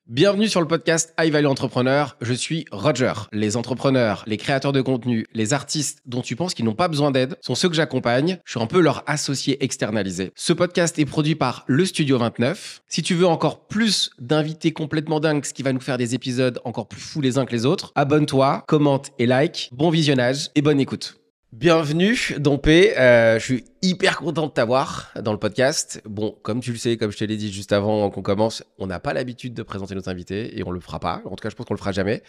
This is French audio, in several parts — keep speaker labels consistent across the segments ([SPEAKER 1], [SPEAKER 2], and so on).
[SPEAKER 1] Bienvenue sur le podcast High Value Entrepreneur. Je suis Roger. Les entrepreneurs, les créateurs de contenu, les artistes dont tu penses qu'ils n'ont pas besoin d'aide sont ceux que j'accompagne. Je suis un peu leur associé externalisé. Ce podcast est produit par le Studio 29. Si tu veux encore plus d'invités complètement dingues, ce qui va nous faire des épisodes encore plus fous les uns que les autres, abonne-toi, commente et like. Bon visionnage et bonne écoute. Bienvenue, Dompé. Je suis hyper content de t'avoir dans le podcast. Bon, comme tu le sais, comme je te l'ai dit juste avant qu'on commence, on n'a pas l'habitude de présenter nos invités et on le fera pas. En tout cas, je pense qu'on le fera jamais.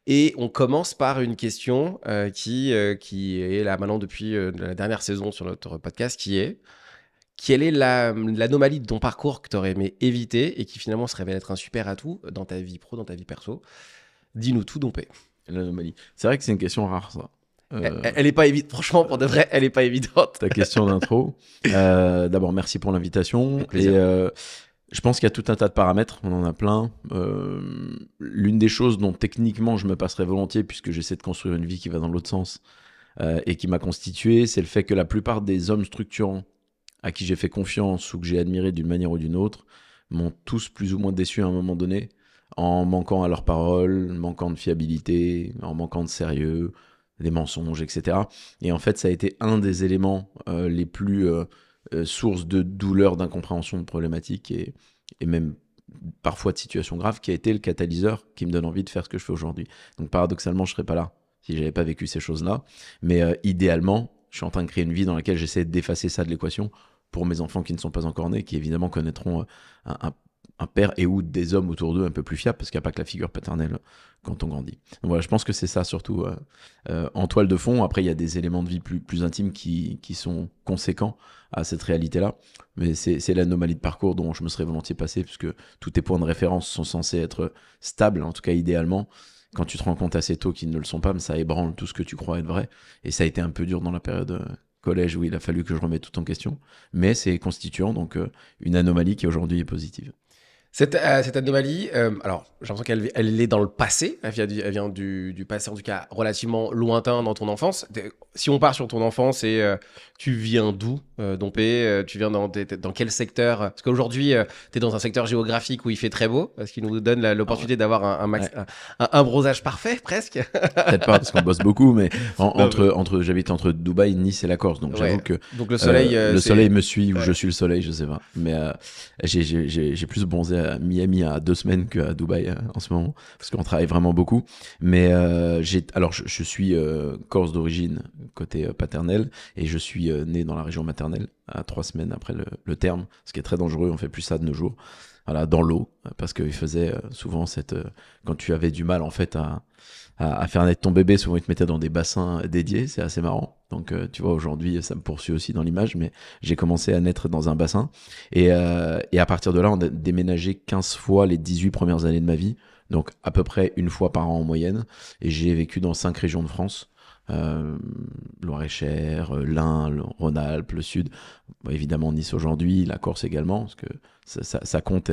[SPEAKER 1] Et on commence par une question qui est là maintenant depuis la dernière saison sur notre podcast, qui est quelle est l'anomalie de ton parcours que tu aurais aimé éviter et qui finalement se révèle être un super atout dans ta vie pro, dans ta vie perso. Dis-nous tout, Dompé.
[SPEAKER 2] L'anomalie. C'est vrai que c'est une question rare, ça.
[SPEAKER 1] Elle est pas évidente, franchement, pour de vrai, elle est pas évidente.
[SPEAKER 2] Ta question d'intro. D'abord, merci pour l'invitation.
[SPEAKER 1] Avec plaisir.
[SPEAKER 2] Et je pense qu'il y a tout un tas de paramètres, on en a plein. L'une des choses dont techniquement je me passerais volontiers, puisque j'essaie de construire une vie qui va dans l'autre sens et qui m'a constitué, c'est le fait que la plupart des hommes structurants à qui j'ai fait confiance ou que j'ai admiré d'une manière ou d'une autre m'ont tous plus ou moins déçu à un moment donné, en manquant à leurs paroles, manquant de fiabilité, en manquant de sérieux, des mensonges, etc. Et en fait, ça a été un des éléments les plus sources de douleur, d'incompréhension, de problématiques et même parfois de situations graves, qui a été le catalyseur qui me donne envie de faire ce que je fais aujourd'hui. Donc paradoxalement, je ne serais pas là si j'avais pas vécu ces choses-là. Mais idéalement, je suis en train de créer une vie dans laquelle j'essaie d'effacer ça de l'équation pour mes enfants qui ne sont pas encore nés, qui évidemment connaîtront un père et ou des hommes autour d'eux un peu plus fiables, parce qu'il n'y a pas que la figure paternelle quand on grandit. Donc voilà, je pense que c'est ça surtout en toile de fond. Après, il y a des éléments de vie plus intimes qui sont conséquents à cette réalité-là, mais c'est l'anomalie de parcours dont je me serais volontiers passé, puisque tous tes points de référence sont censés être stables, en tout cas idéalement. Quand tu te rends compte assez tôt qu'ils ne le sont pas, mais ça ébranle tout ce que tu crois être vrai, et ça a été un peu dur dans la période collège où il a fallu que je remette tout en question, mais c'est constituant, donc une anomalie qui aujourd'hui est positive.
[SPEAKER 1] Cette anomalie, alors j'ai l'impression qu'elle est dans le passé, elle vient du passé en tout cas relativement lointain dans ton enfance. Si on part sur ton enfance, tu viens d'où, Dompé, tu viens dans quel secteur? Parce qu'aujourd'hui, tu es dans un secteur géographique où il fait très beau, ce qui nous donne l'opportunité d'avoir un bronzage parfait presque.
[SPEAKER 2] Peut-être pas parce qu'on bosse beaucoup, mais j'habite entre Dubaï, Nice et la Corse, donc j'avoue que
[SPEAKER 1] donc le soleil,
[SPEAKER 2] le soleil me suit ou je suis le soleil, je sais pas. Mais j'ai plus bronzé à Miami à 2 semaines qu'à Dubaï en ce moment, parce qu'on travaille vraiment beaucoup. Mais je suis corse d'origine côté paternel, et je suis né dans la région maternelle à 3 semaines après le terme, ce qui est très dangereux. On fait plus ça de nos jours. Voilà, dans l'eau, parce qu'il faisait souvent quand tu avais du mal en fait à faire naître ton bébé, souvent ils te mettaient dans des bassins dédiés, c'est assez marrant. Donc tu vois, aujourd'hui ça me poursuit aussi dans l'image, mais j'ai commencé à naître dans un bassin, et à partir de là on a déménagé 15 fois les 18 premières années de ma vie, donc à peu près une fois par an en moyenne, et j'ai vécu dans 5 régions de France. Loir-et-Cher, l'Ain, Rhône-Alpes, le Sud, évidemment Nice aujourd'hui, la Corse également, parce que ça compte,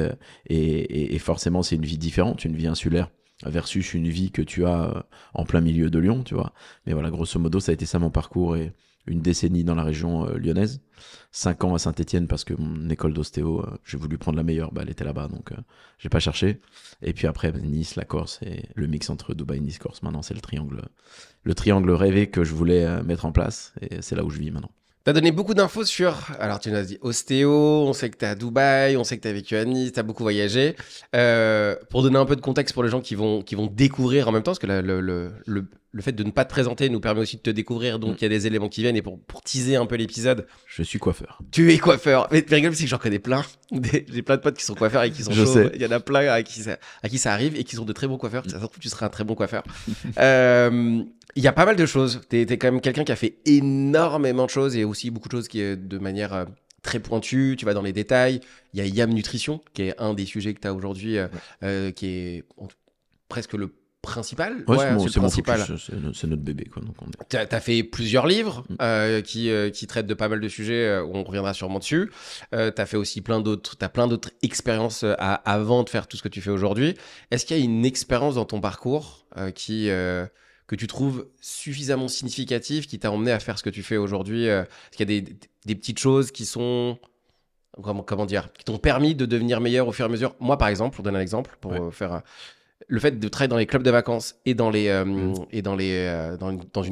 [SPEAKER 2] et forcément c'est une vie différente, une vie insulaire versus une vie que tu as en plein milieu de Lyon, tu vois. Mais voilà, grosso modo, ça a été ça mon parcours, et une décennie dans la région lyonnaise, 5 ans à Saint-Étienne parce que mon école d'ostéo, j'ai voulu prendre la meilleure, elle était là-bas, donc j'ai pas cherché. Et puis après, Nice, la Corse, et le mix entre Dubaï, Nice, Corse, maintenant c'est le triangle rêvé que je voulais mettre en place, et c'est là où je vis maintenant.
[SPEAKER 1] T'as donné beaucoup d'infos alors tu nous as dit ostéo, on sait que t'es à Dubaï, on sait que t'as vécu à Nice, t'as beaucoup voyagé. Pour donner un peu de contexte pour les gens qui vont découvrir en même temps, parce que le fait de ne pas te présenter nous permet aussi de te découvrir, donc il y a des éléments qui viennent, et pour teaser un peu l'épisode.
[SPEAKER 2] Je suis coiffeur.
[SPEAKER 1] Tu es coiffeur. Mais rigole, c'est que j'en connais plein. J'ai plein de potes qui sont coiffeurs et qui sont chauds. Il y en a plein à qui ça arrive et qui sont de très bons coiffeurs. Ça se trouve, tu seras un très bon coiffeur. Il y a pas mal de choses. T'es quand même quelqu'un qui a fait énormément de choses, et aussi beaucoup de choses qui est de manière très pointue. Tu vas dans les détails. Il y a YAM Nutrition, qui est un des sujets que tu as aujourd'hui, qui est presque le principal.
[SPEAKER 2] Ouais, c'est le principal. C'est notre bébé, quoi. Donc
[SPEAKER 1] T'as fait plusieurs livres qui traitent de pas mal de sujets, où on reviendra sûrement dessus. T'as fait aussi plein d'autres expériences avant de faire tout ce que tu fais aujourd'hui. Est-ce qu'il y a une expérience dans ton parcours que tu trouves suffisamment significative, qui t'a emmené à faire ce que tu fais aujourd'hui? Est-ce qu'il y a des petites choses qui sont comment dire, qui t'ont permis de devenir meilleur au fur et à mesure. Moi, par exemple, pour donner un exemple, pour faire le fait de travailler dans les clubs de vacances et dans une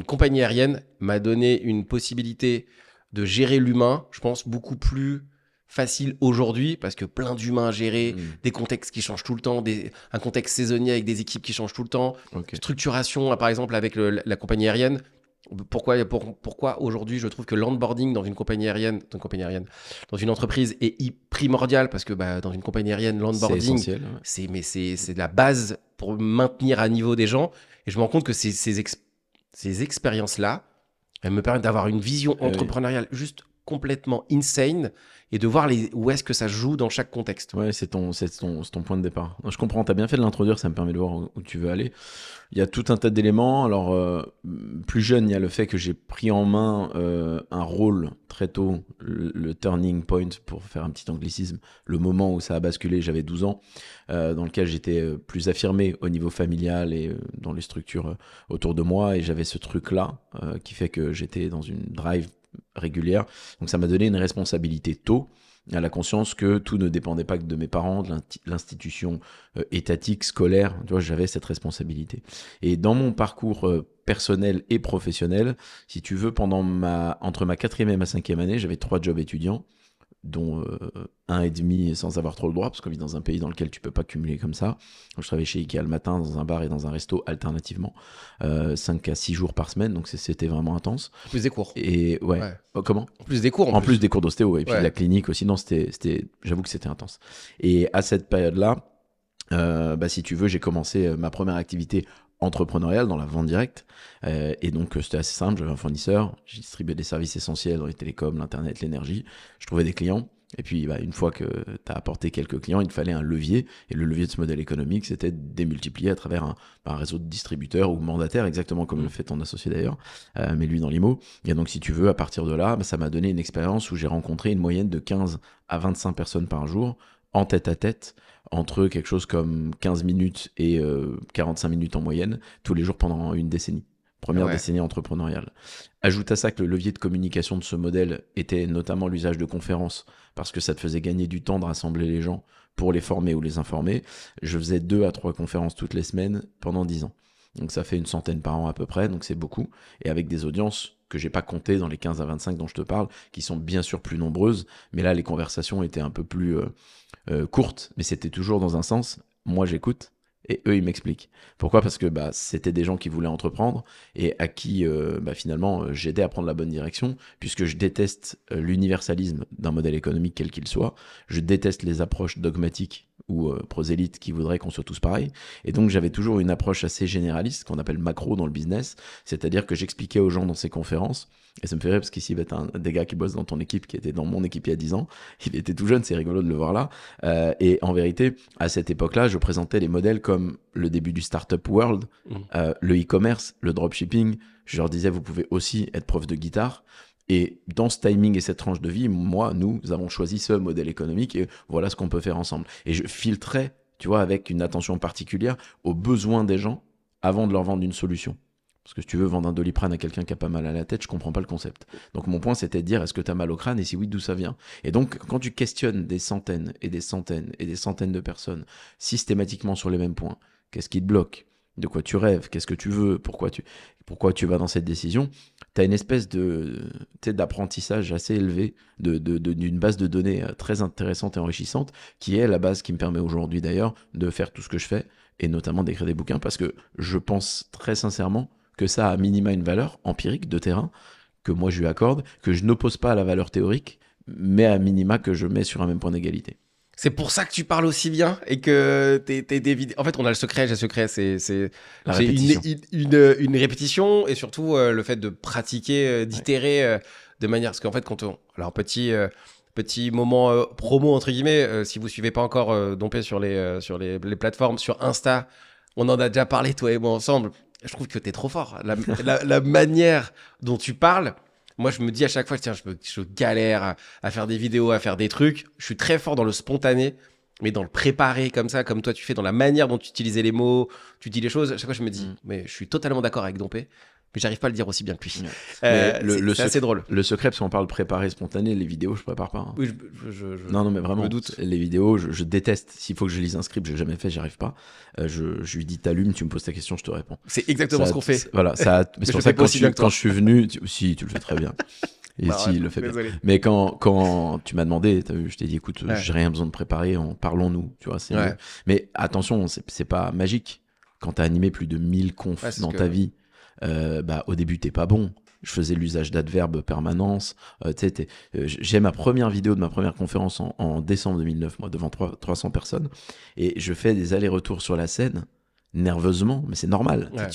[SPEAKER 1] compagnie aérienne m'a donné une possibilité de gérer l'humain, je pense, beaucoup plus facile aujourd'hui parce que plein d'humains à gérer, des contextes qui changent tout le temps, un contexte saisonnier avec des équipes qui changent tout le temps, structuration, par exemple, avec la compagnie aérienne. Pourquoi aujourd'hui je trouve que l'onboarding dans une compagnie aérienne, dans une entreprise est primordial parce que dans une compagnie aérienne, l'onboarding, c'est de la base pour maintenir à niveau des gens. Et je me rends compte que ces expériences-là, elles me permettent d'avoir une vision entrepreneuriale juste complètement insane et de voir où est-ce que ça joue dans chaque contexte.
[SPEAKER 2] Ouais, c'est ton point de départ. Je comprends, tu as bien fait de l'introduire, ça me permet de voir où tu veux aller. Il y a tout un tas d'éléments. Alors, plus jeune, il y a le fait que j'ai pris en main un rôle très tôt, le turning point, pour faire un petit anglicisme, le moment où ça a basculé, j'avais 12 ans, dans lequel j'étais plus affirmé au niveau familial et dans les structures autour de moi, et j'avais ce truc-là qui fait que j'étais dans une drive régulière. Donc ça m'a donné une responsabilité tôt, à la conscience que tout ne dépendait pas que de mes parents, de l'institution étatique, scolaire. Tu vois, j'avais cette responsabilité. Et dans mon parcours personnel et professionnel, si tu veux, entre ma 4e et ma 5e année, j'avais 3 jobs étudiants, dont 1,5 sans avoir trop le droit, parce qu'on vit dans un pays dans lequel tu peux pas cumuler comme ça. Donc, je travaillais chez Ikea le matin, dans un bar et dans un resto alternativement, 5 à 6 jours par semaine, donc c'était vraiment intense.
[SPEAKER 1] En plus des cours.
[SPEAKER 2] Et comment ?
[SPEAKER 1] En plus des cours.
[SPEAKER 2] En plus des cours d'ostéo, et puis la clinique aussi. Non, j'avoue que c'était intense. Et à cette période-là, si tu veux, j'ai commencé ma première activité entrepreneuriale dans la vente directe, et donc c'était assez simple. J'avais un fournisseur, j'ai distribué des services essentiels dans les télécoms, l'internet, l'énergie, je trouvais des clients, et puis une fois que tu as apporté quelques clients, il te fallait un levier, et le levier de ce modèle économique, c'était de démultiplier à travers un réseau de distributeurs ou mandataires, exactement comme le fait ton associé d'ailleurs, mais lui dans l'IMO. Et donc si tu veux, à partir de là, ça m'a donné une expérience où j'ai rencontré une moyenne de 15 à 25 personnes par jour, en tête à tête, entre quelque chose comme 15 minutes et 45 minutes en moyenne, tous les jours pendant une décennie. Première décennie entrepreneuriale. Ajoute à ça que le levier de communication de ce modèle était notamment l'usage de conférences, parce que ça te faisait gagner du temps de rassembler les gens pour les former ou les informer. Je faisais 2 à 3 conférences toutes les semaines pendant 10 ans. Donc ça fait une centaine par an à peu près, donc c'est beaucoup. Et avec des audiences que j'ai pas comptées dans les 15 à 25 dont je te parle, qui sont bien sûr plus nombreuses, mais là les conversations étaient un peu plus courtes, mais c'était toujours dans un sens, moi j'écoute, et eux ils m'expliquent. Pourquoi ? Parce que c'était des gens qui voulaient entreprendre, et à qui finalement j'aidais à prendre la bonne direction, puisque je déteste l'universalisme d'un modèle économique quel qu'il soit, je déteste les approches dogmatiques ou prosélytes qui voudraient qu'on soit tous pareils. Et donc j'avais toujours une approche assez généraliste, qu'on appelle macro dans le business, c'est-à-dire que j'expliquais aux gens dans ces conférences, et ça me fait rire parce qu'ici, t'as des gars qui bossent dans ton équipe, qui étaient dans mon équipe il y a 10 ans, il était tout jeune, c'est rigolo de le voir là, et en vérité, à cette époque-là, je présentais les modèles comme le début du startup world, le e-commerce, le dropshipping. Je leur disais, vous pouvez aussi être prof de guitare. Et dans ce timing et cette tranche de vie, nous avons choisi ce modèle économique et voilà ce qu'on peut faire ensemble. Et je filtrais, tu vois, avec une attention particulière aux besoins des gens avant de leur vendre une solution. Parce que si tu veux vendre un Doliprane à quelqu'un qui a pas mal à la tête, je comprends pas le concept. Donc mon point, c'était de dire, est-ce que tu as mal au crâne et si oui, d'où ça vient ? Et donc, quand tu questionnes des centaines et des centaines et des centaines de personnes systématiquement sur les mêmes points, qu'est-ce qui te bloque ? De quoi tu rêves ? Qu'est-ce que tu veux ? Pourquoi tu vas dans cette décision ? Tu as une espèce d'apprentissage assez élevé d'une base de données très intéressante et enrichissante, qui est la base qui me permet aujourd'hui d'ailleurs de faire tout ce que je fais, et notamment d'écrire des bouquins, parce que je pense très sincèrement que ça a à minima une valeur empirique de terrain, que moi je lui accorde, que je n'oppose pas à la valeur théorique, mais à minima que je mets sur un même point d'égalité.
[SPEAKER 1] C'est pour ça que tu parles aussi bien et que t'es des vidéos. En fait, on a le secret, c'est
[SPEAKER 2] la répétition.
[SPEAKER 1] Une répétition et surtout le fait de pratiquer, d'itérer de manière. Parce qu'en fait, alors petit moment promo entre guillemets, si vous suivez pas encore Dompé sur les plateformes, sur Insta, on en a déjà parlé toi et moi ensemble. Je trouve que t'es trop fort. La manière dont tu parles. Moi, je me dis à chaque fois, tiens, je galère à faire des vidéos, à faire des trucs. Je suis très fort dans le spontané, mais dans le préparé comme ça, comme toi tu fais, dans la manière dont tu utilisais les mots, tu dis les choses. À chaque fois, je me dis, mais je suis totalement d'accord avec Dompé. Mais j'arrive pas à le dire aussi bien que lui.
[SPEAKER 2] Ouais. Mais
[SPEAKER 1] C'est assez drôle.
[SPEAKER 2] Le secret, parce qu'on parle préparé spontané, les vidéos, je prépare pas. Hein.
[SPEAKER 1] Oui,
[SPEAKER 2] Non, mais vraiment,
[SPEAKER 1] me doute.
[SPEAKER 2] les vidéos, je déteste. S'il faut que je lise un script, j'ai jamais fait, j'y arrive pas. Je lui dis, t'allumes, tu me poses ta question, je te réponds.
[SPEAKER 1] C'est exactement ce qu'on fait.
[SPEAKER 2] Voilà, ça. Mais c'est pour ça que quand je suis venu, si tu le fais très bien. Et si, il le fait
[SPEAKER 1] désolé.
[SPEAKER 2] bien. Mais quand tu m'as demandé, je t'ai dit, écoute, j'ai rien besoin de préparer, parlons-nous, tu vois, c'est mieux. Mais attention, c'est pas magique. Quand t'as animé plus de 1000 confs dans ta vie, au début, t'es pas bon. Je faisais l'usage d'adverbes permanence. J'ai ma première vidéo de ma première conférence en décembre 2009, moi, devant 300 personnes. Et je fais des allers-retours sur la scène, nerveusement, mais c'est normal. Ouais.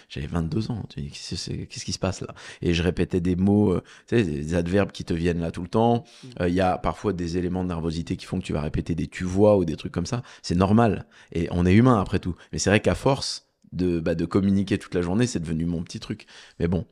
[SPEAKER 2] J'avais 22 ans. Qu'est-ce qui se passe là? Et je répétais des mots, des adverbes qui te viennent là tout le temps. Il y a parfois des éléments de nervosité qui font que tu vas répéter des tu vois ou des trucs comme ça. C'est normal. Et on est humain après tout. Mais c'est vrai qu'à force de communiquer toute la journée, c'est devenu mon petit truc. Mais bon,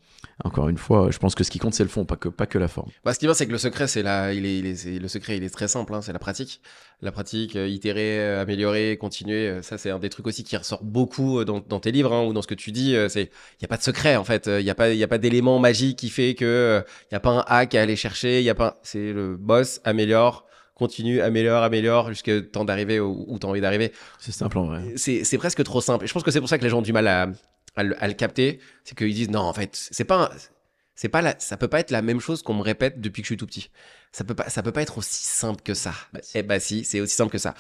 [SPEAKER 2] encore une fois, je pense que ce qui compte, c'est le fond, pas que la forme.
[SPEAKER 1] Ce qui va, c'est que le secret, le secret, il est très simple, hein, c'est la pratique. La pratique, itérer, améliorer, continuer. Ça, c'est un des trucs aussi qui ressort beaucoup dans tes livres, hein, ou dans ce que tu dis. Il n'y a pas de secret, en fait. Il n'y a pas d'élément magique qui fait que il n'y a pas un hack à aller chercher. C'est le boss, améliore, continue, améliore jusqu'à temps d'arriver où tu as envie d'arriver.
[SPEAKER 2] C'est simple en vrai.
[SPEAKER 1] C'est presque trop simple. Et je pense que c'est pour ça que les gens ont du mal à le capter. C'est qu'ils disent non, en fait, ça peut pas être la même chose qu'on me répète depuis que je suis tout petit. Ça peut pas être aussi simple que ça. Si, c'est aussi simple que ça.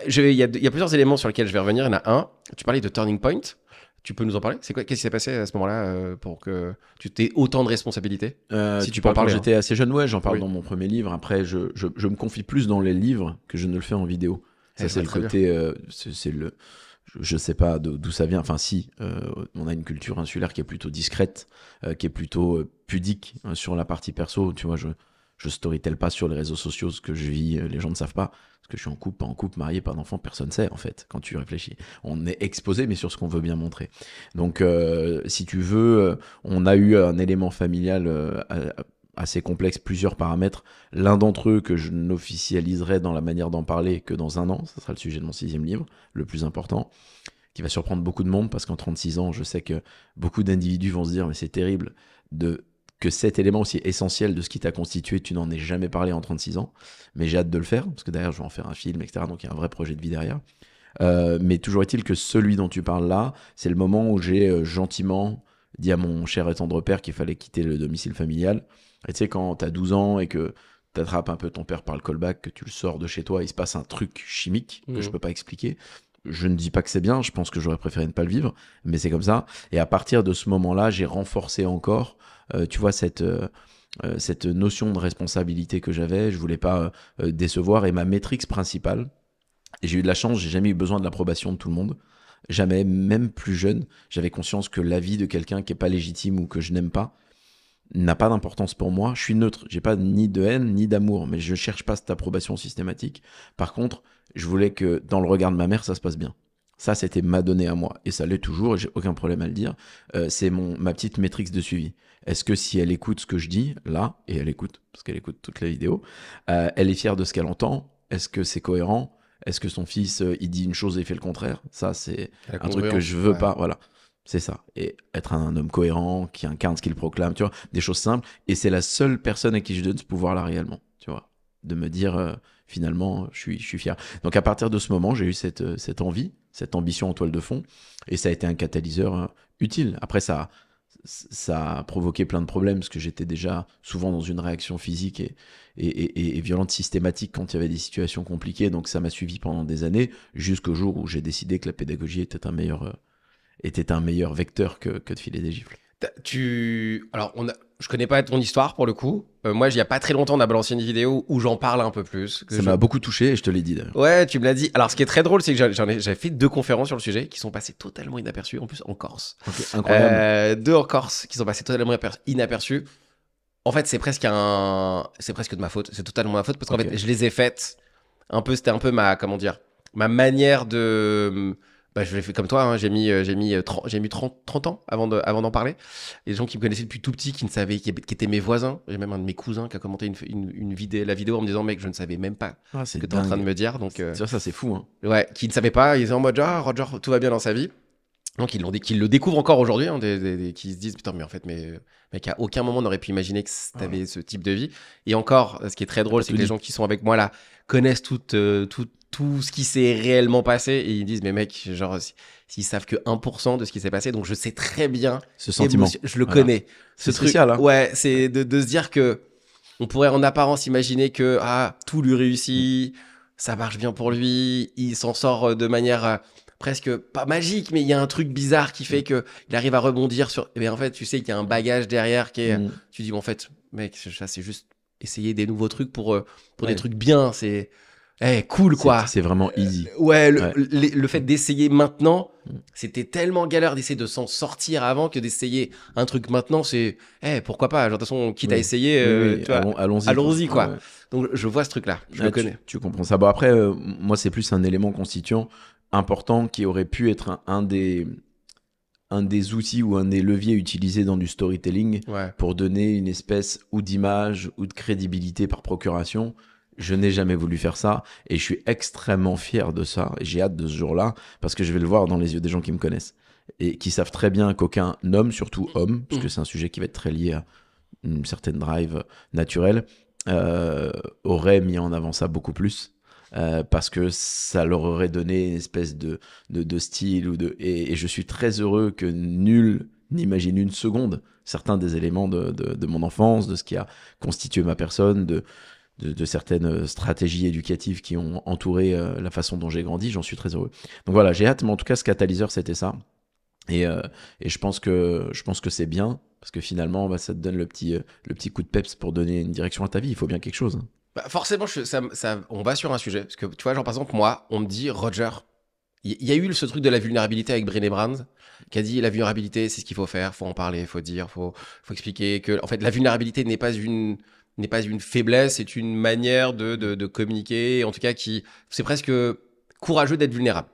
[SPEAKER 1] Il y a plusieurs éléments sur lesquels je vais revenir. Il y en a un. Tu parlais de turning point. Tu peux nous en parler? Qu'est-ce qui s'est passé à ce moment-là pour que tu aies autant de responsabilités?
[SPEAKER 2] Si tu peux en parler. J'étais assez jeune, j'en parle dans mon premier livre. Après, je me confie plus dans les livres que je ne le fais en vidéo. Ça, c'est le côté. Je sais pas d'où ça vient. Enfin, on a une culture insulaire qui est plutôt discrète, qui est plutôt pudique sur la partie perso. Tu vois, je storytelle pas sur les réseaux sociaux ce que je vis. Les gens ne savent pas. Parce que je suis en couple, pas en couple, marié, pas d'enfant. Personne sait, en fait, quand tu réfléchis. On est exposé, mais sur ce qu'on veut bien montrer. Donc, si tu veux, on a eu un élément familial assez complexe, plusieurs paramètres. L'un d'entre eux que je n'officialiserai dans la manière d'en parler que dans un an, ça sera le sujet de mon 6e livre, le plus important, qui va surprendre beaucoup de monde, parce qu'en 36 ans, je sais que beaucoup d'individus vont se dire, mais c'est terrible que cet élément aussi essentiel de ce qui t'a constitué, tu n'en aies jamais parlé en 36 ans, mais j'ai hâte de le faire, parce que derrière, je vais en faire un film, etc., donc il y a un vrai projet de vie derrière. Mais toujours est-il que celui dont tu parles là, c'est le moment où j'ai gentiment dit à mon cher et tendre père qu'il fallait quitter le domicile familial. Et tu sais, quand t'as 12 ans et que t'attrapes un peu ton père par le callback, que tu le sors de chez toi, il se passe un truc chimique que je peux pas expliquer. Je ne dis pas que c'est bien, je pense que j'aurais préféré ne pas le vivre, mais c'est comme ça. Et à partir de ce moment-là, j'ai renforcé encore, tu vois, cette notion de responsabilité que j'avais. Je voulais pas décevoir. Et ma matrix principale, et j'ai eu de la chance, j'ai jamais eu besoin de l'approbation de tout le monde. Jamais, même plus jeune, j'avais conscience que l'avis de quelqu'un qui est pas légitime ou que je n'aime pas n'a pas d'importance pour moi. Je suis neutre, j'ai pas ni de haine ni d'amour, mais je cherche pas cette approbation systématique. Par contre, je voulais que dans le regard de ma mère, ça se passe bien. Ça, c'était ma donnée à moi, et ça l'est toujours, et j'ai aucun problème à le dire. C'est ma petite matrix de suivi. Est-ce que si elle écoute ce que je dis, là, et elle écoute, parce qu'elle écoute toutes les vidéos, elle est fière de ce qu'elle entend? Est-ce que c'est cohérent? Est-ce que son fils, il dit une chose et il fait le contraire? Ça, c'est un truc que je veux pas, voilà. C'est ça. Et être un homme cohérent, qui incarne ce qu'il proclame, tu vois, des choses simples. Et c'est la seule personne à qui je donne ce pouvoir-là réellement, tu vois, de me dire, finalement, je suis fier. Donc à partir de ce moment, j'ai eu cette envie, cette ambition en toile de fond, et ça a été un catalyseur utile. Après, ça a provoqué plein de problèmes, parce que j'étais déjà souvent dans une réaction physique et violente systématique quand il y avait des situations compliquées. Donc ça m'a suivi pendant des années, jusqu'au jour où j'ai décidé que la pédagogie était un meilleur vecteur que de filer des gifles.
[SPEAKER 1] Je connais pas ton histoire pour le coup. Moi, il y a pas très longtemps, on a balancé une vidéo où j'en parle un peu plus.
[SPEAKER 2] Ça m'a beaucoup touché et je te l'ai dit d'ailleurs.
[SPEAKER 1] Ouais, tu me l'as dit. Alors, ce qui est très drôle, c'est que j'avais fait 2 conférences sur le sujet qui sont passées totalement inaperçues, en plus en Corse.
[SPEAKER 2] Okay, incroyable.
[SPEAKER 1] 2 en Corse qui sont passées totalement inaperçues. En fait, c'est presque de ma faute. C'est totalement ma faute parce qu'en fait, je les ai faites c'était un peu ma manière de... je l'ai fait comme toi, hein. J'ai mis 30 ans avant d'en parler. Et les gens qui me connaissaient depuis tout petit, qui étaient mes voisins. J'ai même un de mes cousins qui a commenté la vidéo en me disant, mec, je ne savais même pas ce que tu es en train de me dire. Donc,
[SPEAKER 2] ça, c'est fou. Hein.
[SPEAKER 1] Ouais, qui ne savait pas. Il était en mode, Roger, tout va bien dans sa vie. Donc, qu'ils le découvrent encore aujourd'hui, hein, qui se disent, putain, mais en fait, mec, à aucun moment on aurait pu imaginer que t'avais ce type de vie. Et encore, ce qui est très drôle, c'est que les gens qui sont avec moi là connaissent tout ce qui s'est réellement passé et ils disent, mais mec, genre, s'ils savent que 1% de ce qui s'est passé, donc je sais très bien.
[SPEAKER 2] Ce sentiment.
[SPEAKER 1] Je le connais.
[SPEAKER 2] C'est spécial, hein.
[SPEAKER 1] Ouais, c'est de se dire que on pourrait en apparence imaginer que tout lui réussit, ça marche bien pour lui, il s'en sort de manière presque pas magique, mais il y a un truc bizarre qui fait que il arrive à rebondir sur. Mais en fait, tu sais qu'il y a un bagage derrière qui est. Tu dis, bon, en fait, mec, ça c'est juste essayer des nouveaux trucs pour des trucs bien. C'est cool, quoi.
[SPEAKER 2] C'est vraiment easy.
[SPEAKER 1] Le fait d'essayer maintenant, c'était tellement galère d'essayer de s'en sortir avant que d'essayer un truc maintenant, c'est pourquoi pas. Genre, de toute façon, quitte à essayer, tu vois, allons-y, quoi. Ouais. Donc, je vois ce truc-là, je le connais.
[SPEAKER 2] Tu comprends ça. Bon, après, moi, c'est plus un élément constituant important qui aurait pu être un des outils ou un des leviers utilisés dans du storytelling pour donner une espèce ou d'image ou de crédibilité par procuration. Je n'ai jamais voulu faire ça et je suis extrêmement fier de ça et j'ai hâte de ce jour-là parce que je vais le voir dans les yeux des gens qui me connaissent et qui savent très bien qu'aucun homme, surtout homme, parce que c'est un sujet qui va être très lié à une certaine drive naturelle, aurait mis en avant ça beaucoup plus. Parce que ça leur aurait donné une espèce de style et je suis très heureux que nul n'imagine une seconde certains des éléments de mon enfance, de ce qui a constitué ma personne, de certaines stratégies éducatives qui ont entouré la façon dont j'ai grandi. J'en suis très heureux. Donc voilà, j'ai hâte, mais en tout cas ce catalyseur c'était ça et je pense que c'est bien parce que finalement ça te donne le petit coup de peps pour donner une direction à ta vie. Il faut bien quelque chose.
[SPEAKER 1] Bah forcément, on va sur un sujet. Parce que tu vois, genre par exemple, moi, on me dit, Roger, il y a eu ce truc de la vulnérabilité avec Brené Brown, qui a dit la vulnérabilité, c'est ce qu'il faut faire, faut en parler, faut dire, faut expliquer que, en fait, la vulnérabilité n'est pas une faiblesse, c'est une manière de communiquer, en tout cas, c'est presque courageux d'être vulnérable.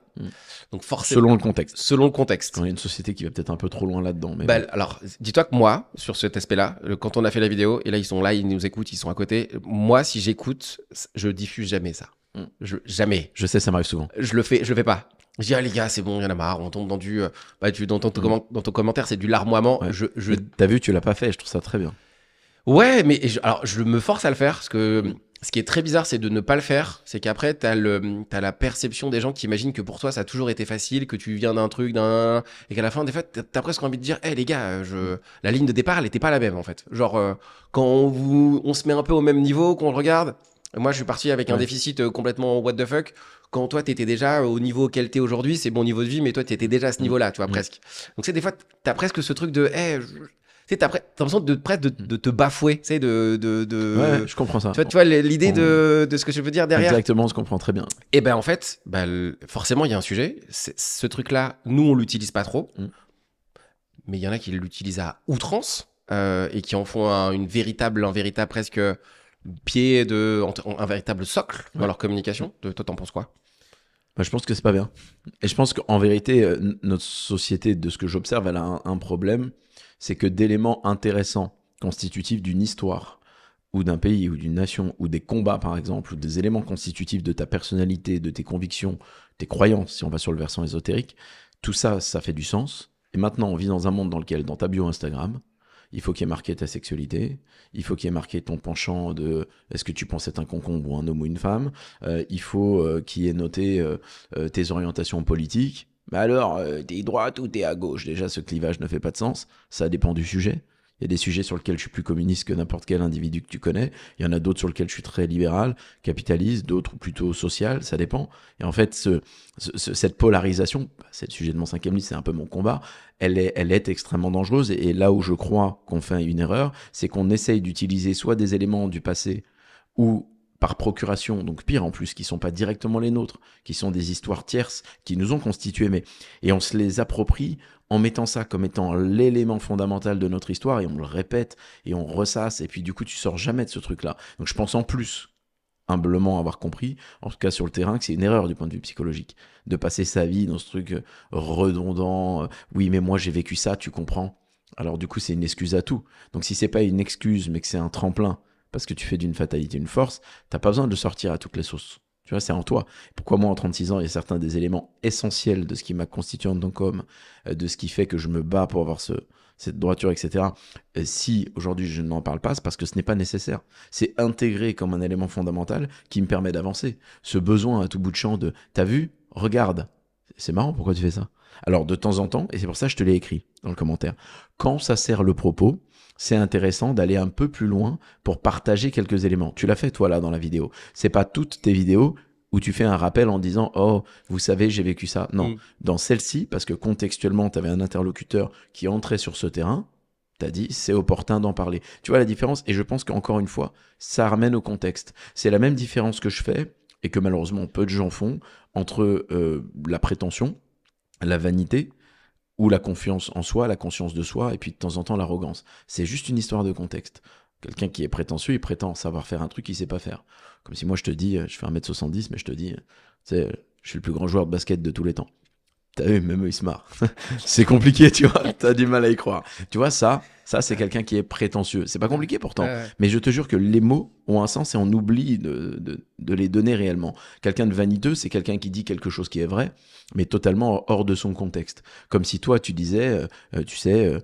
[SPEAKER 1] Donc forcément, selon le contexte.
[SPEAKER 2] Quand il y a une société qui va peut-être un peu trop loin là-dedans. Mais
[SPEAKER 1] alors, dis-toi que moi, sur cet aspect-là, quand on a fait la vidéo, et là ils sont là, ils nous écoutent, ils sont à côté. Moi, si j'écoute, je diffuse jamais ça. Jamais.
[SPEAKER 2] Je sais, ça m'arrive souvent.
[SPEAKER 1] Je le fais pas. Je dis les gars, c'est bon, il y en a marre. On tombe dans dans ton commentaire, c'est du larmoiement.
[SPEAKER 2] Ouais. T'as vu, tu l'as pas fait. Je trouve ça très bien.
[SPEAKER 1] Ouais, mais alors je me force à le faire parce que. Ce qui est très bizarre, c'est de ne pas le faire. C'est qu'après, t'as la perception des gens qui imaginent que pour toi, ça a toujours été facile, que tu viens d'un truc, et qu'à la fin, des fois, t'as presque envie de dire, les gars, la ligne de départ, elle était pas la même, en fait. Genre, quand on se met un peu au même niveau, qu'on le regarde. Moi, je suis parti avec un déficit complètement what the fuck. Quand toi, t'étais déjà au niveau auquel t'es aujourd'hui, c'est bon niveau de vie, mais toi, t'étais déjà à ce niveau-là, tu vois, presque. Donc, c'est des fois, t'as presque ce truc de, tu sais, t'as l'impression de te bafouer, tu sais,
[SPEAKER 2] Ouais, je comprends ça.
[SPEAKER 1] Tu vois l'idée de ce que je veux dire derrière.
[SPEAKER 2] Exactement, je comprends très bien.
[SPEAKER 1] Et ben en fait, forcément, il y a un sujet. Ce truc-là, nous, on l'utilise pas trop. Mais il y en a qui l'utilisent à outrance et qui en font un véritable presque pied un véritable socle dans leur communication. Toi, t'en penses quoi?
[SPEAKER 2] Je pense que c'est pas bien. Et je pense qu'en vérité, notre société, de ce que j'observe, elle a un problème. C'est que d'éléments intéressants, constitutifs d'une histoire, ou d'un pays, ou d'une nation, ou des combats par exemple, ou des éléments constitutifs de ta personnalité, de tes convictions, tes croyances, si on va sur le versant ésotérique, tout ça, ça fait du sens. Et maintenant, on vit dans un monde dans lequel, dans ta bio Instagram, il faut qu'il y ait marqué ta sexualité, il faut qu'il y ait marqué ton penchant de est-ce que tu penses être un concombre ou un homme ou une femme, il faut qu'il y ait noté tes orientations politiques. Mais alors, t'es droite ou t'es à gauche? Déjà, ce clivage ne fait pas de sens. Ça dépend du sujet. Il y a des sujets sur lesquels je suis plus communiste que n'importe quel individu que tu connais. Il y en a d'autres sur lesquels je suis très libéral, capitaliste, d'autres plutôt social, ça dépend. Et en fait, cette polarisation, c'est le sujet de mon 5e livre, c'est un peu mon combat, elle est extrêmement dangereuse. Et là où je crois qu'on fait une erreur, c'est qu'on essaye d'utiliser soit des éléments du passé ou par procuration, donc pire en plus, qui sont pas directement les nôtres, qui sont des histoires tierces, qui nous ont constitués, et on se les approprie en mettant ça comme étant l'élément fondamental de notre histoire, et on le répète, et on ressasse, et puis du coup tu sors jamais de ce truc-là. Donc je pense en plus, humblement avoir compris, en tout cas sur le terrain, que c'est une erreur du point de vue psychologique, de passer sa vie dans ce truc redondant, oui mais moi j'ai vécu ça, tu comprends? Alors du coup c'est une excuse à tout. Donc si c'est pas une excuse, mais que c'est un tremplin, parce que tu fais d'une fatalité une force, t'as pas besoin de le sortir à toutes les sauces. Tu vois, c'est en toi. Pourquoi moi, en 36 ans, il y a certains des éléments essentiels de ce qui m'a constitué en tant qu'homme, de ce qui fait que je me bats pour avoir cette droiture, etc. Si aujourd'hui je n'en parle pas, c'est parce que ce n'est pas nécessaire. C'est intégré comme un élément fondamental qui me permet d'avancer. Ce besoin à tout bout de champ de « t'as vu ? Regarde !» C'est marrant, pourquoi tu fais ça ? Alors, de temps en temps, et c'est pour ça que je te l'ai écrit dans le commentaire, quand ça sert le propos, c'est intéressant d'aller un peu plus loin pour partager quelques éléments. Tu l'as fait, toi, là, dans la vidéo. C'est pas toutes tes vidéos où tu fais un rappel en disant « Oh, vous savez, j'ai vécu ça ». Non, dans celle-ci, parce que contextuellement, tu avais un interlocuteur qui entrait sur ce terrain, tu as dit « c'est opportun d'en parler ». Tu vois la différence ? Et je pense qu'encore une fois, ça ramène au contexte. C'est la même différence que je fais, et que malheureusement peu de gens font, entre la prétention, la vanité, ou la confiance en soi, la conscience de soi, et puis de temps en temps l'arrogance. C'est juste une histoire de contexte. Quelqu'un qui est prétentieux, il prétend savoir faire un truc qu'il sait pas faire. Comme si moi je te dis, je fais 1m70, mais je te dis, tu sais, je suis le plus grand joueur de basket de tous les temps. T'as vu, même eux, ils se marrent. C'est compliqué, tu vois, t'as du mal à y croire. Tu vois, ça c'est quelqu'un qui est prétentieux. C'est pas compliqué pourtant, mais je te jure que les mots ont un sens et on oublie de les donner réellement. Quelqu'un de vaniteux, c'est quelqu'un qui dit quelque chose qui est vrai, mais totalement hors de son contexte. Comme si toi, tu disais, tu sais,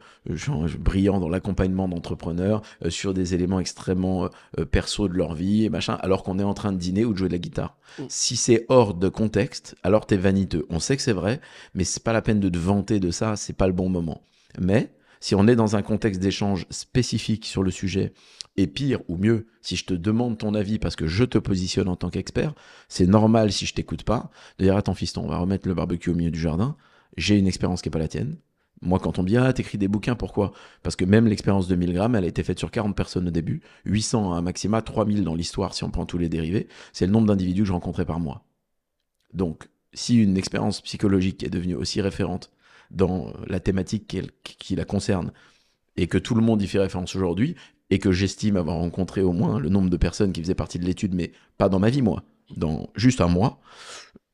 [SPEAKER 2] brillant dans l'accompagnement d'entrepreneurs, sur des éléments extrêmement perso de leur vie, et machin, alors qu'on est en train de dîner ou de jouer de la guitare. Si c'est hors de contexte, alors t'es vaniteux. On sait que c'est vrai, mais c'est pas la peine de te vanter de ça, c'est pas le bon moment. Mais si on est dans un contexte d'échange spécifique sur le sujet, et pire ou mieux, si je te demande ton avis parce que je te positionne en tant qu'expert, c'est normal si je t'écoute pas de dire « Attends fiston, on va remettre le barbecue au milieu du jardin, j'ai une expérience qui est pas la tienne ». Moi, quand on me dit « Ah, t'écris des bouquins, pourquoi ?» Parce que même l'expérience de 1000 grammes, elle a été faite sur 40 personnes au début, 800 à un maxima, 3000 dans l'histoire si on prend tous les dérivés, c'est le nombre d'individus que je rencontrais par mois. Donc, si une expérience psychologique est devenue aussi référente dans la thématique qui la concerne, et que tout le monde y fait référence aujourd'hui, et que j'estime avoir rencontré au moins le nombre de personnes qui faisaient partie de l'étude, mais pas dans ma vie, moi, dans juste un mois,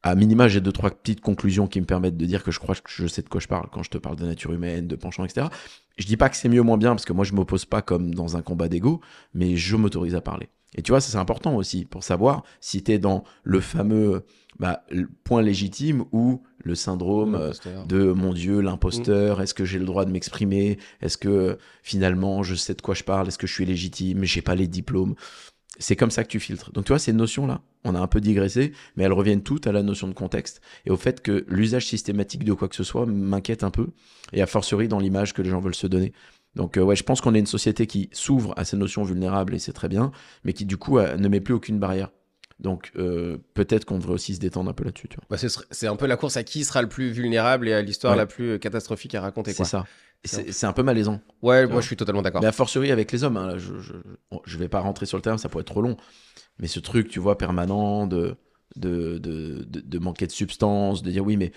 [SPEAKER 2] à minima, j'ai 2-3 petites conclusions qui me permettent de dire que je crois que je sais de quoi je parle quand je te parle de nature humaine, de penchant, etc. Je dis pas que c'est mieux ou moins bien, parce que moi, je m'oppose pas comme dans un combat d'ego, mais je m'autorise à parler. Et tu vois, ça c'est important aussi, pour savoir si t'es dans le fameux le point légitime ou le syndrome de mon Dieu, l'imposteur, est-ce que j'ai le droit de m'exprimer, est-ce que finalement je sais de quoi je parle, est-ce que je suis légitime, j'ai pas les diplômes. C'est comme ça que tu filtres. Donc tu vois, ces notions-là, on a un peu digressé, mais elles reviennent toutes à la notion de contexte et au fait que l'usage systématique de quoi que ce soit m'inquiète un peu, et a fortiori dans l'image que les gens veulent se donner. Donc ouais, je pense qu'on est une société qui s'ouvre à ces notions vulnérables et c'est très bien, mais qui du coup ne met plus aucune barrière. Donc peut-être qu'on devrait aussi se détendre un peu là-dessus. Tu vois.
[SPEAKER 1] C'est un peu la course à qui sera le plus vulnérable et à l'histoire la plus catastrophique à raconter.
[SPEAKER 2] C'est ça. C'est un peu malaisant.
[SPEAKER 1] Ouais, moi je suis totalement d'accord.
[SPEAKER 2] Mais a fortiori avec les hommes, hein, je vais pas rentrer sur le terrain, ça pourrait être trop long. Mais ce truc, tu vois, permanent de manquer de substance, de dire oui, mais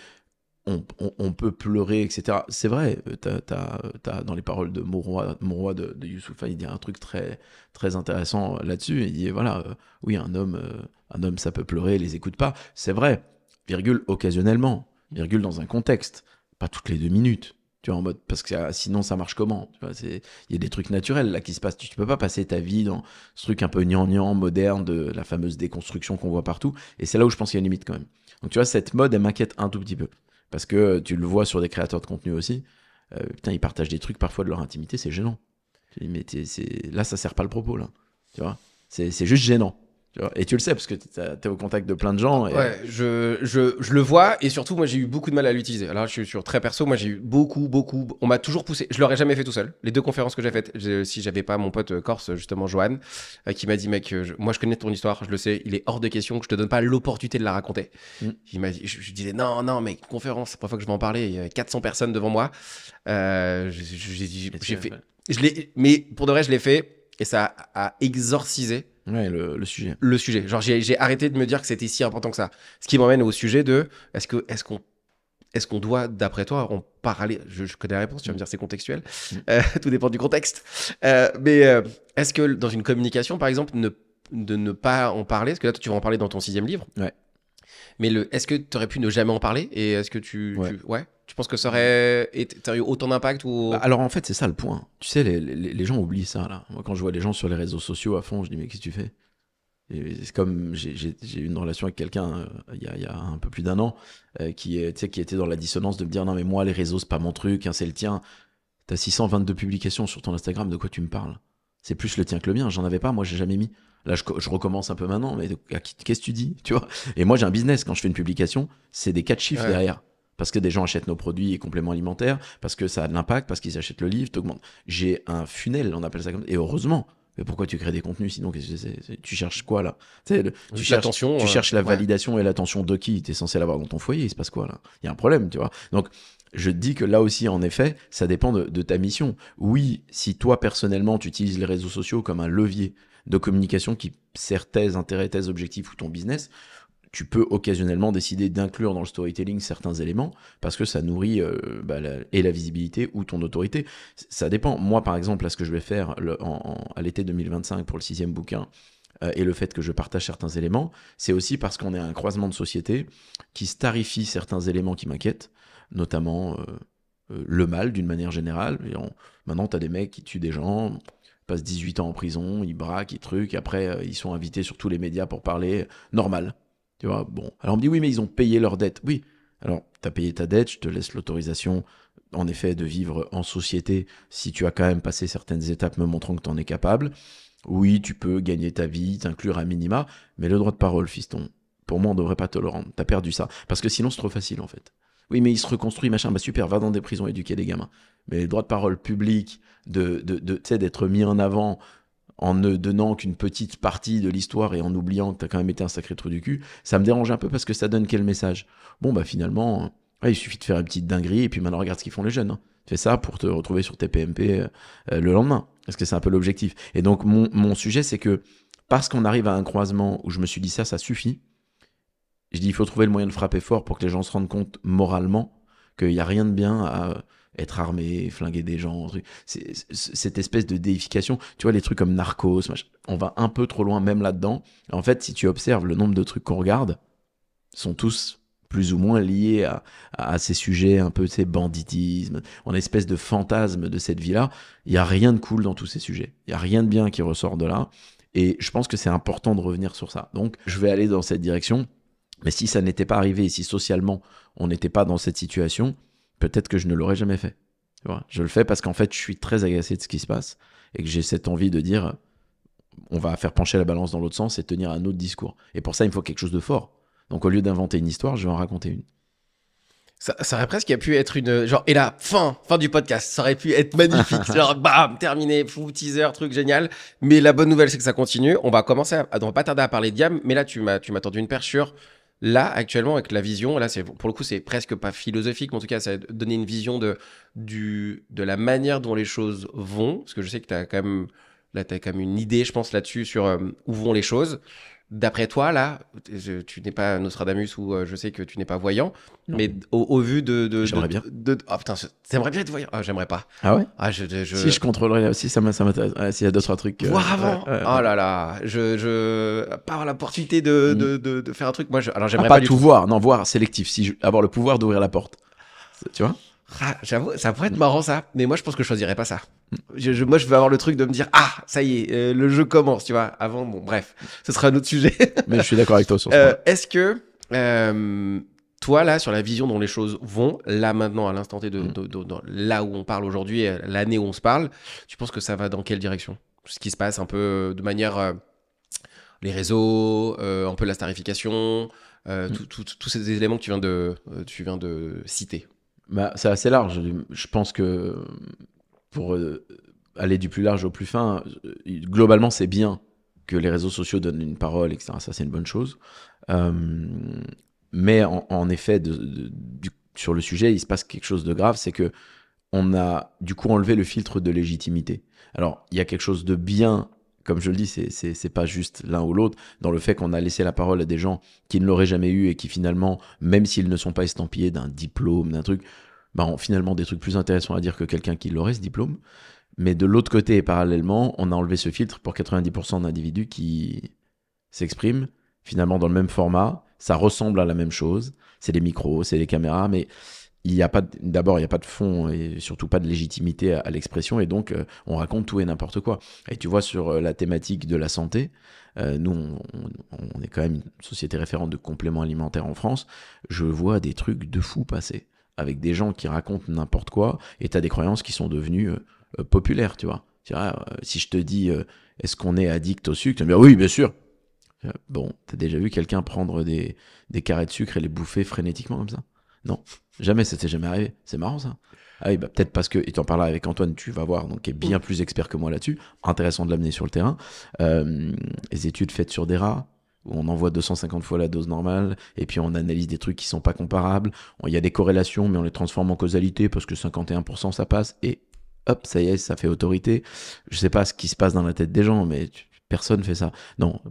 [SPEAKER 2] on peut pleurer, etc. C'est vrai, t'as dans les paroles de Mauroy de Youssoupha, il dit un truc très, très intéressant là-dessus. Il dit voilà, oui, un homme, ça peut pleurer, les écoute pas. C'est vrai, virgule, occasionnellement, virgule dans un contexte, pas toutes les 2 minutes. Tu vois, en mode, parce que sinon ça marche comment ? Tu vois, il y a des trucs naturels là qui se passent. Tu peux pas passer ta vie dans ce truc un peu gnangnan, moderne, de la fameuse déconstruction qu'on voit partout. Et c'est là où je pense qu'il y a une limite quand même. Donc tu vois, cette mode, elle m'inquiète un tout petit peu. Parce que tu le vois sur des créateurs de contenu aussi. Putain, ils partagent des trucs parfois de leur intimité, c'est gênant. Tu dis, mais là, ça sert pas le propos, là. Tu vois, c'est juste gênant. Tu vois, et tu le sais parce que t'es au contact de plein de gens. Et...
[SPEAKER 1] Ouais, je le vois et surtout, moi j'ai eu beaucoup de mal à l'utiliser. Alors, je suis sur très perso, moi j'ai eu beaucoup. On m'a toujours poussé. Je l'aurais jamais fait tout seul. Les 2 conférences que j'ai faites, si j'avais pas mon pote corse, justement, Johan, qui m'a dit, mec, moi je connais ton histoire, je le sais, il est hors de question que je te donne pas l'opportunité de la raconter. Il m'a dit, je disais, non, mais conférence, c'est la première fois que je vais en parler, il y a 400 personnes devant moi. J'ai fait. Mais pour de vrai, je l'ai fait et ça a exorcisé.
[SPEAKER 2] Ouais, le sujet.
[SPEAKER 1] Le sujet. Genre, j'ai arrêté de me dire que c'était si important que ça. Ce qui m'emmène au sujet de est-ce qu'on doit, d'après toi, en parler ? Je connais la réponse, tu vas me dire c'est contextuel. Tout dépend du contexte. Mais est-ce que dans une communication, par exemple, de ne pas en parler, parce que là, tu vas en parler dans ton 6e livre.
[SPEAKER 2] Ouais.
[SPEAKER 1] Mais est-ce que tu aurais pu ne jamais en parler ? Et est-ce que tu penses que ça aurait eu autant d'impact ou...
[SPEAKER 2] Alors en fait, c'est ça le point. Tu sais, les gens oublient ça, là. Moi, quand je vois les gens sur les réseaux sociaux à fond, je dis, mais qu'est-ce que tu fais ? c'est comme j'ai eu une relation avec quelqu'un il y a un peu plus d'1 an qui était dans la dissonance de me dire non mais moi les réseaux c'est pas mon truc, hein, c'est le tien. T'as 622 publications sur ton Instagram, de quoi tu me parles? C'est plus le tien que le mien, j'en avais pas, moi j'ai jamais mis. Là je recommence un peu maintenant, mais qu'est-ce que tu dis, tu vois? Et moi j'ai un business, quand je fais une publication, c'est des 4 chiffres derrière. Parce que des gens achètent nos produits et compléments alimentaires, parce que ça a de l'impact, parce qu'ils achètent le livre, t'augmentes. J'ai un funnel, on appelle ça comme ça, et heureusement. Mais pourquoi tu crées des contenus sinon tu cherches quoi là? Tu cherches la validation et l'attention de qui? T'es censé l'avoir dans ton foyer, il se passe quoi là? Il y a un problème, tu vois. Donc je te dis que là aussi, en effet, ça dépend de ta mission. Oui, si toi personnellement tu utilises les réseaux sociaux comme un levier de communication qui sert tes intérêts, tes objectifs ou ton business, tu peux occasionnellement décider d'inclure dans le storytelling certains éléments parce que ça nourrit la visibilité ou ton autorité. Ça dépend. Moi, par exemple, là, ce que je vais faire à l'été 2025 pour le 6e bouquin et le fait que je partage certains éléments, c'est aussi parce qu'on est à un croisement de société qui starifie certains éléments qui m'inquiètent, notamment le mal d'une manière générale. Maintenant, tu as des mecs qui tuent des gens, passent 18 ans en prison, ils braquent, ils truquent, après ils sont invités sur tous les médias pour parler normal. Tu vois, bon. Alors on me dit oui, mais ils ont payé leur dette. Oui. Alors, tu as payé ta dette, je te laisse l'autorisation, en effet, de vivre en société si tu as quand même passé certaines étapes me montrant que tu en es capable. Oui, tu peux gagner ta vie, t'inclure à minima, mais le droit de parole, fiston, pour moi, on ne devrait pas te le rendre. Tu as perdu ça. Parce que sinon, c'est trop facile, en fait. Oui, mais il se reconstruit, machin. Bah super, va dans des prisons éduquer des gamins. Mais le droit de parole public, d'être mis en avant en ne donnant qu'une petite partie de l'histoire et en oubliant que t'as quand même été un sacré trou du cul, ça me dérange un peu parce que ça donne quel message? Bon, bah finalement, il suffit de faire une petite dinguerie et puis maintenant regarde ce qu'ils font les jeunes. Hein. Fais ça pour te retrouver sur tes PMP le lendemain. Parce que c'est un peu l'objectif. Et donc mon sujet, c'est que parce qu'on arrive à un croisement où je me suis dit ça suffit, je dis il faut trouver le moyen de frapper fort pour que les gens se rendent compte moralement qu'il n'y a rien de bien à être armé, flinguer des gens, cette espèce de déification, tu vois, les trucs comme Narcos, on va un peu trop loin même là-dedans. En fait, si tu observes le nombre de trucs qu'on regarde, sont tous plus ou moins liés à ces sujets un peu, tu sais, banditisme, en espèce de fantasme de cette vie-là. Il n'y a rien de cool dans tous ces sujets. Il n'y a rien de bien qui ressort de là. Et je pense que c'est important de revenir sur ça. Donc, je vais aller dans cette direction. Mais si ça n'était pas arrivé, et si socialement, on n'était pas dans cette situation, peut-être que je ne l'aurais jamais fait. Tu vois, je le fais parce qu'en fait, je suis très agacé de ce qui se passe et que j'ai cette envie de dire on va faire pencher la balance dans l'autre sens et tenir un autre discours. Et pour ça, il me faut quelque chose de fort. Donc, au lieu d'inventer une histoire, je vais en raconter une.
[SPEAKER 1] Ça aurait presque pu être une... Genre, et là, fin du podcast. Ça aurait pu être magnifique. Genre, bam, terminé, fou, teaser, truc génial. Mais la bonne nouvelle, c'est que ça continue. On va commencer on va pas tarder à parler de Diam. Mais là, tu m'as tendu une perche sur... Là, actuellement, avec la vision, là, pour le coup, c'est presque pas philosophique, mais en tout cas, ça va donner une vision de la manière dont les choses vont. Parce que je sais que t'as quand même une idée, je pense, là-dessus, sur où vont les choses. D'après toi, là, tu n'es pas Nostradamus ou je sais que tu n'es pas voyant, non. Mais au vu
[SPEAKER 2] J'aimerais bien.
[SPEAKER 1] Oh putain, t'aimerais bien être voyant? Ah, j'aimerais pas.
[SPEAKER 2] Ah ouais?
[SPEAKER 1] Si
[SPEAKER 2] je contrôlerais aussi, ça m'intéresse. S'il y a d'autres trucs.
[SPEAKER 1] Voir avant. Oh là là, pas avoir l'opportunité de faire un truc. Moi, alors j'aimerais
[SPEAKER 2] pas tout voir. Non, voir sélectif. Avoir le pouvoir d'ouvrir la porte. Tu vois?
[SPEAKER 1] Ah, j'avoue, ça pourrait être marrant ça, mais moi je pense que je choisirais pas ça. Moi je veux avoir le truc de me dire ça y est, le jeu commence, tu vois. Avant, bon bref, ce sera un autre sujet.
[SPEAKER 2] Mais je suis d'accord avec toi sur ça.
[SPEAKER 1] Est-ce que toi là sur la vision dont les choses vont, là maintenant à l'instant T là où on parle aujourd'hui, l'année où on se parle, tu penses que ça va dans quelle direction? Ce qui se passe un peu de manière les réseaux, un peu la starification, tous ces éléments que tu viens de citer.
[SPEAKER 2] Bah, c'est assez large. Je pense que pour aller du plus large au plus fin, globalement, c'est bien que les réseaux sociaux donnent une parole, etc. Ça, c'est une bonne chose. Mais en effet, sur le sujet, il se passe quelque chose de grave, c'est que on a du coup enlevé le filtre de légitimité. Alors, il y a quelque chose de bien, comme je le dis, c'est pas juste l'un ou l'autre, dans le fait qu'on a laissé la parole à des gens qui ne l'auraient jamais eu et qui finalement, même s'ils ne sont pas estampillés d'un diplôme, d'un truc, ont finalement des trucs plus intéressants à dire que quelqu'un qui l'aurait ce diplôme. Mais de l'autre côté et parallèlement, on a enlevé ce filtre pour 90% d'individus qui s'expriment finalement dans le même format. Ça ressemble à la même chose. C'est les micros, c'est les caméras, mais d'abord, il n'y a pas de fond et surtout pas de légitimité à l'expression, et donc on raconte tout et n'importe quoi. Et tu vois, sur la thématique de la santé, nous, on est quand même une société référente de compléments alimentaires en France. Je vois des trucs de fou passer, avec des gens qui racontent n'importe quoi, et tu as des croyances qui sont devenues populaires, tu vois. Si je te dis, est-ce qu'on est addict au sucre? Tu vas me dire, oui, bien sûr. Bon, t'as déjà vu quelqu'un prendre des carrés de sucre et les bouffer frénétiquement comme ça? Non, jamais, ça t'est jamais arrivé. C'est marrant ça. Ah oui, bah peut-être parce que, et tu en parleras avec Antoine, tu vas voir, donc qui est bien plus expert que moi là-dessus. Intéressant de l'amener sur le terrain. Les études faites sur des rats, où on envoie 250 fois la dose normale, et puis on analyse des trucs qui sont pas comparables. Il y a des corrélations, mais on les transforme en causalité parce que 51% ça passe, et hop, ça y est, ça fait autorité. Je sais pas ce qui se passe dans la tête des gens, mais personne fait ça. Non,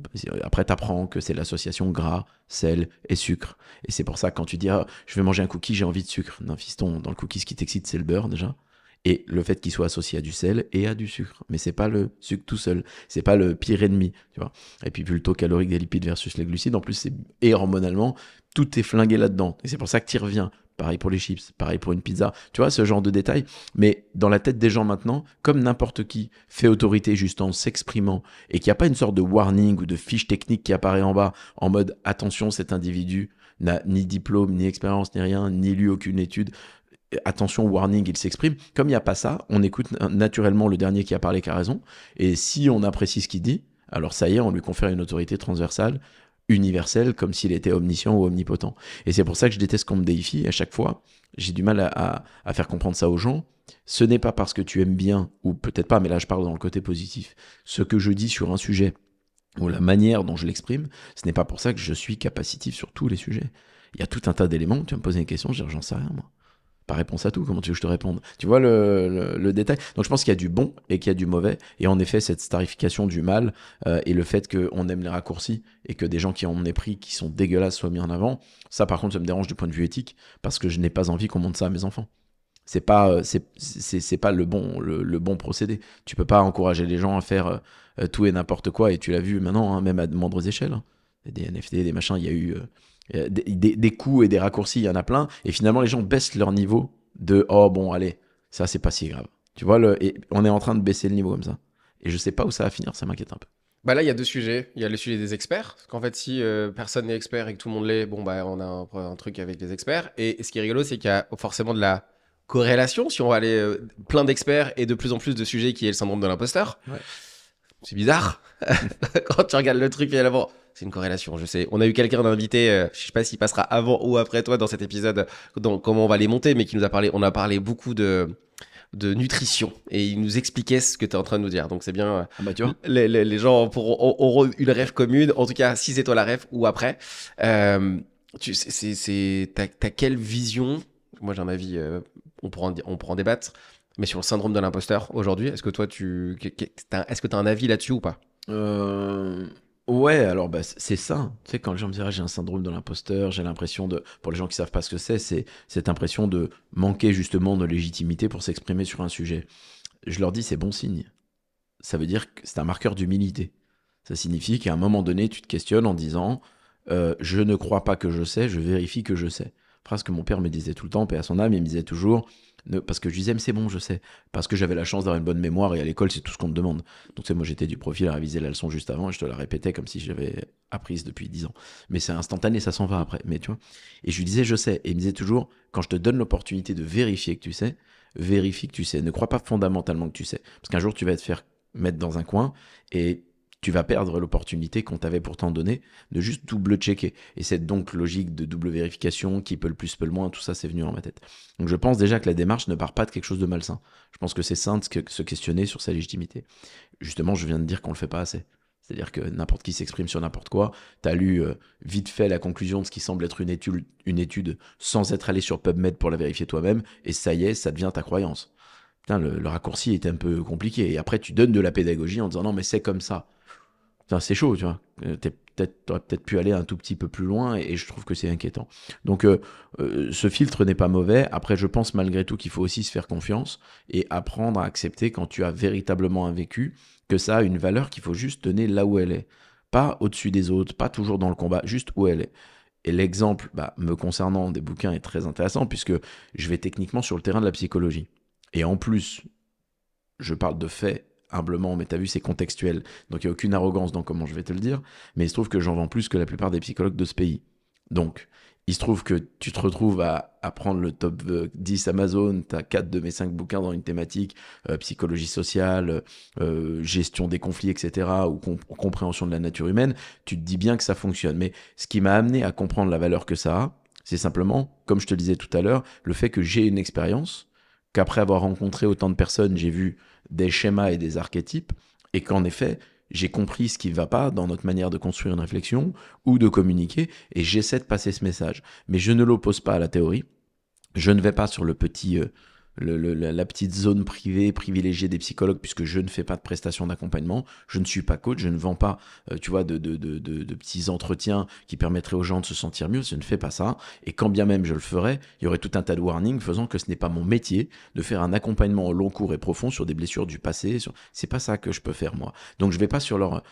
[SPEAKER 2] après t'apprends que c'est l'association gras, sel et sucre. Et c'est pour ça que quand tu dis je vais manger un cookie, j'ai envie de sucre. Non, fiston, dans le cookie, ce qui t'excite, c'est le beurre déjà. Et le fait qu'il soit associé à du sel et à du sucre. Mais c'est pas le sucre tout seul. C'est pas le pire ennemi, tu vois. Et puis, vu le taux calorique des lipides versus les glucides, en plus, et hormonalement, tout est flingué là-dedans. Et c'est pour ça que tu y reviens. Pareil pour les chips, pareil pour une pizza. Tu vois, ce genre de détails. Mais dans la tête des gens maintenant, comme n'importe qui fait autorité juste en s'exprimant et qu'il n'y a pas une sorte de warning ou de fiche technique qui apparaît en bas en mode attention, cet individu n'a ni diplôme, ni expérience, ni rien, ni lu aucune étude. Attention, warning, il s'exprime. Comme il n'y a pas ça, on écoute naturellement le dernier qui a parlé qui a raison. Et si on apprécie ce qu'il dit, alors ça y est, on lui confère une autorité transversale, universelle, comme s'il était omniscient ou omnipotent. Et c'est pour ça que je déteste qu'on me déifie. À chaque fois, j'ai du mal à faire comprendre ça aux gens. Ce n'est pas parce que tu aimes bien, ou peut-être pas, mais là je parle dans le côté positif, ce que je dis sur un sujet, ou la manière dont je l'exprime, ce n'est pas pour ça que je suis capacitif sur tous les sujets. Il y a tout un tas d'éléments, tu vas me poser une question, je dis j'en sais rien moi. Pas réponse à tout, comment tu veux que je te réponde? Tu vois le détail? Donc je pense qu'il y a du bon et qu'il y a du mauvais. Et en effet, cette starification du mal et le fait qu'on aime les raccourcis et que des gens qui en ont pris, qui sont dégueulasses, soient mis en avant, ça par contre, ça me dérange du point de vue éthique parce que je n'ai pas envie qu'on montre ça à mes enfants. C'est pas, c'est pas le bon procédé. Tu peux pas encourager les gens à faire tout et n'importe quoi. Et tu l'as vu maintenant, hein, même à de moindres échelles. Hein. Des NFT, des machins, il y a eu des coups et des raccourcis, il y en a plein. Et finalement, les gens baissent leur niveau de oh bon, allez, ça c'est pas si grave. Tu vois, et on est en train de baisser le niveau comme ça. Et je sais pas où ça va finir, ça m'inquiète un peu.
[SPEAKER 1] Bah là, il y a deux sujets. Il y a le sujet des experts. Parce qu'en fait, si personne n'est expert et que tout le monde l'est, bon, bah, on a un truc avec les experts. Et ce qui est rigolo, c'est qu'il y a forcément de la corrélation. Si on va aller plein d'experts et de plus en plus de sujets qui est le syndrome de l'imposteur.
[SPEAKER 2] Ouais.
[SPEAKER 1] C'est bizarre. Quand tu regardes le truc, il y a là-bas. C'est une corrélation, je sais. On a eu quelqu'un d'invité, je sais pas s'il passera avant ou après toi dans cet épisode, dans comment on va les monter, mais qui nous a parlé, on a parlé beaucoup de nutrition et il nous expliquait ce que tu es en train de nous dire. Donc c'est bien.
[SPEAKER 2] Ah bah tu vois.
[SPEAKER 1] Les gens auront une rêve commune, en tout cas 6 étoiles la rêve ou après. T'as quelle vision? Moi j'ai un avis, on pourra en débattre, mais sur le syndrome de l'imposteur aujourd'hui, est-ce que toi est-ce que t'as un avis là-dessus ou pas?
[SPEAKER 2] Ouais, alors bah, c'est ça. Tu sais, quand les gens me disent j'ai un syndrome de l'imposteur, j'ai l'impression de, pour les gens qui savent pas ce que c'est cette impression de manquer justement de légitimité pour s'exprimer sur un sujet. Je leur dis c'est bon signe. Ça veut dire que c'est un marqueur d'humilité. Ça signifie qu'à un moment donné, tu te questionnes en disant je ne crois pas que je sais, je vérifie que je sais. Phrase que mon père me disait tout le temps, paix à son âme, il me disait toujours, parce que je disais, mais c'est bon, je sais. Parce que j'avais la chance d'avoir une bonne mémoire et à l'école, c'est tout ce qu'on te demande. Donc, tu sais, moi, j'étais du profil à réviser la leçon juste avant et je te la répétais comme si j'avais apprise depuis 10 ans. Mais c'est instantané, ça s'en va après. Mais tu vois. Et je lui disais, je sais. Et il me disait toujours, quand je te donne l'opportunité de vérifier que tu sais, vérifie que tu sais. Ne crois pas fondamentalement que tu sais. Parce qu'un jour, tu vas te faire mettre dans un coin et tu vas perdre l'opportunité qu'on t'avait pourtant donnée de juste double-checker. Et cette donc logique de double vérification, qui peut le plus, peut le moins, tout ça, c'est venu dans ma tête. Donc je pense déjà que la démarche ne part pas de quelque chose de malsain. Je pense que c'est sain de se questionner sur sa légitimité. Justement, je viens de dire qu'on le fait pas assez. C'est-à-dire que n'importe qui s'exprime sur n'importe quoi. Tu as lu vite fait la conclusion de ce qui semble être une étude sans être allé sur PubMed pour la vérifier toi-même, et ça y est, ça devient ta croyance. Putain, le raccourci est un peu compliqué. Et après, tu donnes de la pédagogie en disant non, mais c'est comme ça. Putain, c'est chaud, tu vois. T'aurais peut-être pu aller un tout petit peu plus loin et je trouve que c'est inquiétant. Donc, ce filtre n'est pas mauvais. Après, je pense malgré tout qu'il faut aussi se faire confiance et apprendre à accepter quand tu as véritablement un vécu que ça a une valeur qu'il faut juste donner là où elle est. Pas au-dessus des autres, pas toujours dans le combat, juste où elle est. Et l'exemple me concernant des bouquins est très intéressant puisque je vais techniquement sur le terrain de la psychologie. Et en plus, je parle de faits humblement, mais t'as vu, c'est contextuel. Donc il n'y a aucune arrogance dans comment je vais te le dire. Mais il se trouve que j'en vends plus que la plupart des psychologues de ce pays. Donc, il se trouve que tu te retrouves à prendre le top 10 Amazon, tu as 4 de mes 5 bouquins dans une thématique, psychologie sociale, gestion des conflits, etc., ou compréhension de la nature humaine, tu te dis bien que ça fonctionne. Mais ce qui m'a amené à comprendre la valeur que ça a, c'est simplement, comme je te le disais tout à l'heure, le fait que j'ai une expérience, qu'après avoir rencontré autant de personnes, j'ai vu des schémas et des archétypes, et qu'en effet, j'ai compris ce qui ne va pas dans notre manière de construire une réflexion ou de communiquer, et j'essaie de passer ce message. Mais je ne l'oppose pas à la théorie. Je ne vais pas sur le petit, la petite zone privée, privilégiée des psychologues, puisque je ne fais pas de prestations d'accompagnement. Je ne suis pas coach, je ne vends pas de petits entretiens qui permettraient aux gens de se sentir mieux. Je ne fais pas ça. Et quand bien même je le ferais, il y aurait tout un tas de warnings faisant que ce n'est pas mon métier de faire un accompagnement au long cours et profond sur des blessures du passé. C'est pas ça que je peux faire, moi. Donc je ne vais pas sur leur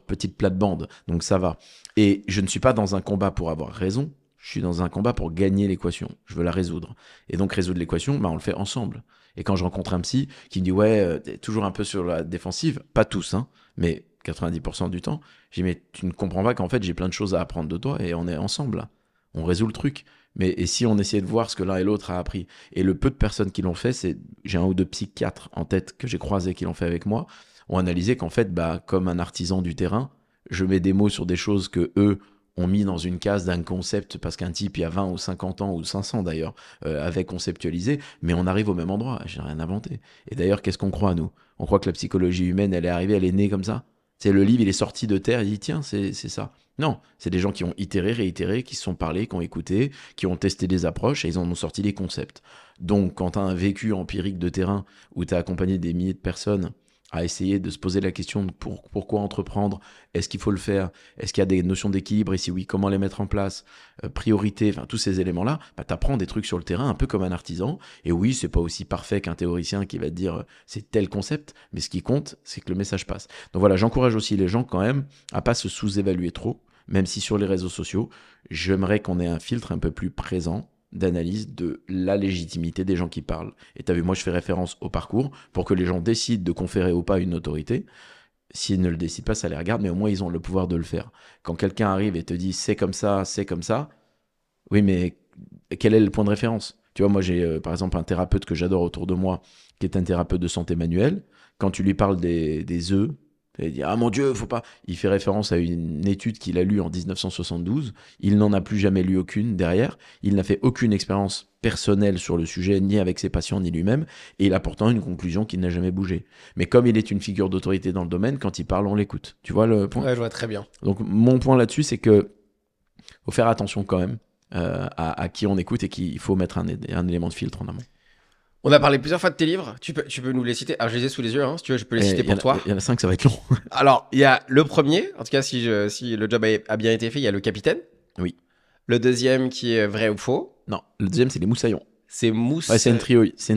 [SPEAKER 2] petite plate-bande. Donc ça va. Et je ne suis pas dans un combat pour avoir raison. Je suis dans un combat pour gagner l'équation. Je veux la résoudre. Et donc, résoudre l'équation, on le fait ensemble. Et quand je rencontre un psy qui me dit « Ouais, t'es toujours un peu sur la défensive », pas tous, mais 90% du temps, je dis « Mais tu ne comprends pas qu'en fait, j'ai plein de choses à apprendre de toi et on est ensemble, là. On résout le truc. » Et si on essayait de voir ce que l'un et l'autre a appris. Et le peu de personnes qui l'ont fait, j'ai un ou deux psychiatres en tête que j'ai croisés qui l'ont fait avec moi, ont analysé qu'en fait, comme un artisan du terrain, je mets des mots sur des choses que eux ont mis dans une case d'un concept parce qu'un type, il y a 20 ou 50 ans, ou 500 d'ailleurs, avait conceptualisé, mais on arrive au même endroit. J'ai rien inventé. Et d'ailleurs, qu'est-ce qu'on croit, nous ? On croit que la psychologie humaine, elle est arrivée, elle est née comme ça ? C'est le livre, il est sorti de terre, il dit tiens, c'est ça. Non, c'est des gens qui ont itéré, réitéré, qui se sont parlé, qui ont écouté, qui ont testé des approches et ils en ont sorti des concepts. Donc, quand tu as un vécu empirique de terrain où tu as accompagné des milliers de personnes à essayer de se poser la question de pourquoi entreprendre, est-ce qu'il faut le faire, est-ce qu'il y a des notions d'équilibre et si oui, comment les mettre en place, priorité, enfin tous ces éléments-là, tu apprends des trucs sur le terrain un peu comme un artisan. Et oui, c'est pas aussi parfait qu'un théoricien qui va te dire c'est tel concept, mais ce qui compte, c'est que le message passe. Donc voilà, j'encourage aussi les gens quand même à pas se sous-évaluer trop, même si sur les réseaux sociaux, j'aimerais qu'on ait un filtre un peu plus présent d'analyse de la légitimité des gens qui parlent. Et tu as vu, moi je fais référence au parcours pour que les gens décident de conférer ou pas une autorité. S'ils ne le décident pas, ça les regarde, mais au moins ils ont le pouvoir de le faire. Quand quelqu'un arrive et te dit c'est comme ça, oui, mais quel est le point de référence ? Tu vois, moi j'ai par exemple un thérapeute que j'adore autour de moi, qui est un thérapeute de santé manuelle. Quand tu lui parles des œufs, il dit « Ah mon Dieu, faut pas !» Il fait référence à une étude qu'il a lue en 1972. Il n'en a plus jamais lu aucune derrière. Il n'a fait aucune expérience personnelle sur le sujet, ni avec ses patients, ni lui-même. Et il a pourtant une conclusion qui n'a jamais bougé. Mais comme il est une figure d'autorité dans le domaine, quand il parle, on l'écoute. Tu vois le point ?
[SPEAKER 1] Ouais, je vois très bien.
[SPEAKER 2] Donc mon point là-dessus, c'est que faut faire attention quand même à qui on écoute et qu'il faut mettre un élément de filtre en amont.
[SPEAKER 1] On a parlé plusieurs fois de tes livres. Tu peux nous les citer. Alors, je les ai sous les yeux, si tu veux, je peux les citer pour toi.
[SPEAKER 2] Il y en a 5, ça va être long.
[SPEAKER 1] Alors, il y a le premier, en tout cas, si le job a bien été fait, il y a le capitaine.
[SPEAKER 2] Oui.
[SPEAKER 1] Le deuxième qui est vrai ou faux.
[SPEAKER 2] Non, le deuxième, c'est les moussaillons.
[SPEAKER 1] C'est Mousse.
[SPEAKER 2] Ouais, c'est une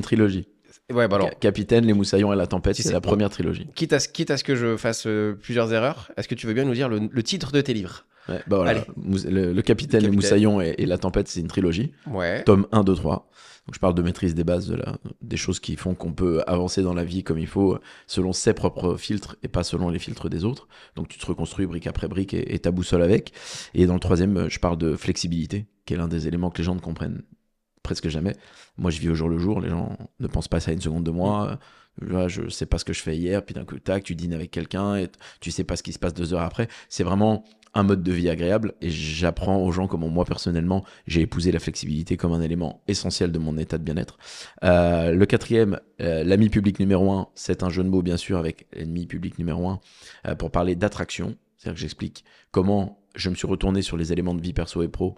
[SPEAKER 2] trilogie.
[SPEAKER 1] Ouais, bah alors.
[SPEAKER 2] Capitaine, les moussaillons et la tempête, c'est la première trilogie.
[SPEAKER 1] Quitte à ce que je fasse plusieurs erreurs, est-ce que tu veux bien nous dire le titre de tes livres ?
[SPEAKER 2] Ouais, bah voilà. Le capitaine, les moussaillons et la tempête, c'est une trilogie.
[SPEAKER 1] Ouais.
[SPEAKER 2] Tome 1, 2, 3. Donc je parle de maîtrise des bases, des choses qui font qu'on peut avancer dans la vie comme il faut, selon ses propres filtres et pas selon les filtres des autres. Donc tu te reconstruis brique après brique et ta boussole avec. Et dans le troisième, je parle de flexibilité, qui est l'un des éléments que les gens ne comprennent presque jamais. Moi, je vis au jour le jour. Les gens ne pensent pas ça une seconde de moi. Je sais pas ce que je fais hier, puis d'un coup, tac, tu dînes avec quelqu'un et tu sais pas ce qui se passe 2 heures après. C'est vraiment un mode de vie agréable et j'apprends aux gens comment moi personnellement j'ai épousé la flexibilité comme un élément essentiel de mon état de bien-être. Le quatrième, l'ami public numéro 1, c'est un jeu de mots bien sûr avec l'ennemi public numéro 1 pour parler d'attraction. C'est-à-dire que j'explique comment je me suis retourné sur les éléments de vie perso et pro,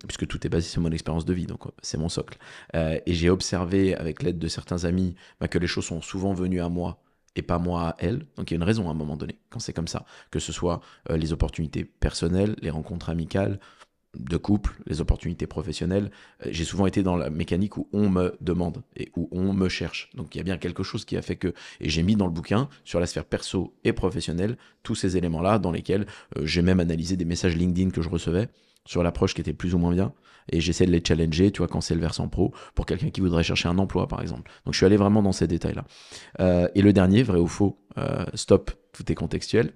[SPEAKER 2] puisque tout est basé sur mon expérience de vie, donc c'est mon socle. Et j'ai observé avec l'aide de certains amis que les choses sont souvent venues à moi et pas moi à elles. Donc il y a une raison à un moment donné, quand c'est comme ça, que ce soit les opportunités personnelles, les rencontres amicales, de couple, les opportunités professionnelles. J'ai souvent été dans la mécanique où on me demande et où on me cherche. Donc il y a bien quelque chose qui a fait que... Et j'ai mis dans le bouquin, sur la sphère perso et professionnelle, tous ces éléments-là dans lesquels j'ai même analysé des messages LinkedIn que je recevais sur l'approche qui était plus ou moins bien. Et j'essaie de les challenger, tu vois, quand c'est le versant pro, pour quelqu'un qui voudrait chercher un emploi, par exemple. Donc, je suis allé vraiment dans ces détails-là. Et le dernier, vrai ou faux, stop, tout est contextuel.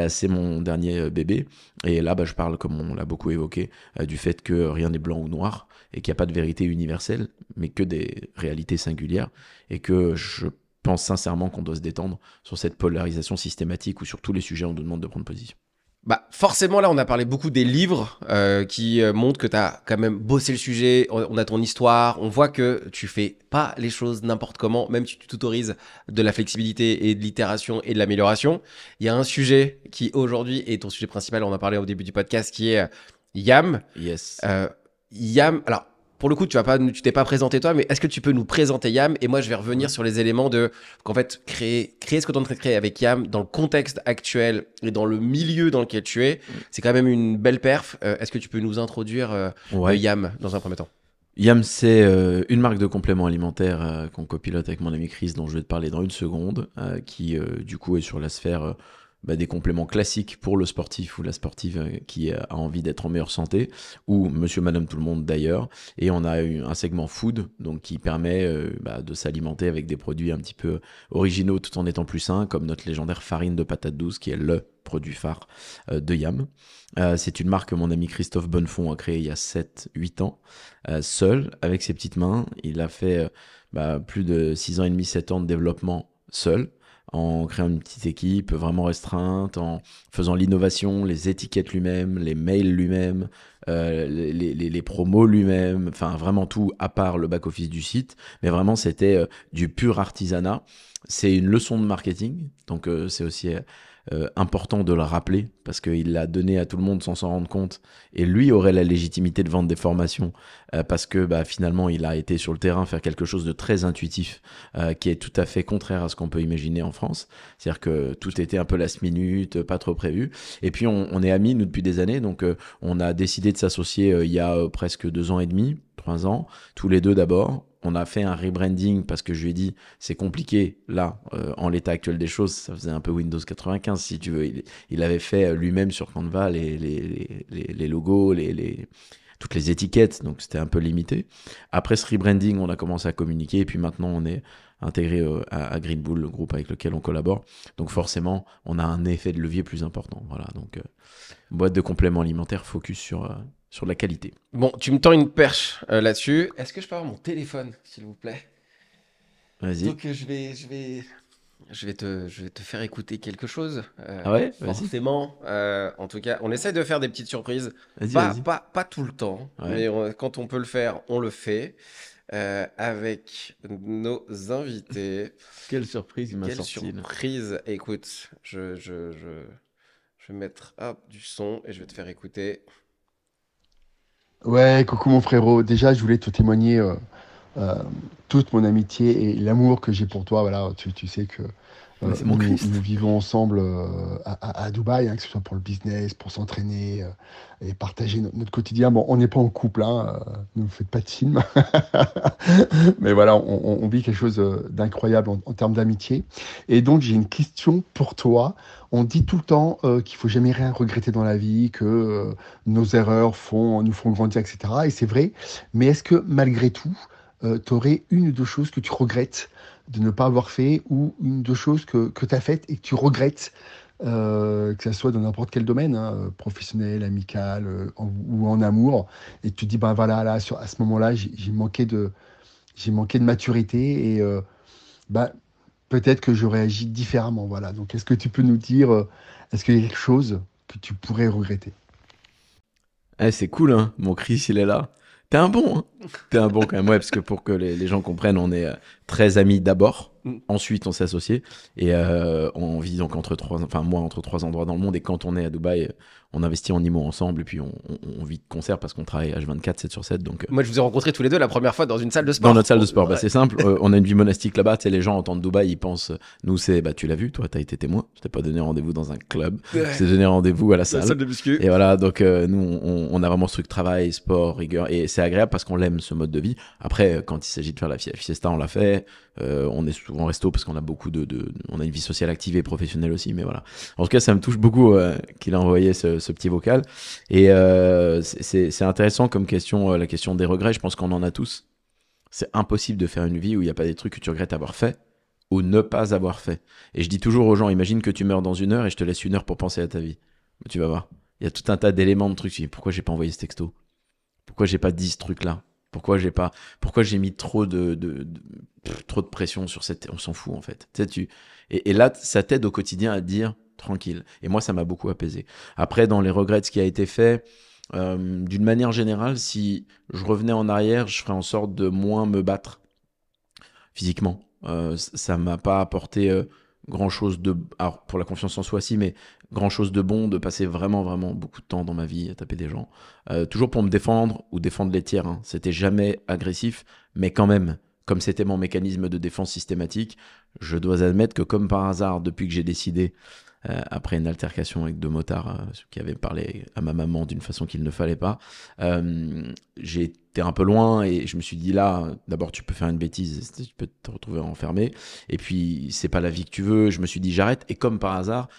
[SPEAKER 2] C'est mon dernier bébé. Et là, je parle, comme on l'a beaucoup évoqué, du fait que rien n'est blanc ou noir et qu'il n'y a pas de vérité universelle, mais que des réalités singulières. Et que je pense sincèrement qu'on doit se détendre sur cette polarisation systématique où sur tous les sujets, on nous demande de prendre position.
[SPEAKER 1] Forcément, là, on a parlé beaucoup des livres qui montrent que tu as quand même bossé le sujet, on a ton histoire, on voit que tu fais pas les choses n'importe comment, même si tu t'autorises de la flexibilité et de l'itération et de l'amélioration. Il y a un sujet qui, aujourd'hui, est ton sujet principal, on en a parlé au début du podcast, qui est YAM.
[SPEAKER 2] Yes.
[SPEAKER 1] YAM, alors, pour le coup, tu t'es pas présenté toi, mais est-ce que tu peux nous présenter YAM? Et moi, je vais revenir sur les éléments qu'en fait, créer ce que tu es en train de créer avec YAM dans le contexte actuel et dans le milieu dans lequel tu es. C'est quand même une belle perf. Est-ce que tu peux nous introduire YAM dans un premier temps?
[SPEAKER 2] YAM, c'est une marque de compléments alimentaires qu'on copilote avec mon ami Chris, dont je vais te parler dans une seconde, qui du coup est sur la sphère des compléments classiques pour le sportif ou la sportive qui a envie d'être en meilleure santé, ou monsieur, madame, tout le monde d'ailleurs. Et on a un segment food, donc qui permet de s'alimenter avec des produits un petit peu originaux tout en étant plus sains, comme notre légendaire farine de patate douce, qui est le produit phare de YAM. C'est une marque que mon ami Christophe Bonnefond a créée il y a 7-8 ans, seul, avec ses petites mains. Il a fait plus de 6 ans et demi, 7 ans de développement seul, en créant une petite équipe vraiment restreinte, en faisant l'innovation, les étiquettes lui-même, les mails lui-même, les promos lui-même, enfin vraiment tout à part le back-office du site. Mais vraiment, c'était du pur artisanat. C'est une leçon de marketing, donc c'est aussi important de le rappeler parce qu'il l'a donné à tout le monde sans s'en rendre compte, et lui aurait la légitimité de vendre des formations parce que finalement il a été sur le terrain faire quelque chose de très intuitif qui est tout à fait contraire à ce qu'on peut imaginer en France, c'est-à-dire que tout était un peu last minute, pas trop prévu. Et puis on est amis nous depuis des années, donc on a décidé de s'associer il y a presque 2 ans et demi, 3 ans, tous les deux d'abord. On a fait un rebranding parce que je lui ai dit c'est compliqué là en l'état actuel des choses, ça faisait un peu Windows 95 si tu veux. Il avait fait lui-même sur Canva les logos, toutes les étiquettes, donc c'était un peu limité. Après ce rebranding, on a commencé à communiquer et puis maintenant on est intégré à Green Bull, le groupe avec lequel on collabore. Donc forcément, on a un effet de levier plus important. Voilà, donc boîte de compléments alimentaires focus sur la qualité.
[SPEAKER 1] Bon, tu me tends une perche là-dessus. Est-ce que je peux avoir mon téléphone, s'il vous plaît?
[SPEAKER 2] Vas-y.
[SPEAKER 1] Donc je vais te faire écouter quelque chose.
[SPEAKER 2] Ah ouais, vas-y.
[SPEAKER 1] Forcément. En tout cas, on essaie de faire des petites surprises.
[SPEAKER 2] Vas-y.
[SPEAKER 1] Pas tout le temps,
[SPEAKER 2] Ouais.
[SPEAKER 1] mais quand on peut le faire, on le fait. Avec nos invités.
[SPEAKER 2] Quelle surprise il m'a
[SPEAKER 1] Quelle
[SPEAKER 2] sorti.
[SPEAKER 1] surprise. Écoute, je vais mettre du son et je vais te faire écouter.
[SPEAKER 3] Ouais, coucou mon frérot. Déjà, je voulais te témoigner euh, toute mon amitié et l'amour que j'ai pour toi. Voilà, tu sais que
[SPEAKER 2] Mais c'est mon Christ.
[SPEAKER 3] nous vivons ensemble à Dubaï, hein, que ce soit pour le business, pour s'entraîner et partager notre quotidien. Bon, on n'est pas en couple, hein, ne vous faites pas de film. Mais voilà, on vit quelque chose d'incroyable en termes d'amitié. Et donc, j'ai une question pour toi. On dit tout le temps qu'il faut jamais rien regretter dans la vie, que nos erreurs nous font grandir, etc. Et c'est vrai. Mais est-ce que malgré tout, tu aurais une ou deux choses que tu regrettes de ne pas avoir fait, ou une ou deux choses que tu as faites et que tu regrettes, que ça soit dans n'importe quel domaine, hein, professionnel, amical ou en amour, et tu te dis, ben voilà, là, à ce moment-là, j'ai manqué de maturité et bah, peut-être que j'aurais agi différemment. Voilà. Donc, est-ce que tu peux nous dire, est-ce qu'il y a quelque chose que tu pourrais regretter?
[SPEAKER 2] C'est cool, hein. Mon Chris, il est là. T'es un bon, hein. T'es un bon quand même, ouais, parce que pour que les gens comprennent, on est très amis d'abord. Ensuite, on s'est associés et on vit donc entre 3 endroits dans le monde. Et quand on est à Dubaï, on investit en IMO ensemble et puis on vit de concert parce qu'on travaille H24, 7/7. Donc,
[SPEAKER 1] Moi, je vous ai rencontrés tous les deux la première fois dans une salle de sport.
[SPEAKER 2] dans notre salle de sport,
[SPEAKER 1] Ouais.
[SPEAKER 2] c'est simple. On a une vie monastique là-bas. Tu sais, les gens entendent Dubaï, ils pensent, nous, tu l'as vu, toi, t'as été témoin. Je t'ai pas donné rendez-vous dans un club.
[SPEAKER 1] Ouais.
[SPEAKER 2] Je t'ai donné rendez-vous à la
[SPEAKER 1] La
[SPEAKER 2] salle.
[SPEAKER 1] salle de muscu.
[SPEAKER 2] Et voilà, donc nous, on a vraiment ce truc travail, sport, rigueur, et c'est agréable parce qu'on l'aime ce mode de vie. Après, quand il s'agit de faire la fiesta, on l'a fait. On est souvent au resto parce qu'on a on a une vie sociale active et professionnelle aussi, mais voilà. En tout cas, ça me touche beaucoup qu'il a envoyé ce petit vocal. Et c'est intéressant comme question, la question des regrets. Je pense qu'on en a tous. C'est impossible de faire une vie où il n'y a pas des trucs que tu regrettes avoir fait ou ne pas avoir fait. Et je dis toujours aux gens, imagine que tu meurs dans 1 heure et je te laisse 1 heure pour penser à ta vie. Mais tu vas voir. Il y a tout un tas d'éléments, de trucs. Tu dis, pourquoi j'ai pas envoyé ce texto? Pourquoi j'ai pas dit ce truc-là? Pourquoi j'ai mis trop de pression sur cette... On s'en fout, en fait. Tu sais, et là, ça t'aide au quotidien à te dire tranquille. Et moi, ça m'a beaucoup apaisé. Après, dans les regrets de ce qui a été fait, d'une manière générale, si je revenais en arrière, je ferais en sorte de moins me battre physiquement. Ça m'a pas apporté grand-chose de... Alors, pour la confiance en soi, si, mais grand-chose de bon de passer vraiment, vraiment beaucoup de temps dans ma vie à taper des gens. Toujours pour me défendre ou défendre les tiers. Hein. C'était jamais agressif, mais quand même, comme c'était mon mécanisme de défense systématique, je dois admettre que comme par hasard, depuis que j'ai décidé, après une altercation avec 2 motards qui avaient parlé à ma maman d'une façon qu'il ne fallait pas, j'ai été un peu loin et je me suis dit là, d'abord tu peux faire une bêtise, tu peux te retrouver enfermé, et puis c'est pas la vie que tu veux. Je me suis dit j'arrête, et comme par hasard,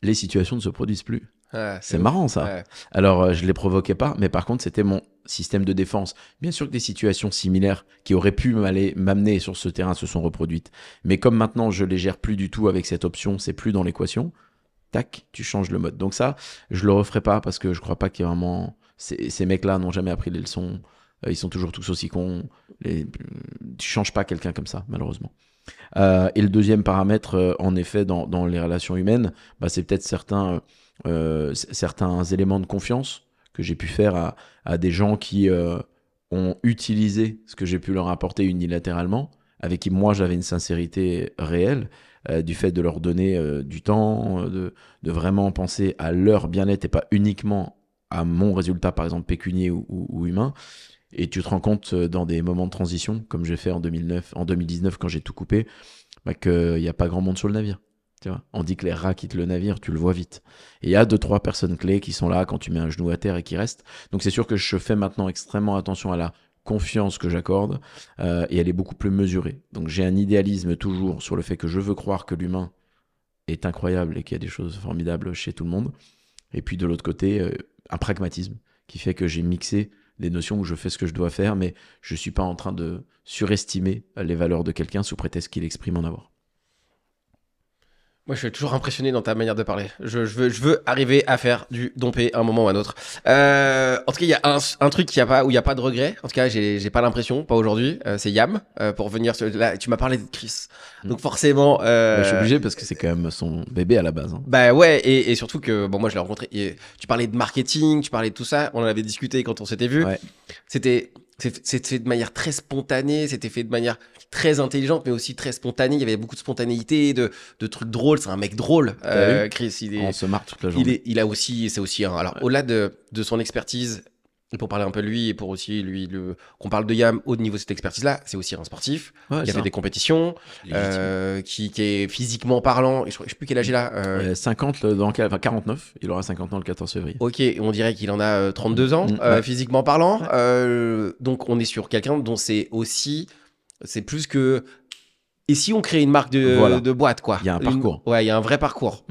[SPEAKER 2] les situations ne se produisent plus. C'est marrant ça. Ouais. Alors je les provoquais pas, mais par contre c'était mon système de défense. Bien sûr que des situations similaires qui auraient pu m'amener sur ce terrain se sont reproduites, mais comme maintenant je les gère plus du tout avec cette option, c'est plus dans l'équation. Tac, tu changes le mode. Donc ça, je le referai pas parce que je crois pas qu'il y ait vraiment... Ces mecs-là n'ont jamais appris les leçons. Ils sont toujours tous aussi cons. Tu changes pas quelqu'un comme ça, malheureusement. Et le deuxième paramètre, en effet, dans les relations humaines, c'est peut-être certains éléments de confiance que j'ai pu faire à des gens qui ont utilisé ce que j'ai pu leur apporter unilatéralement, avec qui moi j'avais une sincérité réelle, du fait de leur donner du temps, de vraiment penser à leur bien-être et pas uniquement à mon résultat, par exemple pécunier ou humain. Et tu te rends compte dans des moments de transition, comme j'ai fait en 2019 quand j'ai tout coupé, qu'il n'y a pas grand monde sur le navire. Tu vois, on dit que les rats quittent le navire, tu le vois vite. Et il y a 2-3 personnes clés qui sont là quand tu mets un genou à terre et qui restent. Donc c'est sûr que je fais maintenant extrêmement attention à la confiance que j'accorde, et elle est beaucoup plus mesurée. Donc j'ai un idéalisme toujours sur le fait que je veux croire que l'humain est incroyable et qu'il y a des choses formidables chez tout le monde. Et puis de l'autre côté, un pragmatisme qui fait que j'ai mixé des notions où je fais ce que je dois faire, mais je ne suis pas en train de surestimer les valeurs de quelqu'un sous prétexte qu'il exprime en avoir.
[SPEAKER 1] Moi, je suis toujours impressionné dans ta manière de parler. Je veux arriver à faire du dompé à un moment ou à un autre. En tout cas, il y a un truc où il n'y a pas de regret. En tout cas, j'ai pas l'impression, pas aujourd'hui. C'est Yam. Pour venir là, tu m'as parlé de Chris. Donc forcément...
[SPEAKER 2] je suis obligé parce que c'est quand même son bébé à la base. Hein.
[SPEAKER 1] Bah ouais, et surtout que moi, je l'ai rencontré. Tu parlais de marketing, tu parlais de tout ça. On en avait discuté quand on s'était vu. Ouais. C'était fait de manière très spontanée, c'était fait de manière très intelligente, mais aussi très spontanée. Il y avait beaucoup de spontanéité, de trucs drôles. C'est un mec drôle, Chris.
[SPEAKER 2] On se marre toute la journée.
[SPEAKER 1] C'est aussi au-delà de son expertise, et pour parler un peu de lui, et pour aussi qu'on parle de Yam au niveau de cette expertise-là, c'est aussi un sportif qui a fait des compétitions, qui est physiquement parlant. Et je sais plus quel âge il a.
[SPEAKER 2] 49. Il aura 50 ans le 14 février.
[SPEAKER 1] Ok, on dirait qu'il en a 32 ans, physiquement parlant. Donc on est sur quelqu'un dont c'est plus que... Et si on crée une marque de boîte, quoi.
[SPEAKER 2] Il y a un parcours.
[SPEAKER 1] Ouais, il y a un vrai parcours.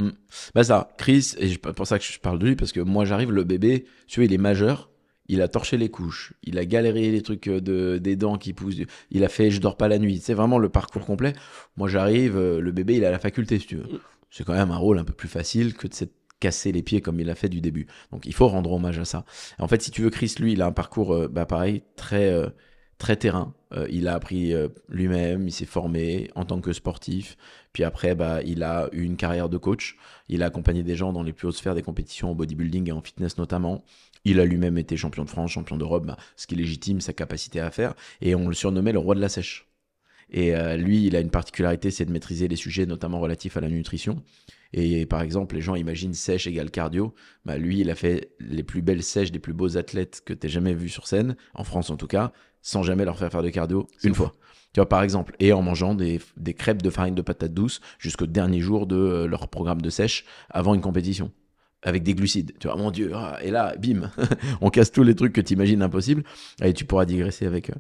[SPEAKER 2] Ça, Chris, et c'est pour ça que je parle de lui, parce que moi j'arrive, le bébé, tu vois, il est majeur. Il a torché les couches, il a galéré les trucs des dents qui poussent, il a fait je dors pas la nuit, c'est vraiment le parcours complet. Moi j'arrive, le bébé il a la faculté si tu veux. C'est quand même un rôle un peu plus facile que de se casser les pieds comme il a fait du début. Donc il faut rendre hommage à ça. Et en fait si tu veux, Chris lui il a un parcours pareil, très terrain. Il a appris lui-même, il s'est formé en tant que sportif. Puis après, il a eu une carrière de coach. Il a accompagné des gens dans les plus hautes sphères des compétitions en bodybuilding et en fitness notamment. Il a lui-même été champion de France, champion d'Europe, ce qui légitime sa capacité à faire. Et on le surnommait le roi de la sèche. Et lui, il a une particularité, c'est de maîtriser les sujets notamment relatifs à la nutrition. Et par exemple, les gens imaginent sèche égale cardio. Lui, il a fait les plus belles sèches des plus beaux athlètes que tu aies jamais vus sur scène, en France en tout cas, sans jamais leur faire de cardio une fois. Tu vois, par exemple, et en mangeant des crêpes de farine de patate douce jusqu'au dernier jour de leur programme de sèche avant une compétition. avec des glucides. Tu vois, mon Dieu, et là, bim, on casse tous les trucs que tu imagines impossibles. Et tu pourras digresser avec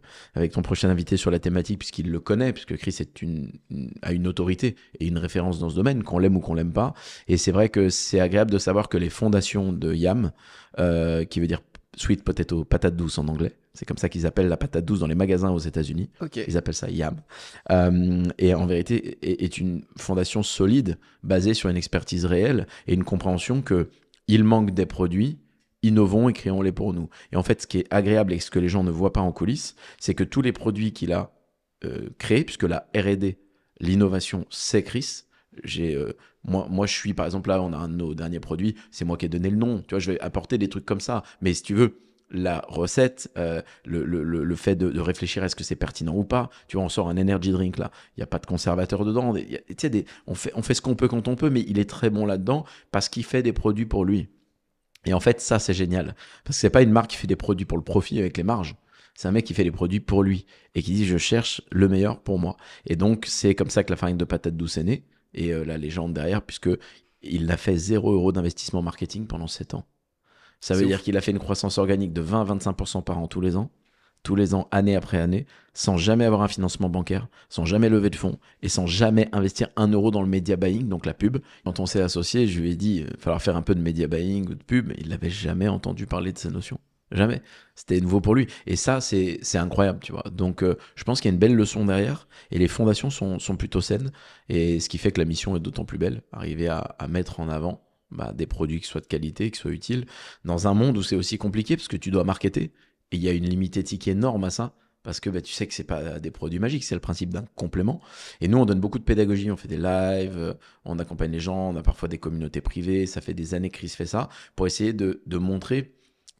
[SPEAKER 2] ton prochain invité sur la thématique, puisqu'il le connaît, puisque Chris a une autorité et une référence dans ce domaine, qu'on l'aime ou qu'on l'aime pas. Et c'est vrai que c'est agréable de savoir que les fondations de YAM, qui veut dire Sweet Potato, patate douce en anglais, c'est comme ça qu'ils appellent la patate douce dans les magasins aux États-Unis.
[SPEAKER 1] Ok.
[SPEAKER 2] Ils appellent ça YAM. Et en vérité, est une fondation solide, basée sur une expertise réelle et une compréhension qu'il manque des produits, innovons et créons-les pour nous. Et en fait, ce qui est agréable et ce que les gens ne voient pas en coulisses, c'est que tous les produits qu'il a créés, puisque la R&D, l'innovation, c'est Chris. Moi, je suis, par exemple, là, on a un de nos derniers produits, c'est moi qui ai donné le nom. Tu vois, je vais apporter des trucs comme ça. Mais si tu veux, la recette, le fait de réfléchir à est-ce que c'est pertinent ou pas. Tu vois, on sort un energy drink là, il n'y a pas de conservateur dedans. On fait ce qu'on peut quand on peut, mais il est très bon là-dedans parce qu'il fait des produits pour lui. Et en fait, ça, c'est génial. Parce que c'est pas une marque qui fait des produits pour le profit avec les marges. C'est un mec qui fait des produits pour lui et qui dit je cherche le meilleur pour moi. Et donc, c'est comme ça que la farine de patate douce est née. Et la légende derrière, puisque il a fait 0 € d'investissement marketing pendant 7 ans. Ça veut dire qu'il a fait une croissance organique de 20 à 25% par an tous les ans, année après année, sans jamais avoir un financement bancaire, sans jamais lever de fonds et sans jamais investir 1 € dans le media buying, donc la pub. Quand on s'est associé, je lui ai dit, il va falloir faire un peu de media buying ou de pub, mais il n'avait jamais entendu parler de ces notions. Jamais. C'était nouveau pour lui. Et ça, c'est incroyable, tu vois. Donc, je pense qu'il y a une belle leçon derrière et les fondations sont plutôt saines. Et ce qui fait que la mission est d'autant plus belle, arriver à mettre en avant des produits qui soient de qualité, qui soient utiles, dans un monde où c'est aussi compliqué parce que tu dois marketer. Et il y a une limite éthique énorme à ça, parce que tu sais que c'est pas des produits magiques, c'est le principe d'un complément. Et nous, on donne beaucoup de pédagogie, on fait des lives, on accompagne les gens, on a parfois des communautés privées, ça fait des années que Chris fait ça, pour essayer de montrer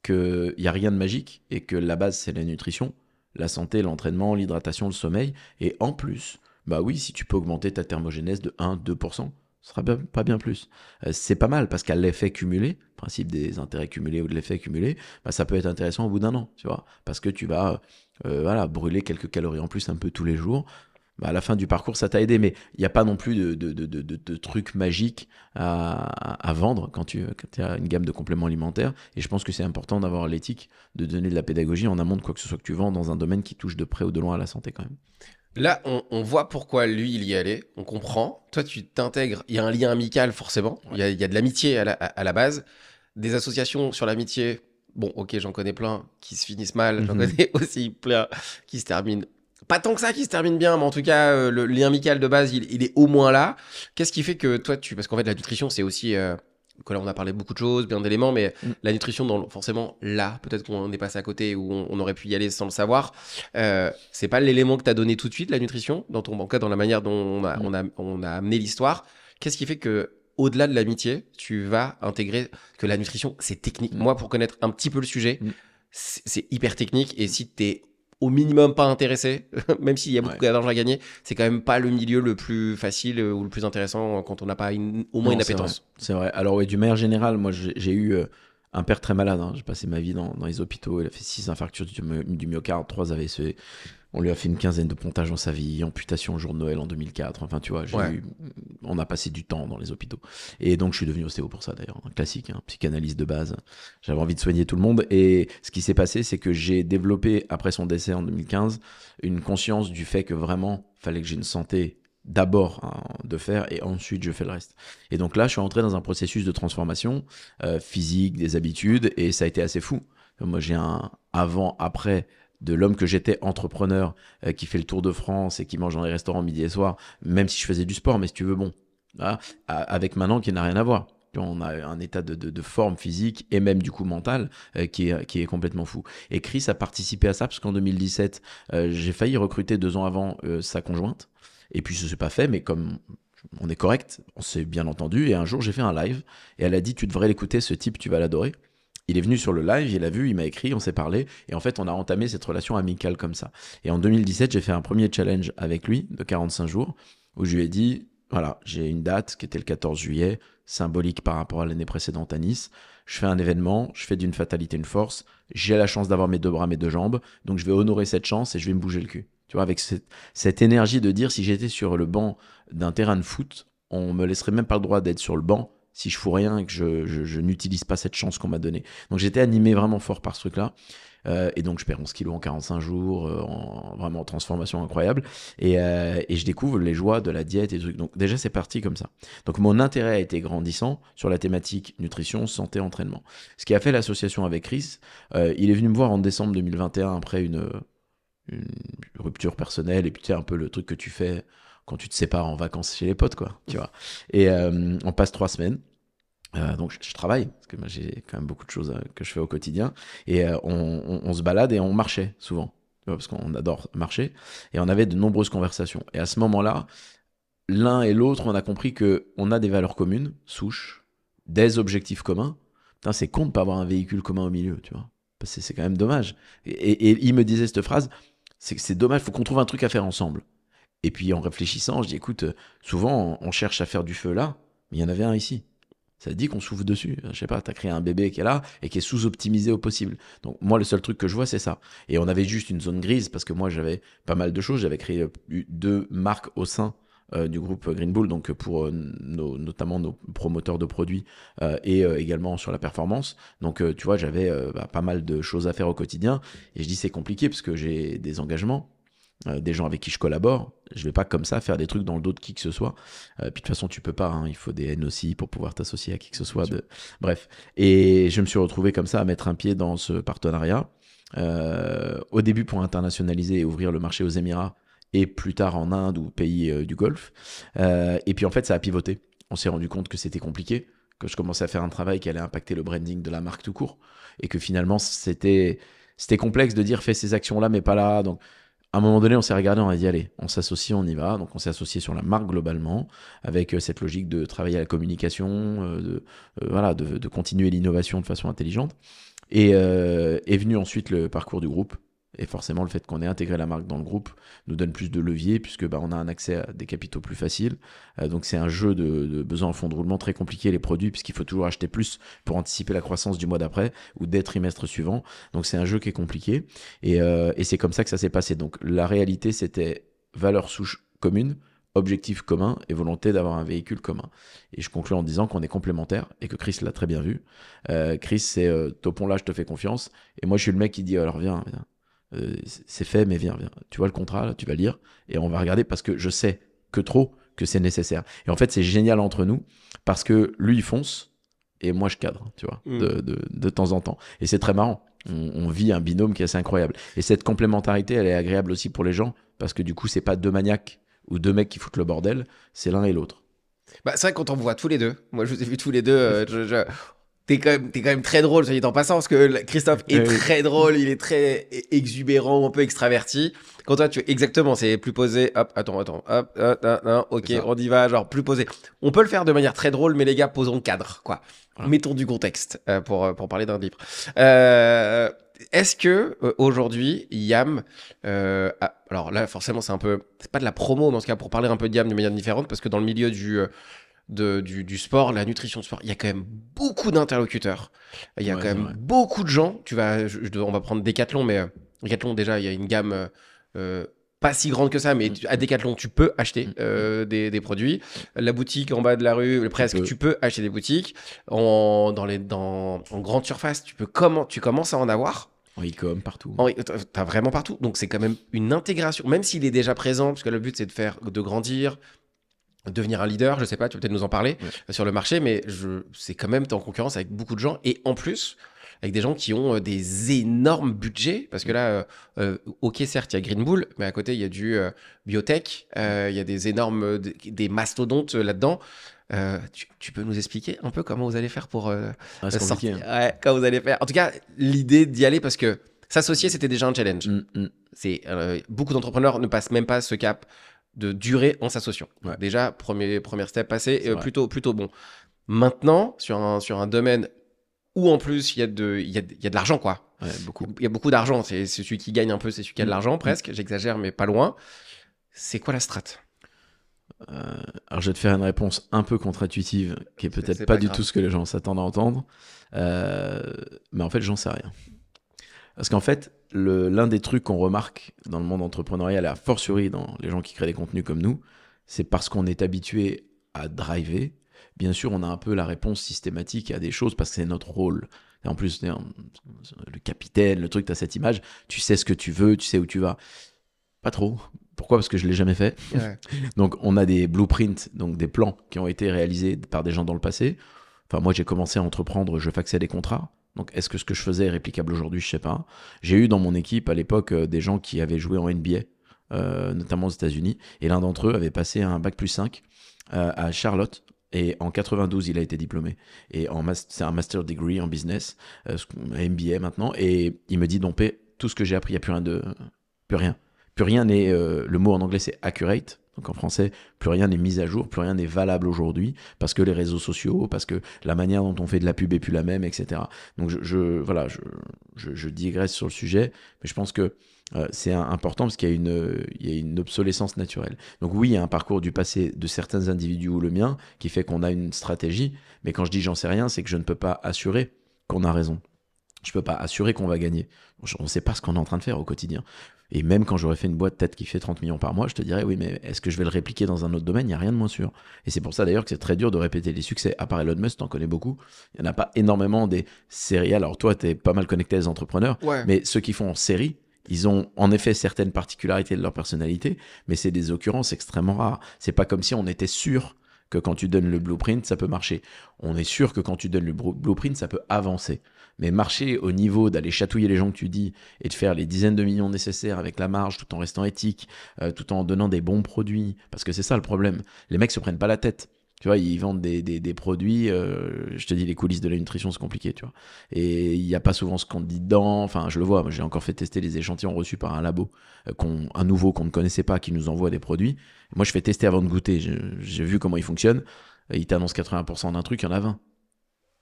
[SPEAKER 2] qu'il n'y a rien de magique et que la base, c'est la nutrition, la santé, l'entraînement, l'hydratation, le sommeil. Et en plus, oui, si tu peux augmenter ta thermogénèse de 1-2%, ce sera pas bien plus. C'est pas mal parce qu'à l'effet cumulé, principe des intérêts cumulés ou de l'effet cumulé, ça peut être intéressant au bout d'un an, tu vois, parce que tu vas brûler quelques calories en plus un peu tous les jours. À la fin du parcours, ça t'a aidé, mais il n'y a pas non plus de trucs magiques à vendre quand tu as une gamme de compléments alimentaires. Et je pense que c'est important d'avoir l'éthique, de donner de la pédagogie en amont de quoi que ce soit que tu vends dans un domaine qui touche de près ou de loin à la santé quand même.
[SPEAKER 1] Là, on voit pourquoi lui, il y allait. On comprend. Toi, tu t'intègres. Il y a un lien amical, forcément. Il y a de l'amitié à la base. Des associations sur l'amitié. Bon, ok, j'en connais plein qui se finissent mal. J'en connais aussi plein qui se terminent. Pas tant que ça qui se terminent bien, mais en tout cas, le lien amical de base, il est au moins là. Qu'est-ce qui fait que toi, parce qu'en fait, la nutrition, c'est aussi... que là, on a parlé de beaucoup de choses, bien d'éléments, mais la nutrition, forcément, là, peut-être qu'on est passé à côté ou on aurait pu y aller sans le savoir. C'est pas l'élément que tu as donné tout de suite, la nutrition, dans ton cas, dans la manière dont on a amené l'histoire. Qu'est-ce qui fait que, au-delà de l'amitié, tu vas intégrer que la nutrition, c'est technique. Moi, pour connaître un petit peu le sujet, c'est hyper technique. Et si tu es au minimum pas intéressé, même s'il y a beaucoup d'argent à gagner, c'est quand même pas le milieu le plus facile ou le plus intéressant quand on n'a pas au moins une appétence.
[SPEAKER 2] C'est vrai. Alors oui, d'une manière générale, moi j'ai eu un père très malade. J'ai passé ma vie dans les hôpitaux. Il a fait 6 infarctus du myocarde, 3 AVC. On lui a fait une quinzaine de pontages dans sa vie, amputation au jour de Noël en 2004. Enfin, tu vois, on a passé du temps dans les hôpitaux. Et donc, je suis devenu ostéo pour ça, d'ailleurs. Un classique, psychanalyse de base. J'avais envie de soigner tout le monde. Et ce qui s'est passé, c'est que j'ai développé, après son décès en 2015, une conscience du fait que vraiment, il fallait que j'ai une santé d'abord de faire et ensuite je fais le reste. Et donc là, je suis entré dans un processus de transformation physique, des habitudes, et ça a été assez fou. Moi, j'ai un avant-après de l'homme que j'étais, entrepreneur, qui fait le tour de France et qui mange dans les restaurants midi et soir, même si je faisais du sport, mais si tu veux, bon, voilà, avec maintenant qui n'a rien à voir. On a un état de forme physique et même du coup mental qui est complètement fou. Et Chris a participé à ça parce qu'en 2017, j'ai failli recruter 2 ans avant sa conjointe. Et puis ça s'est pas fait, mais comme on est correct, on s'est bien entendu. Et un jour, j'ai fait un live et elle a dit, tu devrais l'écouter, ce type, tu vas l'adorer. Il est venu sur le live, il a vu, il m'a écrit, on s'est parlé. Et en fait, on a entamé cette relation amicale comme ça. Et en 2017, j'ai fait un premier challenge avec lui de 45 jours où je lui ai dit, voilà, j'ai une date qui était le 14 juillet, symbolique par rapport à l'année précédente à Nice. Je fais un événement, je fais d'une fatalité une force. J'ai la chance d'avoir mes 2 bras, mes 2 jambes. Donc, je vais honorer cette chance et je vais me bouger le cul. Tu vois, avec cette énergie de dire, si j'étais sur le banc d'un terrain de foot, on me laisserait même pas le droit d'être sur le banc. si je fous rien et que je n'utilise pas cette chance qu'on m'a donnée. Donc j'étais animé vraiment fort par ce truc-là. Et donc je perds 11 kilos en 45 jours, vraiment en transformation incroyable. Et je découvre les joies de la diète et des trucs. Donc déjà c'est parti comme ça. Donc mon intérêt a été grandissant sur la thématique nutrition, santé, entraînement. Ce qui a fait l'association avec Chris, il est venu me voir en décembre 2021 après une rupture personnelle et puis tu sais un peu le truc que tu fais quand tu te sépares en vacances chez les potes, quoi, tu vois. Et on passe 3 semaines. Donc je travaille, parce que moi, j'ai quand même beaucoup de choses que je fais au quotidien. Et on se balade et on marchait souvent, tu vois, parce qu'on adore marcher. Et on avait de nombreuses conversations. Et à ce moment-là, l'un et l'autre, on a compris qu'on a des valeurs communes, souches, des objectifs communs. Putain, c'est con de ne pas avoir un véhicule commun au milieu, tu vois. Parce que c'est quand même dommage. Et il me disait cette phrase, c'est que c'est dommage, il faut qu'on trouve un truc à faire ensemble. Et puis en réfléchissant, je dis, écoute, souvent on cherche à faire du feu là, mais il y en avait un ici. Ça dit qu'on souffle dessus. Je sais pas, t'as créé un bébé qui est là et qui est sous-optimisé au possible. Donc moi, le seul truc que je vois, c'est ça. Et on avait juste une zone grise parce que moi, j'avais pas mal de choses. J'avais créé 2 marques au sein du groupe Green Bull, donc pour notamment nos promoteurs de produits et également sur la performance. Donc tu vois, j'avais pas mal de choses à faire au quotidien. Et je dis c'est compliqué parce que j'ai des engagements. Des gens avec qui je collabore, je vais pas comme ça faire des trucs dans le dos de qui que ce soit. Puis de toute façon, tu peux pas, hein, il faut des haines aussi pour pouvoir t'associer à qui que ce soit. Bref. Et je me suis retrouvé comme ça à mettre un pied dans ce partenariat. Au début pour internationaliser et ouvrir le marché aux Émirats et plus tard en Inde ou pays du Golfe. Et puis en fait, ça a pivoté. On s'est rendu compte que c'était compliqué, que je commençais à faire un travail qui allait impacter le branding de la marque tout court et que finalement, c'était complexe de dire fais ces actions-là mais pas là. Donc à un moment donné, on s'est regardé, on a dit allez, on s'associe, on y va. Donc on s'est associé sur la marque globalement, avec cette logique de travailler à la communication, de continuer l'innovation de façon intelligente. Et est venu ensuite le parcours du groupe. Et forcément, le fait qu'on ait intégré la marque dans le groupe nous donne plus de levier, puisque on a un accès à des capitaux plus faciles. Donc c'est un jeu de besoin en fonds de roulement très compliqué, les produits, puisqu'il faut toujours acheter plus pour anticiper la croissance du mois d'après ou des trimestres suivants. Donc c'est un jeu qui est compliqué. Et c'est comme ça que ça s'est passé. Donc la réalité, c'était valeurs souches communes, objectif commun et volonté d'avoir un véhicule commun. Et je conclue en disant qu'on est complémentaires et que Chris l'a très bien vu. Chris, c'est topons là, je te fais confiance. Et moi, je suis le mec qui dit alors viens. C'est fait, mais viens. Tu vois le contrat, là, tu vas lire et on va regarder parce que je sais que c'est nécessaire. Et en fait, c'est génial entre nous parce que lui, il fonce et moi, je cadre, tu vois, de temps en temps. Et c'est très marrant. On vit un binôme qui est assez incroyable. Et cette complémentarité, elle est agréable aussi pour les gens parce que du coup, c'est pas 2 maniaques ou 2 mecs qui foutent le bordel, c'est l'un et l'autre.
[SPEAKER 1] C'est vrai que quand on vous voit tous les deux, moi je vous ai vu tous les deux, t'es quand même très drôle, soit dit en passant, parce que Christophe est très drôle, il est très exubérant, un peu extraverti. Quand toi, exactement, c'est plus posé, hop, attends, hop, ok, on y va, genre plus posé. On peut le faire de manière très drôle, mais les gars, posons le cadre, quoi. Voilà. Mettons du contexte pour parler d'un livre. Est-ce que aujourd'hui, Yam, alors là, forcément, c'est pas de la promo, mais en tout cas, pour parler un peu de Yam de manière différente, parce que dans le milieu du sport, la nutrition de sport, il y a quand même beaucoup d'interlocuteurs. Il y a quand même beaucoup de gens. On va prendre Decathlon, mais Decathlon, déjà, il y a une gamme pas si grande que ça, mais à Decathlon, tu peux acheter des produits. La boutique en bas de la rue, presque, tu peux acheter des boutiques. En grande surface, tu commences à en avoir.
[SPEAKER 2] En e-com, partout.
[SPEAKER 1] T'as vraiment partout. Donc, c'est quand même une intégration, même s'il est déjà présent, parce que le but, c'est de grandir, devenir un leader, je sais pas, tu vas peut-être nous en parler sur le marché, mais c'est quand même, t'es en concurrence avec beaucoup de gens et en plus avec des gens qui ont des énormes budgets parce que là, ok, certes, il y a Green Bull, mais à côté, il y a du biotech, il y a des énormes, des mastodontes là-dedans. Tu peux nous expliquer un peu comment vous allez faire pour
[SPEAKER 2] sortir
[SPEAKER 1] comment vous allez faire. En tout cas, l'idée d'y aller parce que s'associer, c'était déjà un challenge. C'est beaucoup d'entrepreneurs ne passent même pas ce cap de durer en s'associant. Déjà, première step passé, plutôt bon. Maintenant, sur un domaine où en plus il y a de l'argent, quoi.
[SPEAKER 2] Beaucoup.
[SPEAKER 1] Il y a beaucoup d'argent. C'est celui qui gagne un peu, c'est celui qui a de l'argent, presque. J'exagère, mais pas loin. C'est quoi la strat ?
[SPEAKER 2] Alors je vais te faire une réponse un peu contre-intuitive, qui est peut-être pas du tout ce que les gens s'attendent à entendre. Mais en fait, j'en sais rien. Parce qu'en fait, l'un des trucs qu'on remarque dans le monde entrepreneurial, et a fortiori dans les gens qui créent des contenus comme nous, c'est parce qu'on est habitué à driver, Bien sûr, on a un peu la réponse systématique à des choses parce que c'est notre rôle. Et en plus, le capitaine, le truc, tu as cette image, tu sais ce que tu veux, tu sais où tu vas. Pas trop. Pourquoi ? Parce que je ne l'ai jamais fait.
[SPEAKER 1] Ouais.
[SPEAKER 2] Donc, on a des blueprints, donc des plans qui ont été réalisés par des gens dans le passé. Enfin, moi, j'ai commencé à entreprendre, je faxais des contrats. Donc, est-ce que ce que je faisais est réplicable aujourd'hui ? Je ne sais pas. J'ai eu dans mon équipe, à l'époque, des gens qui avaient joué en NBA, notamment aux États-Unis. Et l'un d'entre eux avait passé un bac+5 à Charlotte. Et en 92, il a été diplômé. Et c'est un master degree en business, MBA maintenant. Et il me dit, Dompé, tout ce que j'ai appris, il n'y a plus rien plus rien. Plus rien n'est, le mot en anglais c'est accurate, donc en français, plus rien n'est mis à jour, plus rien n'est valable aujourd'hui, parce que les réseaux sociaux, parce que la manière dont on fait de la pub est plus la même, etc. Donc je digresse sur le sujet, mais je pense que c'est important parce qu'il y a une obsolescence naturelle. Donc oui, il y a un parcours du passé de certains individus ou le mien qui fait qu'on a une stratégie, mais quand je dis j'en sais rien, c'est que je ne peux pas assurer qu'on a raison. Je ne peux pas assurer qu'on va gagner. On ne sait pas ce qu'on est en train de faire au quotidien. Et même quand j'aurais fait une boîte peut-être qui fait 30 millions par mois, je te dirais oui, mais est-ce que je vais le répliquer dans un autre domaine ? Il n'y a rien de moins sûr. Et c'est pour ça d'ailleurs que c'est très dur de répéter les succès. À part Elon Musk, t'en connais beaucoup. Il n'y en a pas énormément des séries. Alors toi, tu es pas mal connecté à les entrepreneurs, mais ceux qui font en série, ils ont en effet certaines particularités de leur personnalité, mais c'est des occurrences extrêmement rares. C'est pas comme si on était sûr que quand tu donnes le blueprint, ça peut marcher. On est sûr que quand tu donnes le blueprint, ça peut avancer. Mais marcher au niveau d'aller chatouiller les gens que tu dis et de faire les dizaines de millions nécessaires avec la marge, tout en restant éthique, tout en donnant des bons produits, parce que c'est ça le problème. Les mecs se prennent pas la tête. Tu vois, ils vendent des produits, je te dis, les coulisses de la nutrition, c'est compliqué, tu vois. Et il n'y a pas souvent ce qu'on dit dedans. Enfin, je le vois, moi, j'ai encore fait tester les échantillons reçus par un labo, un nouveau qu'on ne connaissait pas, qui nous envoie des produits. Moi, je fais tester avant de goûter. J'ai vu comment il fonctionne. Il t'annonce 80% d'un truc, il y en a 20.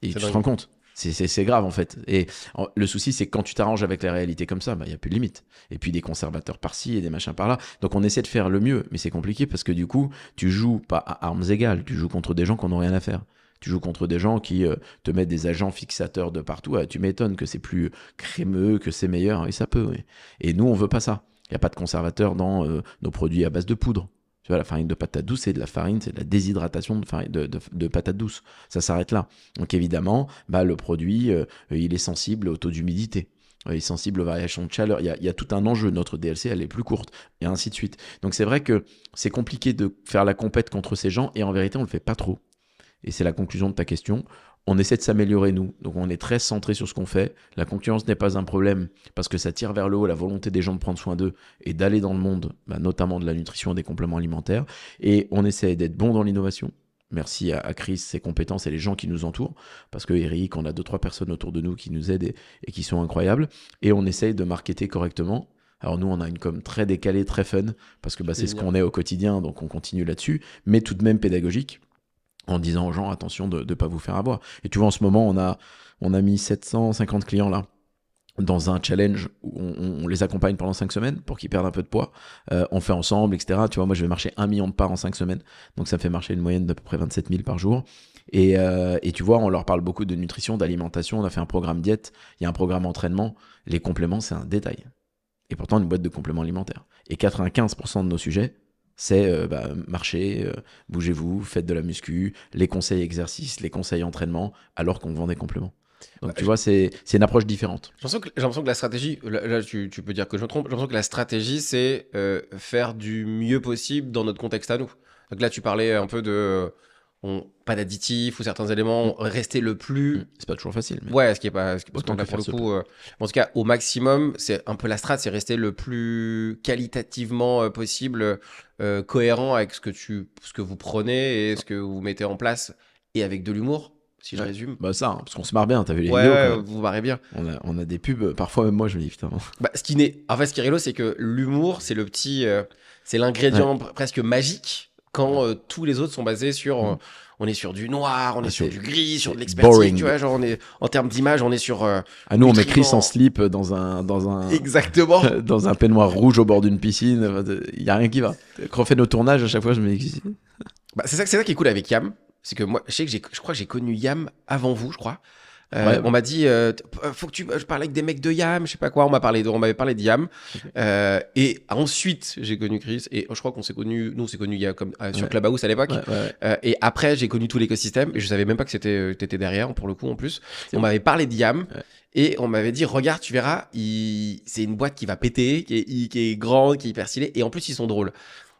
[SPEAKER 2] Et tu te rends compte. C'est grave en fait. Et le souci, c'est que quand tu t'arranges avec la réalité comme ça, il n'y a plus de limite. Et puis des conservateurs par-ci et des machins par-là. Donc on essaie de faire le mieux, mais c'est compliqué parce que du coup, tu joues pas à armes égales, tu joues contre des gens qui n'ont rien à faire. Tu joues contre des gens qui te mettent des agents fixateurs de partout. Tu m'étonnes que c'est plus crémeux, que c'est meilleur. Et ça peut, oui. Et nous, on veut pas ça. Il n'y a pas de conservateur dans nos produits à base de poudre. Tu vois, la farine de patate douce, c'est de la farine, c'est de la déshydratation de patate douce. Ça s'arrête là. Donc évidemment, le produit, il est sensible au taux d'humidité. Il est sensible aux variations de chaleur. Il y a tout un enjeu. Notre DLC, elle est plus courte, et ainsi de suite. Donc c'est vrai que c'est compliqué de faire la compète contre ces gens, et en vérité, on ne le fait pas trop. Et c'est la conclusion de ta question. On essaie de s'améliorer, nous. Donc, on est très centré sur ce qu'on fait. La concurrence n'est pas un problème parce que ça tire vers le haut la volonté des gens de prendre soin d'eux et d'aller dans le monde, notamment de la nutrition et des compléments alimentaires. Et on essaie d'être bon dans l'innovation. Merci à Chris, ses compétences et les gens qui nous entourent. Parce que Eric, on a 2-3 personnes autour de nous qui nous aident et qui sont incroyables. Et on essaye de marketer correctement. Alors nous, on a une com très décalée, très fun, parce que c'est ce qu'on est au quotidien, donc on continue là-dessus, mais tout de même pédagogique, en disant aux gens, attention de ne pas vous faire avoir. Et tu vois, en ce moment, on a mis 750 clients là, dans un challenge où on les accompagne pendant 5 semaines pour qu'ils perdent un peu de poids. On fait ensemble, etc. Tu vois, moi, je vais marcher 1 million de parts en 5 semaines. Donc, ça me fait marcher une moyenne d'à peu près 27 000 par jour. Et tu vois, on leur parle beaucoup de nutrition, d'alimentation. On a fait un programme diète. Il y a un programme entraînement. Les compléments, c'est un détail. Et pourtant, une boîte de compléments alimentaires. Et 95% de nos sujets, c'est marcher, bougez-vous, faites de la muscu, les conseils exercices, les conseils entraînement, alors qu'on vend des compléments. Donc tu vois, c'est une approche différente.
[SPEAKER 1] J'ai l'impression que la stratégie, là tu peux dire que je me trompe, j'ai l'impression que la stratégie c'est faire du mieux possible dans notre contexte à nous. Donc là tu parlais un peu de pas d'additifs ou certains éléments, rester le plus...
[SPEAKER 2] C'est pas toujours facile. Mais...
[SPEAKER 1] Ouais, ce qui est pas là pour le coup. En tout cas, au maximum, c'est un peu la strat, c'est rester le plus qualitativement possible cohérent avec ce que vous prenez et ce que vous mettez en place et avec de l'humour, si je résume.
[SPEAKER 2] Ça, parce qu'on se marre bien, t'as vu les vidéos.
[SPEAKER 1] Ouais, vous marrez bien.
[SPEAKER 2] On a des pubs, parfois même moi je me dis putain.
[SPEAKER 1] Ce qui est rigolo, c'est que l'humour, c'est le petit, c'est l'ingrédient presque magique quand tous les autres sont basés sur... on est sur du noir, on est sur du gris, sur de l'expertise, boring. Tu vois, genre on est en termes d'image, on est sur
[SPEAKER 2] nous on met Chris en slip dans un
[SPEAKER 1] exactement
[SPEAKER 2] dans un peignoir rouge au bord d'une piscine, il y a rien qui va. Quand on fait nos tournages, à chaque fois je me dis
[SPEAKER 1] c'est ça qui est cool avec Yam, c'est que moi je crois que j'ai connu Yam avant vous, je crois.
[SPEAKER 2] Ouais.
[SPEAKER 1] On m'a dit, faut que je parle avec des mecs de Yam, je sais pas quoi. On m'avait parlé de Yam. Et ensuite, j'ai connu Chris. Et je crois qu'on s'est connus, nous, on s'est connus il y a sur Clubhouse à l'époque. Et après, j'ai connu tout l'écosystème. Et je savais même pas que t'étais derrière, pour le coup, en plus. On m'avait parlé de Yam. Et on m'avait dit, regarde, tu verras, c'est une boîte qui va péter, qui est grande, qui est hyper stylée. Et en plus, ils sont drôles.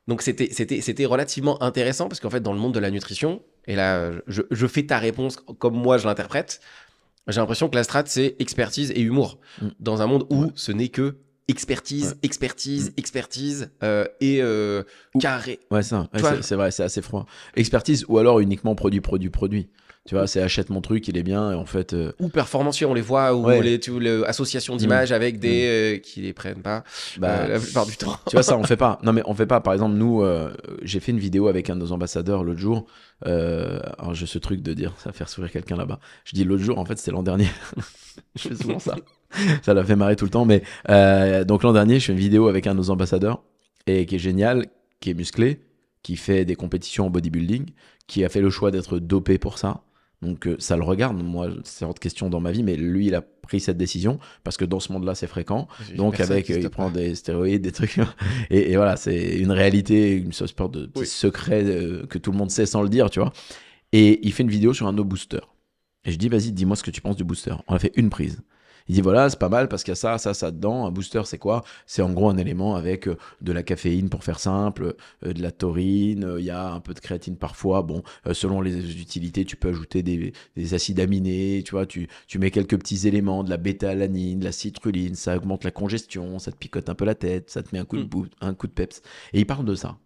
[SPEAKER 1] Donc, c'était relativement intéressant parce qu'en fait, dans le monde de la nutrition, et là, je fais ta réponse comme moi, je l'interprète. J'ai l'impression que la strat, c'est expertise et humour. Dans un monde où ce n'est que expertise et carré.
[SPEAKER 2] Ouais, ça, c'est vrai, c'est assez froid. Expertise ou alors uniquement produit. Tu vois, c'est achète mon truc, il est bien, et en fait.
[SPEAKER 1] Ou performancieux, on les voit, ou les associations d'images avec des qui les prennent pas la plupart du temps.
[SPEAKER 2] Tu vois, ça, on fait pas. Non, mais on fait pas. Par exemple, nous, j'ai fait une vidéo avec un de nos ambassadeurs l'autre jour. Alors, j'ai ce truc de dire, ça va faire sourire quelqu'un là-bas. Je dis l'autre jour, en fait, c'était l'an dernier. Je fais souvent ça. Ça l'a fait marrer tout le temps. Mais donc, l'an dernier, je fais une vidéo avec un de nos ambassadeurs, et qui est génial, qui est musclé, qui fait des compétitions en bodybuilding, qui a fait le choix d'être dopé pour ça. Donc ça le regarde, moi c'est hors de question dans ma vie, mais lui il a pris cette décision parce que dans ce monde-là c'est fréquent. Donc avec il prend des stéroïdes, des trucs et voilà, c'est une réalité, une sorte de petit secret que tout le monde sait sans le dire, tu vois. Et il fait une vidéo sur un no booster. Et je dis vas-y, dis-moi ce que tu penses du booster. On a fait une prise. Il dit voilà, c'est pas mal parce qu'il y a ça dedans. Un booster, c'est quoi? C'est en gros un élément avec de la caféine pour faire simple, de la taurine, il y a un peu de créatine parfois. Bon, selon les utilités, tu peux ajouter des acides aminés, tu vois, tu mets quelques petits éléments, de la bêta-alanine, de la citrulline, ça augmente la congestion, ça te picote un peu la tête, ça te met un coup de peps. Et il parle de ça.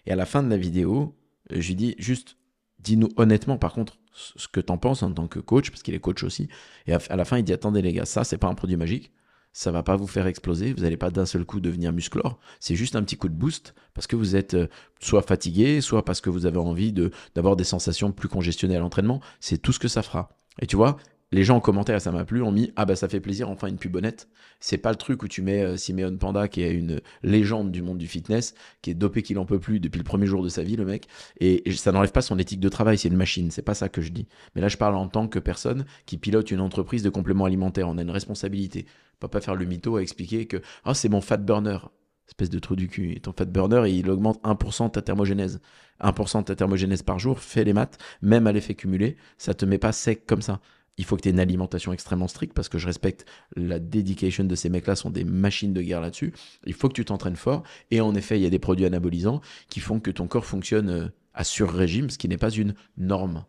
[SPEAKER 2] Et à la fin de la vidéo, je lui dis juste, dis-nous honnêtement par contre ce que t'en penses en tant que coach, parce qu'il est coach aussi. Et à la fin, il dit, attendez les gars, ça, c'est pas un produit magique. Ça va pas vous faire exploser. Vous n'allez pas d'un seul coup devenir musclore. C'est juste un petit coup de boost parce que vous êtes soit fatigué, soit parce que vous avez envie d'avoir des sensations plus congestionnées à l'entraînement. C'est tout ce que ça fera. Et tu vois, les gens en commentaire, ça m'a plu, ont mis « Ah bah ça fait plaisir, enfin une pub honnête ». C'est pas le truc où tu mets Simeon Panda, qui est une légende du monde du fitness, qui est dopé qu'il en peut plus depuis le premier jour de sa vie, le mec. Et ça n'enlève pas son éthique de travail, c'est une machine, c'est pas ça que je dis. Mais là, je parle en tant que personne qui pilote une entreprise de compléments alimentaires. On a une responsabilité. On va pas faire le mytho à expliquer que « Ah, c'est mon fat burner ». Espèce de trou du cul. Et ton fat burner, il augmente 1% de ta thermogénèse. 1% de ta thermogénèse par jour, fais les maths, même à l'effet cumulé, ça te met pas sec comme ça. Il faut que tu aies une alimentation extrêmement stricte parce que je respecte la dedication de ces mecs-là, sont des machines de guerre là-dessus. Il faut que tu t'entraînes fort. Et en effet, il y a des produits anabolisants qui font que ton corps fonctionne à sur-régime, ce qui n'est pas une norme.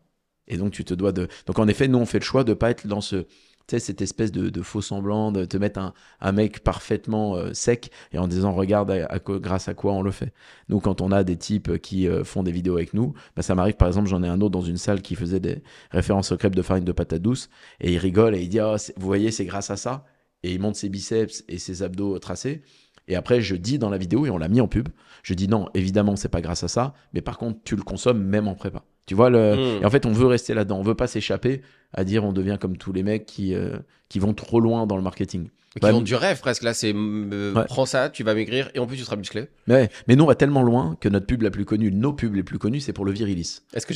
[SPEAKER 2] Et donc, tu te dois de... Donc, en effet, nous, on fait le choix de ne pas être dans cette espèce de faux semblant, de te mettre un mec parfaitement sec et en disant regarde grâce à quoi on le fait. Nous, quand on a des types qui font des vidéos avec nous, bah, ça m'arrive, par exemple, j'en ai un autre dans une salle qui faisait des références aux crêpes de farine de patate douce et il rigole et il dit oh, vous voyez, c'est grâce à ça. Et il monte ses biceps et ses abdos tracés. Et après, je dis dans la vidéo, et on l'a mis en pub, je dis non, évidemment, c'est pas grâce à ça, mais par contre, tu le consommes même en prépa. Tu vois, et en fait, on veut rester là-dedans, on veut pas s'échapper à dire on devient comme tous les mecs qui vont trop loin dans le marketing.
[SPEAKER 1] Qui ont du rêve presque, là, c'est prends ça, tu vas maigrir et en plus tu seras musclé.
[SPEAKER 2] Mais nous, on va tellement loin que notre pub la plus connue, nos pubs les plus connues, c'est pour le Virilis.
[SPEAKER 1] Est-ce que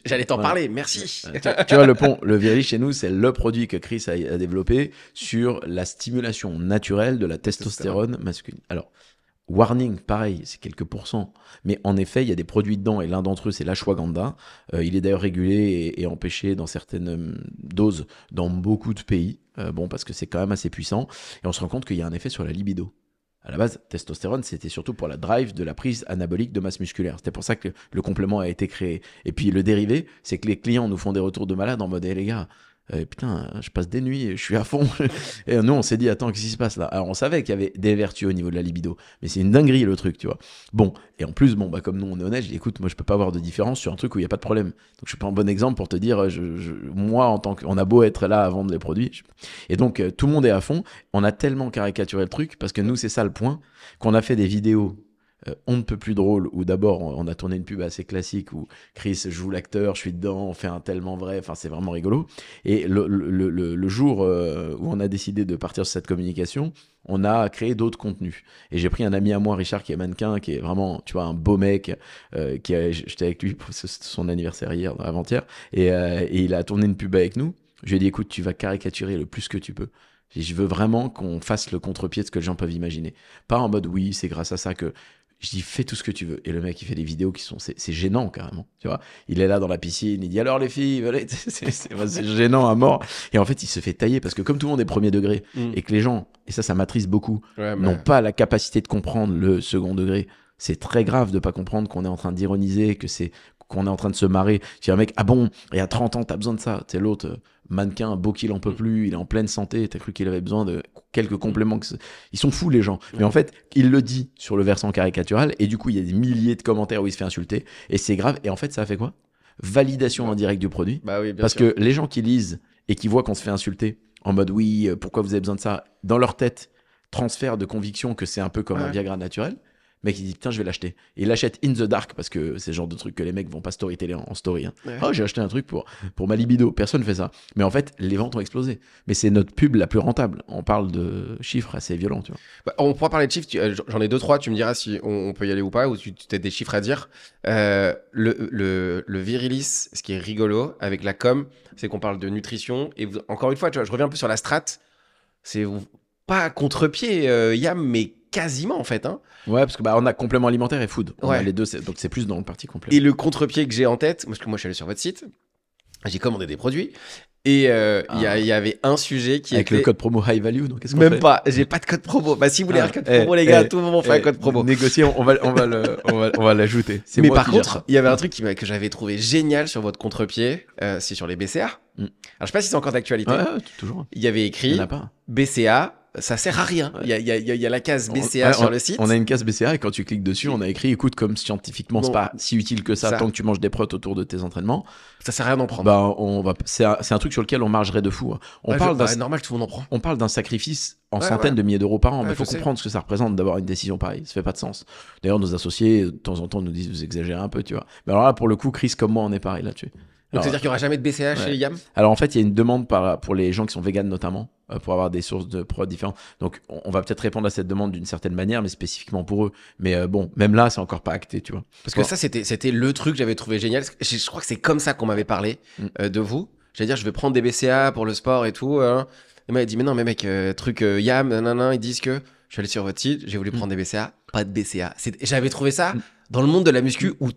[SPEAKER 1] j'allais t'en parler, merci.
[SPEAKER 2] Tu vois, le Virilis chez nous, c'est le produit que Chris a développé sur la stimulation naturelle de la testostérone masculine. Alors, warning, pareil, c'est quelques pourcents. Mais en effet, il y a des produits dedans et l'un d'entre eux, c'est l'ashwagandha. Il est d'ailleurs régulé et empêché dans certaines doses dans beaucoup de pays. Parce que c'est quand même assez puissant. Et on se rend compte qu'il y a un effet sur la libido. À la base, testostérone, c'était surtout pour la drive de la prise anabolique de masse musculaire. C'était pour ça que le complément a été créé. Et puis le dérivé, c'est que les clients nous font des retours de malades en mode les gars, putain, je passe des nuits, je suis à fond. Et nous, on s'est dit, attends, qu'est-ce qui se passe là? Alors, on savait qu'il y avait des vertus au niveau de la libido, mais c'est une dinguerie le truc, tu vois. Bon, et en plus, comme nous, on est honnête, je dis, écoute, moi, je peux pas avoir de différence sur un truc où il n'y a pas de problème. Donc, je suis pas un bon exemple pour te dire, moi, en tant qu'on a beau être là à vendre les produits. Et donc, tout le monde est à fond. On a tellement caricaturé le truc, parce que nous, c'est ça le point, qu'on a fait des vidéos on ne peut plus drôle, où d'abord on a tourné une pub assez classique où Chris joue l'acteur, je suis dedans, on fait un tellement vrai, enfin c'est vraiment rigolo. Et le jour où on a décidé de partir sur cette communication, on a créé d'autres contenus. Et j'ai pris un ami à moi, Richard, qui est mannequin, qui est vraiment, tu vois, un beau mec, j'étais avec lui pour son anniversaire hier, avant-hier, et il a tourné une pub avec nous. Je lui ai dit, écoute, tu vas caricaturer le plus que tu peux. Je veux vraiment qu'on fasse le contre-pied de ce que les gens peuvent imaginer. Pas en mode, oui, c'est grâce à ça que... Je dis, fais tout ce que tu veux. Et le mec, il fait des vidéos qui sont... C'est gênant, carrément. Tu vois, il est là dans la piscine, il dit, alors les filles, allez. C'est gênant à mort. Et en fait, il se fait tailler parce que comme tout le monde est premier degré et que les gens, et ça m'attriste beaucoup, n'ont pas la capacité de comprendre le second degré, c'est très grave de pas comprendre qu'on est en train d'ironiser, qu'on est en train de se marrer. Je dis, un mec, ah bon, il y a 30 ans, t'as besoin de ça. C'est l'autre, mannequin, beau qu'il en peut plus, il est en pleine santé, t'as cru qu'il avait besoin de quelques compléments. Ils sont fous, les gens. Mais en fait, il le dit sur le versant caricatural, et du coup, il y a des milliers de commentaires où il se fait insulter, et c'est grave. Et en fait, ça a fait quoi? Validation en direct du produit.
[SPEAKER 1] Bah oui, bien
[SPEAKER 2] parce
[SPEAKER 1] sûr.
[SPEAKER 2] que les gens qui lisent et qui voient qu'on se fait insulter, en mode, oui, pourquoi vous avez besoin de ça? Dans leur tête, transfert de conviction que c'est un peu comme un Viagra naturel. Le mec il dit putain je vais l'acheter et il l'achète in the dark parce que c'est le genre de truc que les mecs vont pas storyteller en story hein. Oh j'ai acheté un truc pour ma libido, personne fait ça, mais en fait les ventes ont explosé, mais c'est notre pub la plus rentable. On parle de chiffres assez violents, tu vois.
[SPEAKER 1] Bah, on pourra parler de chiffres, j'en ai 2-3, tu me diras si on peut y aller ou pas, ou tu as des chiffres à dire. Le Virilis, ce qui est rigolo avec la com, c'est qu'on parle de nutrition et encore une fois tu vois, je reviens un peu sur la strat, c'est pas contre-pied Yam, mais quasiment en fait hein.
[SPEAKER 2] Ouais, parce que on a complément alimentaire et food. On a les deux, donc c'est plus dans le parti complément.
[SPEAKER 1] Et le contre-pied que j'ai en tête, parce que moi je suis allé sur votre site, j'ai commandé des produits et il y avait un sujet qui
[SPEAKER 2] avec
[SPEAKER 1] était...
[SPEAKER 2] le code promo high value, donc qu'est-ce qu'on
[SPEAKER 1] Même
[SPEAKER 2] fait?
[SPEAKER 1] pas, j'ai pas de code promo. Bah si vous voulez un code promo les gars, tout le monde fait un code promo.
[SPEAKER 2] Négocier, on va l'ajouter.
[SPEAKER 1] Mais par contre, il y avait un truc que j'avais trouvé génial sur votre contre-pied, c'est sur les BCA. Alors je sais pas si c'est encore d'actualité.
[SPEAKER 2] Ouais, toujours.
[SPEAKER 1] Il y avait écrit BCA. Ça sert à rien. Il y a la case BCA sur le site.
[SPEAKER 2] On a une case BCA et quand tu cliques dessus, on a écrit écoute, comme scientifiquement c'est pas si utile que ça tant que tu manges des protes autour de tes entraînements,
[SPEAKER 1] ça sert à rien d'en prendre.
[SPEAKER 2] Bah c'est un truc sur lequel on margerait de fou. On parle
[SPEAKER 1] normal, tout le monde en prend.
[SPEAKER 2] On parle d'un sacrifice en centaines de milliers d'euros par an, mais il faut comprendre ce que ça représente d'avoir une décision pareille. Ça fait pas de sens. D'ailleurs, nos associés de temps en temps nous disent vous exagérez un peu, tu vois. Mais alors là, pour le coup, Chris comme moi, on est pareil là-dessus.
[SPEAKER 1] Donc c'est-à-dire qu'il n'y aura jamais de BCA chez Yam?
[SPEAKER 2] Alors en fait, il y a une demande pour les gens qui sont véganes notamment, pour avoir des sources de prods différentes. Donc on va peut-être répondre à cette demande d'une certaine manière, mais spécifiquement pour eux. Mais bon, même là, c'est encore pas acté, tu vois.
[SPEAKER 1] Parce que ça, c'était le truc que j'avais trouvé génial. Je crois que c'est comme ça qu'on m'avait parlé de vous. J'allais dire, je vais prendre des BCA pour le sport et tout. Et il m'a dit, mais non, mais mec, truc Yam, ils disent que... Je suis allé sur votre site, j'ai voulu prendre des BCA, pas de BCA. J'avais trouvé ça dans le monde de la muscu où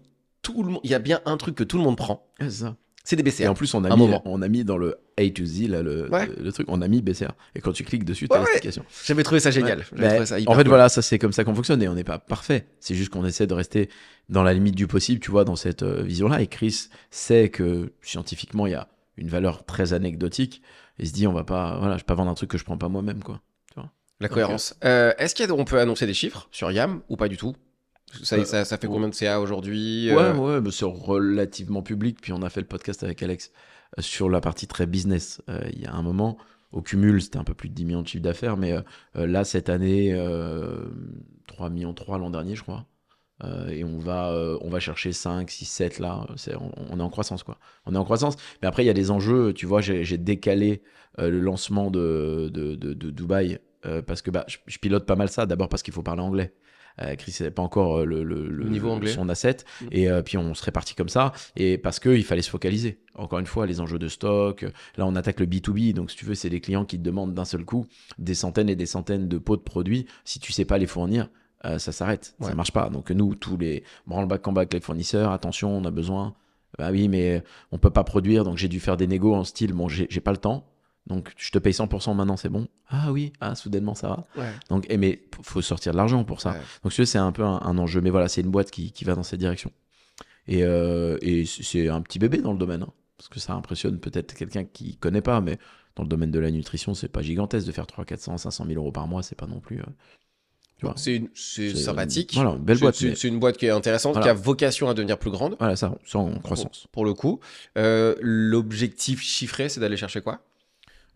[SPEAKER 1] tout le monde... Il y a bien un truc que tout le monde prend.
[SPEAKER 2] C'est ça.
[SPEAKER 1] C'est des BCA.
[SPEAKER 2] Et en plus, on a mis dans le A to Z, là, le truc, on a mis BCA. Et quand tu cliques dessus, tu as l'explication.
[SPEAKER 1] J'avais trouvé ça génial. Trouvé ça
[SPEAKER 2] en fait, voilà, ça c'est comme ça qu'on fonctionne et on n'est pas parfait. C'est juste qu'on essaie de rester dans la limite du possible, tu vois, dans cette vision-là. Et Chris sait que scientifiquement, il y a une valeur très anecdotique. Et se dit, je vais pas vendre un truc que je prends pas moi-même, quoi. Tu vois.
[SPEAKER 1] La cohérence. Est-ce qu'on peut annoncer des chiffres sur Yam ou pas du tout? Ça fait combien de CA aujourd'hui?
[SPEAKER 2] Ouais, mais c'est relativement public. Puis on a fait le podcast avec Alex sur la partie très business. Il y a un moment, au cumul, c'était un peu plus de 10 millions de chiffre d'affaires. Mais là, cette année, 3,3 millions l'an dernier, je crois. Et on va chercher 5, 6, 7 là. On est en croissance, quoi. On est en croissance. Mais après, il y a des enjeux. Tu vois, j'ai décalé le lancement de Dubaï parce que je pilote pas mal ça. D'abord parce qu'il faut parler anglais. Chris n'avait pas encore le
[SPEAKER 1] niveau anglais,
[SPEAKER 2] son asset, et puis on se répartit comme ça, et parce qu'il fallait se focaliser. Encore une fois, les enjeux de stock, là on attaque le B2B, donc si tu veux, c'est des clients qui te demandent d'un seul coup des centaines et des centaines de pots de produits. Si tu sais pas les fournir, ça s'arrête, ça marche pas. Donc nous, tous les branle-back en back les fournisseurs, attention, on a besoin. Bah oui, mais on peut pas produire, donc j'ai dû faire des négos en style, bon, j'ai pas le temps. Donc, je te paye 100% maintenant, c'est bon. Ah oui, soudainement, ça va. Ouais. Donc, mais faut sortir de l'argent pour ça. Ouais. Donc, c'est un peu un enjeu. Mais voilà, c'est une boîte qui va dans cette direction. Et c'est un petit bébé dans le domaine. Hein, parce que ça impressionne peut-être quelqu'un qui connaît pas. Mais dans le domaine de la nutrition, c'est pas gigantesque de faire 300, 400, 500 000 euros par mois. C'est pas non plus... tu vois,
[SPEAKER 1] c'est sympathique.
[SPEAKER 2] Voilà, une belle boîte.
[SPEAKER 1] C'est une boîte qui est intéressante, qui a vocation à devenir plus grande.
[SPEAKER 2] Voilà, ça en croissance.
[SPEAKER 1] Pour le coup. L'objectif chiffré, c'est d'aller chercher quoi?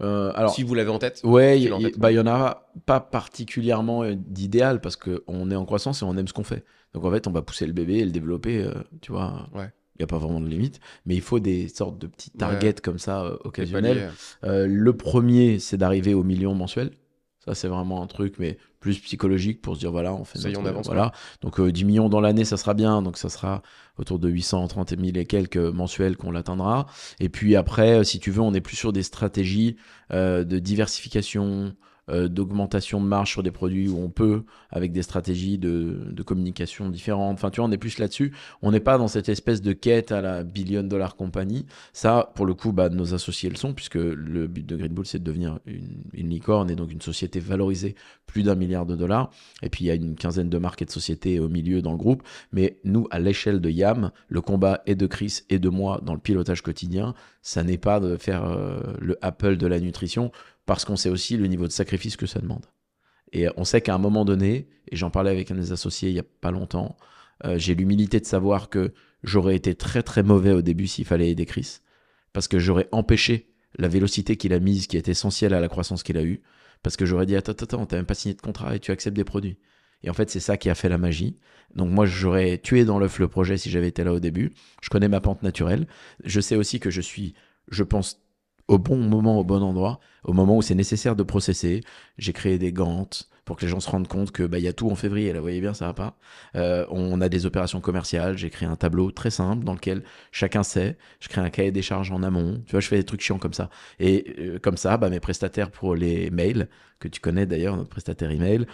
[SPEAKER 1] Alors, si vous l'avez en tête.
[SPEAKER 2] Ouais, il y en a pas particulièrement d'idéal parce qu'on est en croissance et on aime ce qu'on fait. Donc en fait, on va pousser le bébé et le développer, tu vois. Ouais. Il n'y a pas vraiment de limite, mais il faut des sortes de petits targets comme ça, occasionnels. Le premier, c'est d'arriver au million mensuel. Ça, c'est vraiment un truc, mais plus psychologique pour se dire, voilà, on fait
[SPEAKER 1] Ça y est, on avance,
[SPEAKER 2] voilà. Donc, 10 millions dans l'année, ça sera bien. Donc, ça sera autour de 830 000 et quelques mensuels qu'on l'atteindra. Et puis après, si tu veux, on est plus sur des stratégies de diversification, d'augmentation de marge sur des produits où on peut, avec des stratégies de communication différentes. Enfin, tu vois, on est plus là-dessus. On n'est pas dans cette espèce de quête à la billion-dollar compagnie. Ça, pour le coup, nos associés le sont, puisque le but de Green Bull, c'est de devenir une licorne et donc une société valorisée plus d'1 milliard de dollars. Et puis, il y a une quinzaine de marques et de sociétés au milieu dans le groupe. Mais nous, à l'échelle de YAM, le combat est de Chris et de moi dans le pilotage quotidien. Ça n'est pas de faire le Apple de la nutrition, parce qu'on sait aussi le niveau de sacrifice que ça demande. Et on sait qu'à un moment donné, et j'en parlais avec un des associés il n'y a pas longtemps, j'ai l'humilité de savoir que j'aurais été très très mauvais au début s'il fallait aider Chris, parce que j'aurais empêché la vélocité qu'il a mise, qui est essentielle à la croissance qu'il a eue, parce que j'aurais dit, attends, t'as même pas signé de contrat et tu acceptes des produits. Et en fait, c'est ça qui a fait la magie. Donc moi, j'aurais tué dans l'œuf le projet si j'avais été là au début. Je connais ma pente naturelle. Je sais aussi que je pense, au bon moment, au bon endroit, au moment où c'est nécessaire de processer. J'ai créé des Gantt pour que les gens se rendent compte que il y a tout en février, là, vous voyez bien, ça va pas. On a des opérations commerciales, j'ai créé un tableau très simple dans lequel chacun sait, je crée un cahier des charges en amont, tu vois, je fais des trucs chiants comme ça. Et comme ça, mes prestataires pour les mails, que tu connais d'ailleurs, notre prestataire email,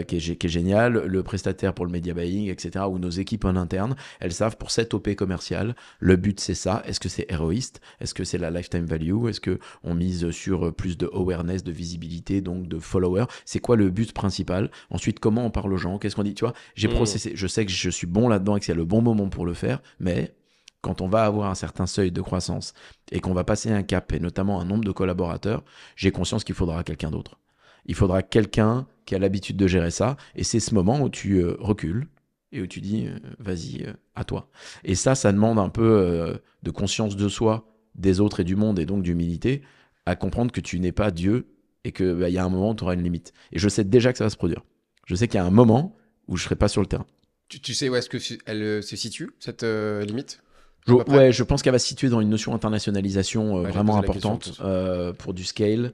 [SPEAKER 2] qui est génial, le prestataire pour le media buying, etc., ou nos équipes en interne, elles savent pour cette OP commerciale, le but c'est ça, est-ce que c'est héroïste, est-ce que c'est la lifetime value, est-ce qu'on mise sur plus de awareness, de visibilité, donc de followers, c'est quoi le but principal, ensuite comment on parle aux gens, qu'est-ce qu'on dit, tu vois, j'ai processé, je sais que je suis bon là-dedans et que c'est le bon moment pour le faire, mais quand on va avoir un certain seuil de croissance et qu'on va passer un cap, et notamment un nombre de collaborateurs, j'ai conscience qu'il faudra quelqu'un d'autre. Il faudra quelqu'un qui a l'habitude de gérer ça, et c'est ce moment où tu recules et où tu dis vas-y, à toi. Et ça demande un peu de conscience de soi, des autres et du monde, et donc d'humilité, à comprendre que tu n'es pas Dieu et qu'il y a un moment où tu auras une limite. Et je sais déjà que ça va se produire. Je sais qu'il y a un moment où je ne serai pas sur le terrain.
[SPEAKER 1] Tu sais où est-ce qu'elle se situe, cette limite?
[SPEAKER 2] Je pense qu'elle va se situer dans une notion d'internationalisation vraiment importante pour du scale,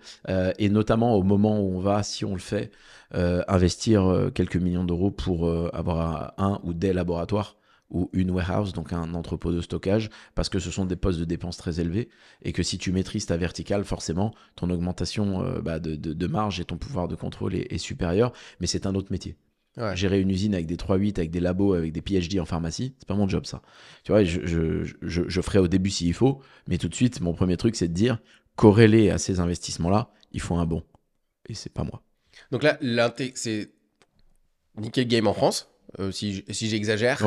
[SPEAKER 2] et notamment au moment où on va, si on le fait, investir quelques millions d'euros pour avoir un ou des laboratoires ou une warehouse, donc un entrepôt de stockage, parce que ce sont des postes de dépenses très élevés, et que si tu maîtrises ta verticale, forcément, ton augmentation de marge et ton pouvoir de contrôle est supérieur, mais c'est un autre métier. Ouais. Gérer une usine avec des 3-8, avec des labos, avec des PhD en pharmacie, c'est pas mon job ça. Tu vois, je ferai au début s'il faut, mais tout de suite, mon premier truc, c'est de dire, corrélé à ces investissements-là, il faut un bon. Et c'est pas moi.
[SPEAKER 1] Donc là, c'est nickel game en France, si j'exagère.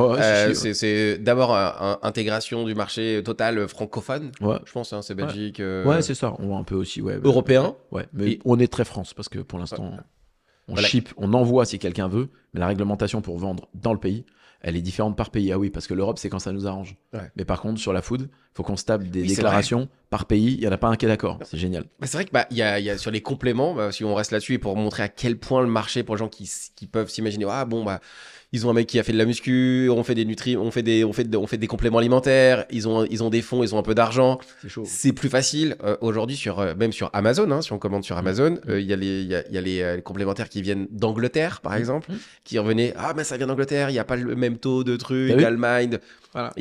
[SPEAKER 1] C'est d'abord intégration du marché total francophone, je pense, hein, c'est Belgique.
[SPEAKER 2] Ouais, c'est ça. On voit un peu aussi.
[SPEAKER 1] Européen.
[SPEAKER 2] Ouais, mais on est très France, parce que pour l'instant... On ship, on envoie si quelqu'un veut, mais la réglementation pour vendre dans le pays, elle est différente par pays. Ah oui, parce que l'Europe, c'est quand ça nous arrange. Ouais. Mais par contre, sur la food, il faut qu'on se tape des déclarations par pays. Il n'y en a pas un qui est d'accord. C'est génial.
[SPEAKER 1] C'est vrai que y a sur les compléments, si on reste là-dessus, et pour montrer à quel point le marché, pour les gens qui peuvent s'imaginer, ils ont un mec qui a fait de la muscu, on fait des on fait des compléments alimentaires, ils ont des fonds, ils ont un peu d'argent.
[SPEAKER 2] C'est chaud.
[SPEAKER 1] C'est plus facile aujourd'hui même sur Amazon, hein, si on commande sur Amazon, il y a les complémentaires qui viennent d'Angleterre par exemple, qui revenaient ça vient d'Angleterre, il y a pas le même taux de trucs, Allemagne. Voilà.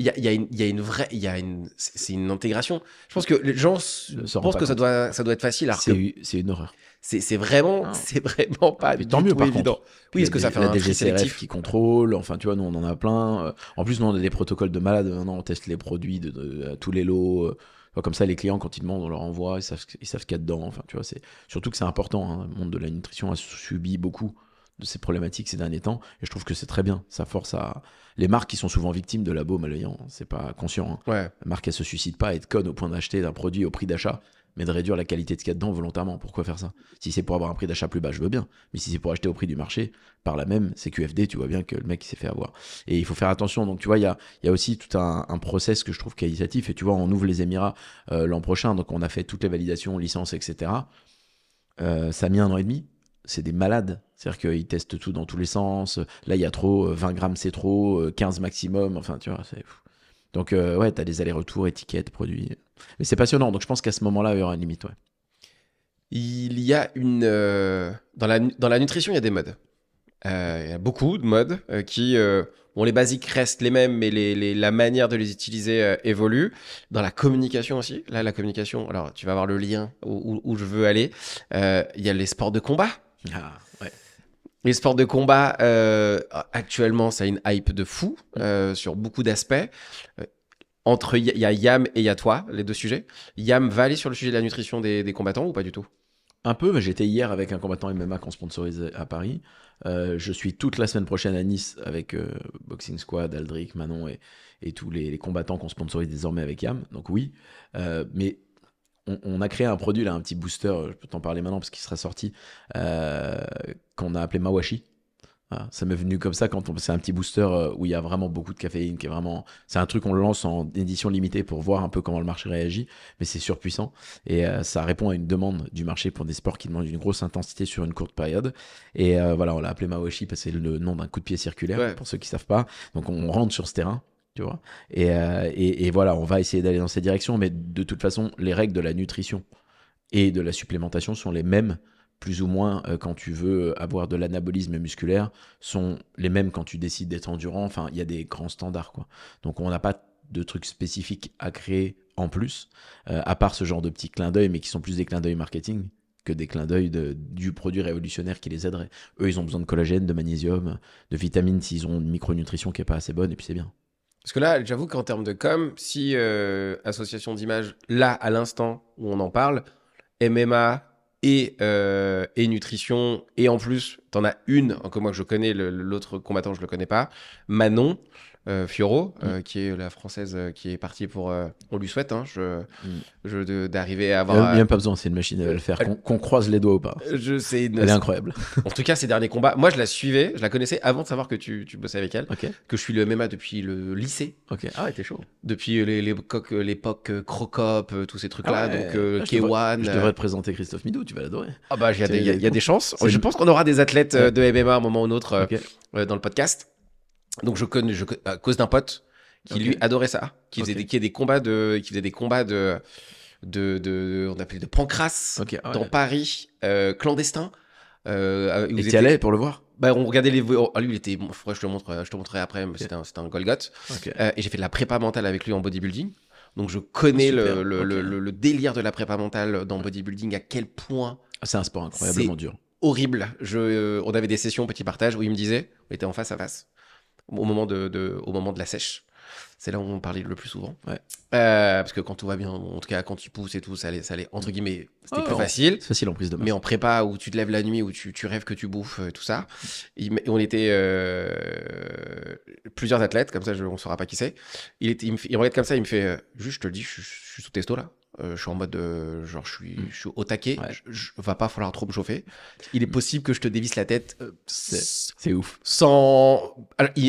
[SPEAKER 1] C'est une intégration. Je pense que les gens pensent que ça doit être facile.
[SPEAKER 2] C'est une horreur.
[SPEAKER 1] C'est vraiment pas
[SPEAKER 2] tant mieux, par
[SPEAKER 1] évident.
[SPEAKER 2] Contre.
[SPEAKER 1] Oui, est-ce que ça fait un tri sélectif
[SPEAKER 2] qui contrôle, enfin tu vois, nous on en a plein. En plus, nous on a des protocoles de malade. Maintenant on teste les produits de tous les lots. Comme ça, les clients, quand ils demandent, on leur envoie, ils savent ce qu'il y a dedans. Enfin, tu vois, c'est surtout que c'est important. Hein. Le monde de la nutrition a subi beaucoup de ces problématiques ces derniers temps, et je trouve que c'est très bien. Ça force à les marques qui sont souvent victimes de labos malveillants. C'est pas conscient. Hein. Ouais. La marque, elle se suicide pas à être conne au point d'acheter un produit au prix d'achat, mais de réduire la qualité de ce qu'il y a dedans volontairement. Pourquoi faire ça? Si c'est pour avoir un prix d'achat plus bas, je veux bien. Mais si c'est pour acheter au prix du marché, par là même, c'est QFD, tu vois bien que le mec il s'est fait avoir. Et il faut faire attention. Donc tu vois, il y a aussi tout un process que je trouve qualitatif. Et tu vois, on ouvre les Émirats l'an prochain, donc on a fait toutes les validations, licences, etc. Ça a mis 1 an et demi. C'est des malades. C'est-à-dire qu'ils testent tout dans tous les sens. Là, il y a trop, 20 grammes c'est trop, 15 maximum. Enfin, tu vois, c'est fou. Donc, t'as des allers-retours, étiquettes, produits. Mais c'est passionnant. Donc, je pense qu'à ce moment-là, il y aura une limite, ouais.
[SPEAKER 1] Il y a dans la nutrition, il y a des modes. Il y a beaucoup de modes qui, bon, les basiques restent les mêmes, mais la manière de les utiliser évolue. Dans la communication aussi, là, la communication, alors tu vas avoir le lien où je veux aller. Il y a les sports de combat.
[SPEAKER 2] Ah, ouais.
[SPEAKER 1] Les sports de combat, actuellement, ça a une hype de fou sur beaucoup d'aspects. Il y a Yam et il y a toi, les deux sujets. Yam va aller sur le sujet de la nutrition des combattants ou pas du tout?
[SPEAKER 2] Un peu, mais j'étais hier avec un combattant MMA qu'on sponsorise à Paris. Je suis toute la semaine prochaine à Nice avec Boxing Squad, Aldric, Manon et tous les combattants qu'on sponsorise désormais avec Yam. Donc oui, mais on a créé un produit, là, un petit booster, je peux t'en parler maintenant parce qu'il sera sorti, qu'on a appelé Mawashi. Voilà, ça m'est venu comme ça c'est un petit booster où il y a vraiment beaucoup de caféine, qui est vraiment, c'est un truc qu'on lance en édition limitée pour voir un peu comment le marché réagit, mais c'est surpuissant et ça répond à une demande du marché pour des sports qui demandent une grosse intensité sur une courte période. Et voilà, on l'a appelé Mawashi parce que c'est le nom d'un coup de pied circulaire,
[SPEAKER 1] Ouais.
[SPEAKER 2] pour ceux qui savent pas. Donc on rentre sur ce terrain, tu vois, et voilà, on va essayer d'aller dans cette direction, mais de toute façon, les règles de la nutrition et de la supplémentation sont les mêmes, plus ou moins, quand tu veux avoir de l'anabolisme musculaire, sont les mêmes quand tu décides d'être endurant. Enfin, il y a des grands standards, quoi. Donc on n'a pas de trucs spécifiques à créer en plus, à part ce genre de petits clins d'œil, mais qui sont plus des clins d'œil marketing que des clins d'œil du produit révolutionnaire qui les aiderait. Eux, ils ont besoin de collagène, de magnésium, de vitamines s'ils ont une micronutrition qui est pas assez bonne, et puis c'est bien.
[SPEAKER 1] Parce que là, j'avoue qu'en termes de com, si association d'image, là, à l'instant où on en parle, MMA et nutrition, et en plus, t'en as une que moi que je connais, l'autre combattant, je le connais pas, Manon Fiorot, qui est la française qui est partie pour... on lui souhaite, hein, d'arriver à
[SPEAKER 2] Il
[SPEAKER 1] avoir...
[SPEAKER 2] n'y a même pas besoin, c'est une machine à le faire, qu'on croise les doigts ou pas.
[SPEAKER 1] Je sais,
[SPEAKER 2] Elle est incroyable.
[SPEAKER 1] En tout cas, ces derniers combats, moi je la suivais, je la connaissais avant de savoir que tu bossais avec elle,
[SPEAKER 2] Ok,
[SPEAKER 1] que je suis le MMA depuis le lycée,
[SPEAKER 2] ok. Ah ouais, t'es chaud.
[SPEAKER 1] depuis l'époque Crocop, tous ces trucs-là,
[SPEAKER 2] Ah ouais.
[SPEAKER 1] donc
[SPEAKER 2] Ah,
[SPEAKER 1] K1.
[SPEAKER 2] Je devrais te présenter Christophe Midou, tu vas l'adorer.
[SPEAKER 1] Ah bah, il y a des chances.
[SPEAKER 2] C'est
[SPEAKER 1] Je
[SPEAKER 2] une-
[SPEAKER 1] pense qu'on aura des athlètes de MMA à un moment ou un autre
[SPEAKER 2] Ok.
[SPEAKER 1] dans le podcast. Donc je connais à cause d'un pote qui lui
[SPEAKER 2] Ok.
[SPEAKER 1] adorait ça, qui faisait
[SPEAKER 2] Ok.
[SPEAKER 1] qui faisait des combats on appelait de pancrace
[SPEAKER 2] Ok, ah ouais.
[SPEAKER 1] dans Paris, clandestin.
[SPEAKER 2] Et
[SPEAKER 1] vous
[SPEAKER 2] t'y
[SPEAKER 1] étiez-
[SPEAKER 2] allais pour le voir?
[SPEAKER 1] Bah, on regardait les. Lui, il était. Bon, faudrait que je te montrerai après, mais
[SPEAKER 2] Ok.
[SPEAKER 1] c'était un Golgoth.
[SPEAKER 2] Ok.
[SPEAKER 1] Et j'ai fait de la prépa mentale avec lui en bodybuilding. Donc je connais
[SPEAKER 2] Super,
[SPEAKER 1] le,
[SPEAKER 2] ok.
[SPEAKER 1] le délire de la prépa mentale dans bodybuilding, à quel point
[SPEAKER 2] Ah, c'est un sport incroyablement dur.
[SPEAKER 1] horrible. On avait des sessions petit partage où il me disait, on était en face à face, au moment de la sèche. C'est là où on parlait le plus souvent.
[SPEAKER 2] Ouais.
[SPEAKER 1] Parce que quand tout va bien, en tout cas quand tu pousses et tout, ça allait entre guillemets, c'était plus facile.
[SPEAKER 2] C'est facile en prise de masse.
[SPEAKER 1] Mais en prépa où tu te lèves la nuit, où tu rêves que tu bouffes, tout ça. On était plusieurs athlètes, comme ça on ne saura pas qui c'est. Il me regarde comme ça, il me fait juste, je te le dis, je suis sous testo là. Je suis en mode genre je suis au taquet.
[SPEAKER 2] Ouais.
[SPEAKER 1] Je va pas falloir trop me chauffer. Il est possible que je te dévisse la tête
[SPEAKER 2] C'est ouf.
[SPEAKER 1] sans.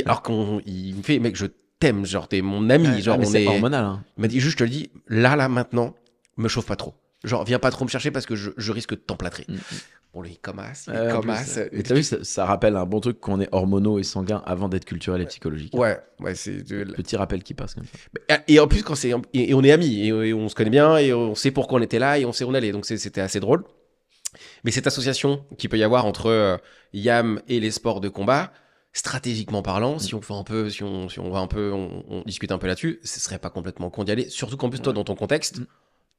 [SPEAKER 1] Alors qu'il me fait, mec, je t'aime, genre t'es mon ami,
[SPEAKER 2] Ouais,
[SPEAKER 1] genre
[SPEAKER 2] mais
[SPEAKER 1] on
[SPEAKER 2] c'est
[SPEAKER 1] est.
[SPEAKER 2] hormonal. Hein.
[SPEAKER 1] Il m'a dit juste, je te le dis, là maintenant, me chauffe pas trop. Genre viens pas trop me chercher parce que je risque de t'emplâtrer. Bon, lui, il commence.
[SPEAKER 2] En plus, mais t'as vu, ça rappelle un bon truc qu'on est hormonaux et sanguins avant d'être culturel et psychologique.
[SPEAKER 1] Ouais, c'est.
[SPEAKER 2] Petit rappel qui passe comme ça.
[SPEAKER 1] Et en plus, et on est amis, et on se connaît bien, et on sait pourquoi on était là, et on sait où on allait. Donc c'était assez drôle. Mais cette association qu'il peut y avoir entre Yam et les sports de combat, stratégiquement parlant, si on fait un peu, si on va un peu, on discute un peu là-dessus, ce serait pas complètement con d'y aller. Surtout qu'en plus, toi, dans ton contexte,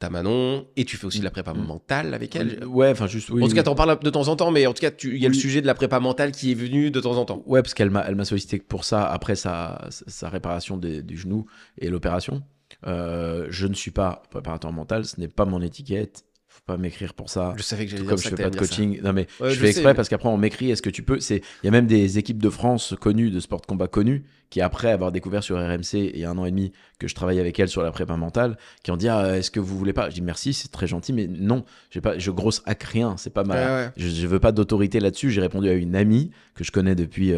[SPEAKER 1] t'as Manon, et tu fais aussi de la prépa mentale avec elle.
[SPEAKER 2] Ouais, enfin juste oui.
[SPEAKER 1] En tout cas, t'en parles de temps en temps, mais en tout cas, il y a le sujet de la prépa mentale qui est venu de temps en temps.
[SPEAKER 2] Ouais, parce qu'elle m'a sollicité pour ça après sa réparation du genou et l'opération. Je ne suis pas préparateur mental, ce n'est pas mon étiquette. Faut pas m'écrire pour ça.
[SPEAKER 1] Je savais que j'allais
[SPEAKER 2] Tout
[SPEAKER 1] dire
[SPEAKER 2] comme
[SPEAKER 1] ça,
[SPEAKER 2] je fais
[SPEAKER 1] que
[SPEAKER 2] pas de
[SPEAKER 1] t'allais dire
[SPEAKER 2] coaching. Non mais
[SPEAKER 1] Ouais,
[SPEAKER 2] je
[SPEAKER 1] je
[SPEAKER 2] fais
[SPEAKER 1] sais,
[SPEAKER 2] exprès
[SPEAKER 1] mais-
[SPEAKER 2] parce qu'après on m'écrit est-ce que tu peux. Il y a même des équipes de France connues, de sport de combat connues, qui après avoir découvert sur RMC il y a 1 an et demi que je travaillais avec elles sur la prépa mentale, qui ont dit est-ce que vous voulez pas. Je dis merci, c'est très gentil, mais non, je grosse hack rien, c'est pas mal.
[SPEAKER 1] Ouais.
[SPEAKER 2] Je veux pas d'autorité là-dessus. J'ai répondu à une amie que je connais depuis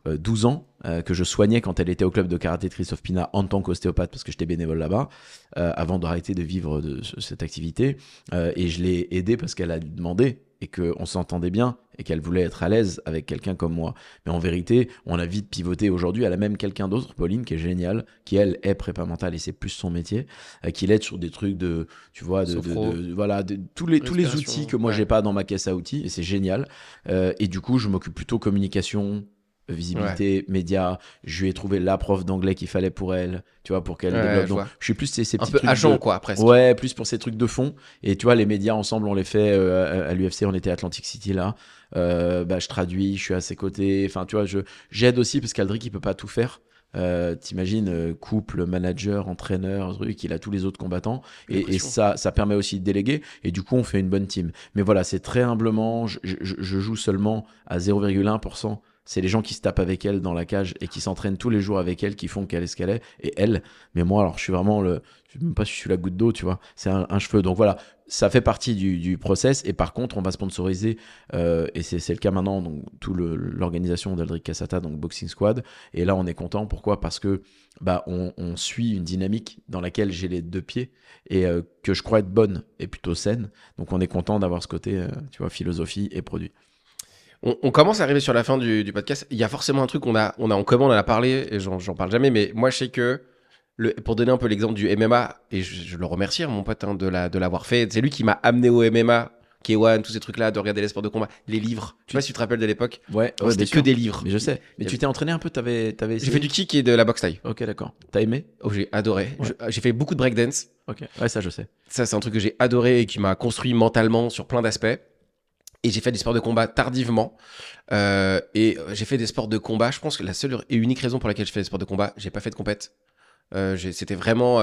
[SPEAKER 2] 12 ans, que je soignais quand elle était au club de karaté de Christophe Pina en tant qu'ostéopathe parce que j'étais bénévole là-bas, avant d'arrêter de vivre de cette activité. Et je l'ai aidée parce qu'elle a demandé et qu'on s'entendait bien. et qu'elle voulait être à l'aise avec quelqu'un comme moi. Mais en vérité, on a vite pivoté. Aujourd'hui, elle a même quelqu'un d'autre, Pauline, qui est géniale, qui elle est prépa mentale et c'est plus son métier, qui l'aide sur des trucs de, tu vois, tous les outils que moi j'ai pas dans ma caisse à outils, et c'est génial. Et du coup, je m'occupe plutôt communication, visibilité, médias. Je lui ai trouvé la prof d'anglais qu'il fallait pour elle, tu vois, pour qu'elle développe. Donc, je suis plus ces petits trucs.
[SPEAKER 1] Un peu agent, quoi, presque.
[SPEAKER 2] Ouais, plus pour ces trucs de fond. Et tu vois, les médias ensemble, on les fait à l'UFC, on était à Atlantic City là. Je traduis, je suis à ses côtés. Enfin, tu vois, j'aide aussi parce qu'Aldric, il peut pas tout faire. T'imagines, couple, manager, entraîneur, truc, il a tous les autres combattants et ça permet aussi de déléguer et du coup on fait une bonne team. Mais voilà, c'est très humblement, je joue seulement à 0,1%. C'est les gens qui se tapent avec elle dans la cage et qui s'entraînent tous les jours avec elle qui font qu'elle est ce qu'elle est. Et elle, mais moi, alors je suis vraiment je sais même pas si je suis la goutte d'eau, tu vois. C'est un cheveu. Donc voilà, ça fait partie du process. Et par contre, on va sponsoriser, et c'est le cas maintenant, donc toute l'organisation d'Aldric Cassata, donc Boxing Squad. Et là, on est content. Pourquoi ? Parce que on suit une dynamique dans laquelle j'ai les deux pieds et que je crois être bonne et plutôt saine. Donc on est content d'avoir ce côté, tu vois, philosophie et produit.
[SPEAKER 1] On commence à arriver sur la fin du podcast. Il y a forcément un truc qu'on a en commun, on en a parlé, et j'en parle jamais, mais moi je sais que, pour donner un peu l'exemple du MMA, et je le remercie, mon pote, de l'avoir fait, c'est lui qui m'a amené au MMA, K1, tous ces trucs-là, de regarder les sports de combat, les livres. Tu vois si tu te rappelles de l'époque ?
[SPEAKER 2] Ouais,
[SPEAKER 1] c'était que des livres.
[SPEAKER 2] Mais je sais. Mais tu t'es entraîné un peu, t'avais essayé ?
[SPEAKER 1] J'ai fait du kick et de la boxe thaï.
[SPEAKER 2] Ok, d'accord. T'as aimé ?
[SPEAKER 1] Oh, j'ai adoré.
[SPEAKER 2] Ouais.
[SPEAKER 1] J'ai fait beaucoup de breakdance.
[SPEAKER 2] Ok, ouais, ça je sais.
[SPEAKER 1] Ça, c'est un truc que j'ai adoré et qui m'a construit mentalement sur plein d'aspects. Et j'ai fait des sports de combat tardivement. Et j'ai fait des sports de combat. Je pense que la seule et unique raison pour laquelle je fais des sports de combat, j'ai pas fait de compète. C'était vraiment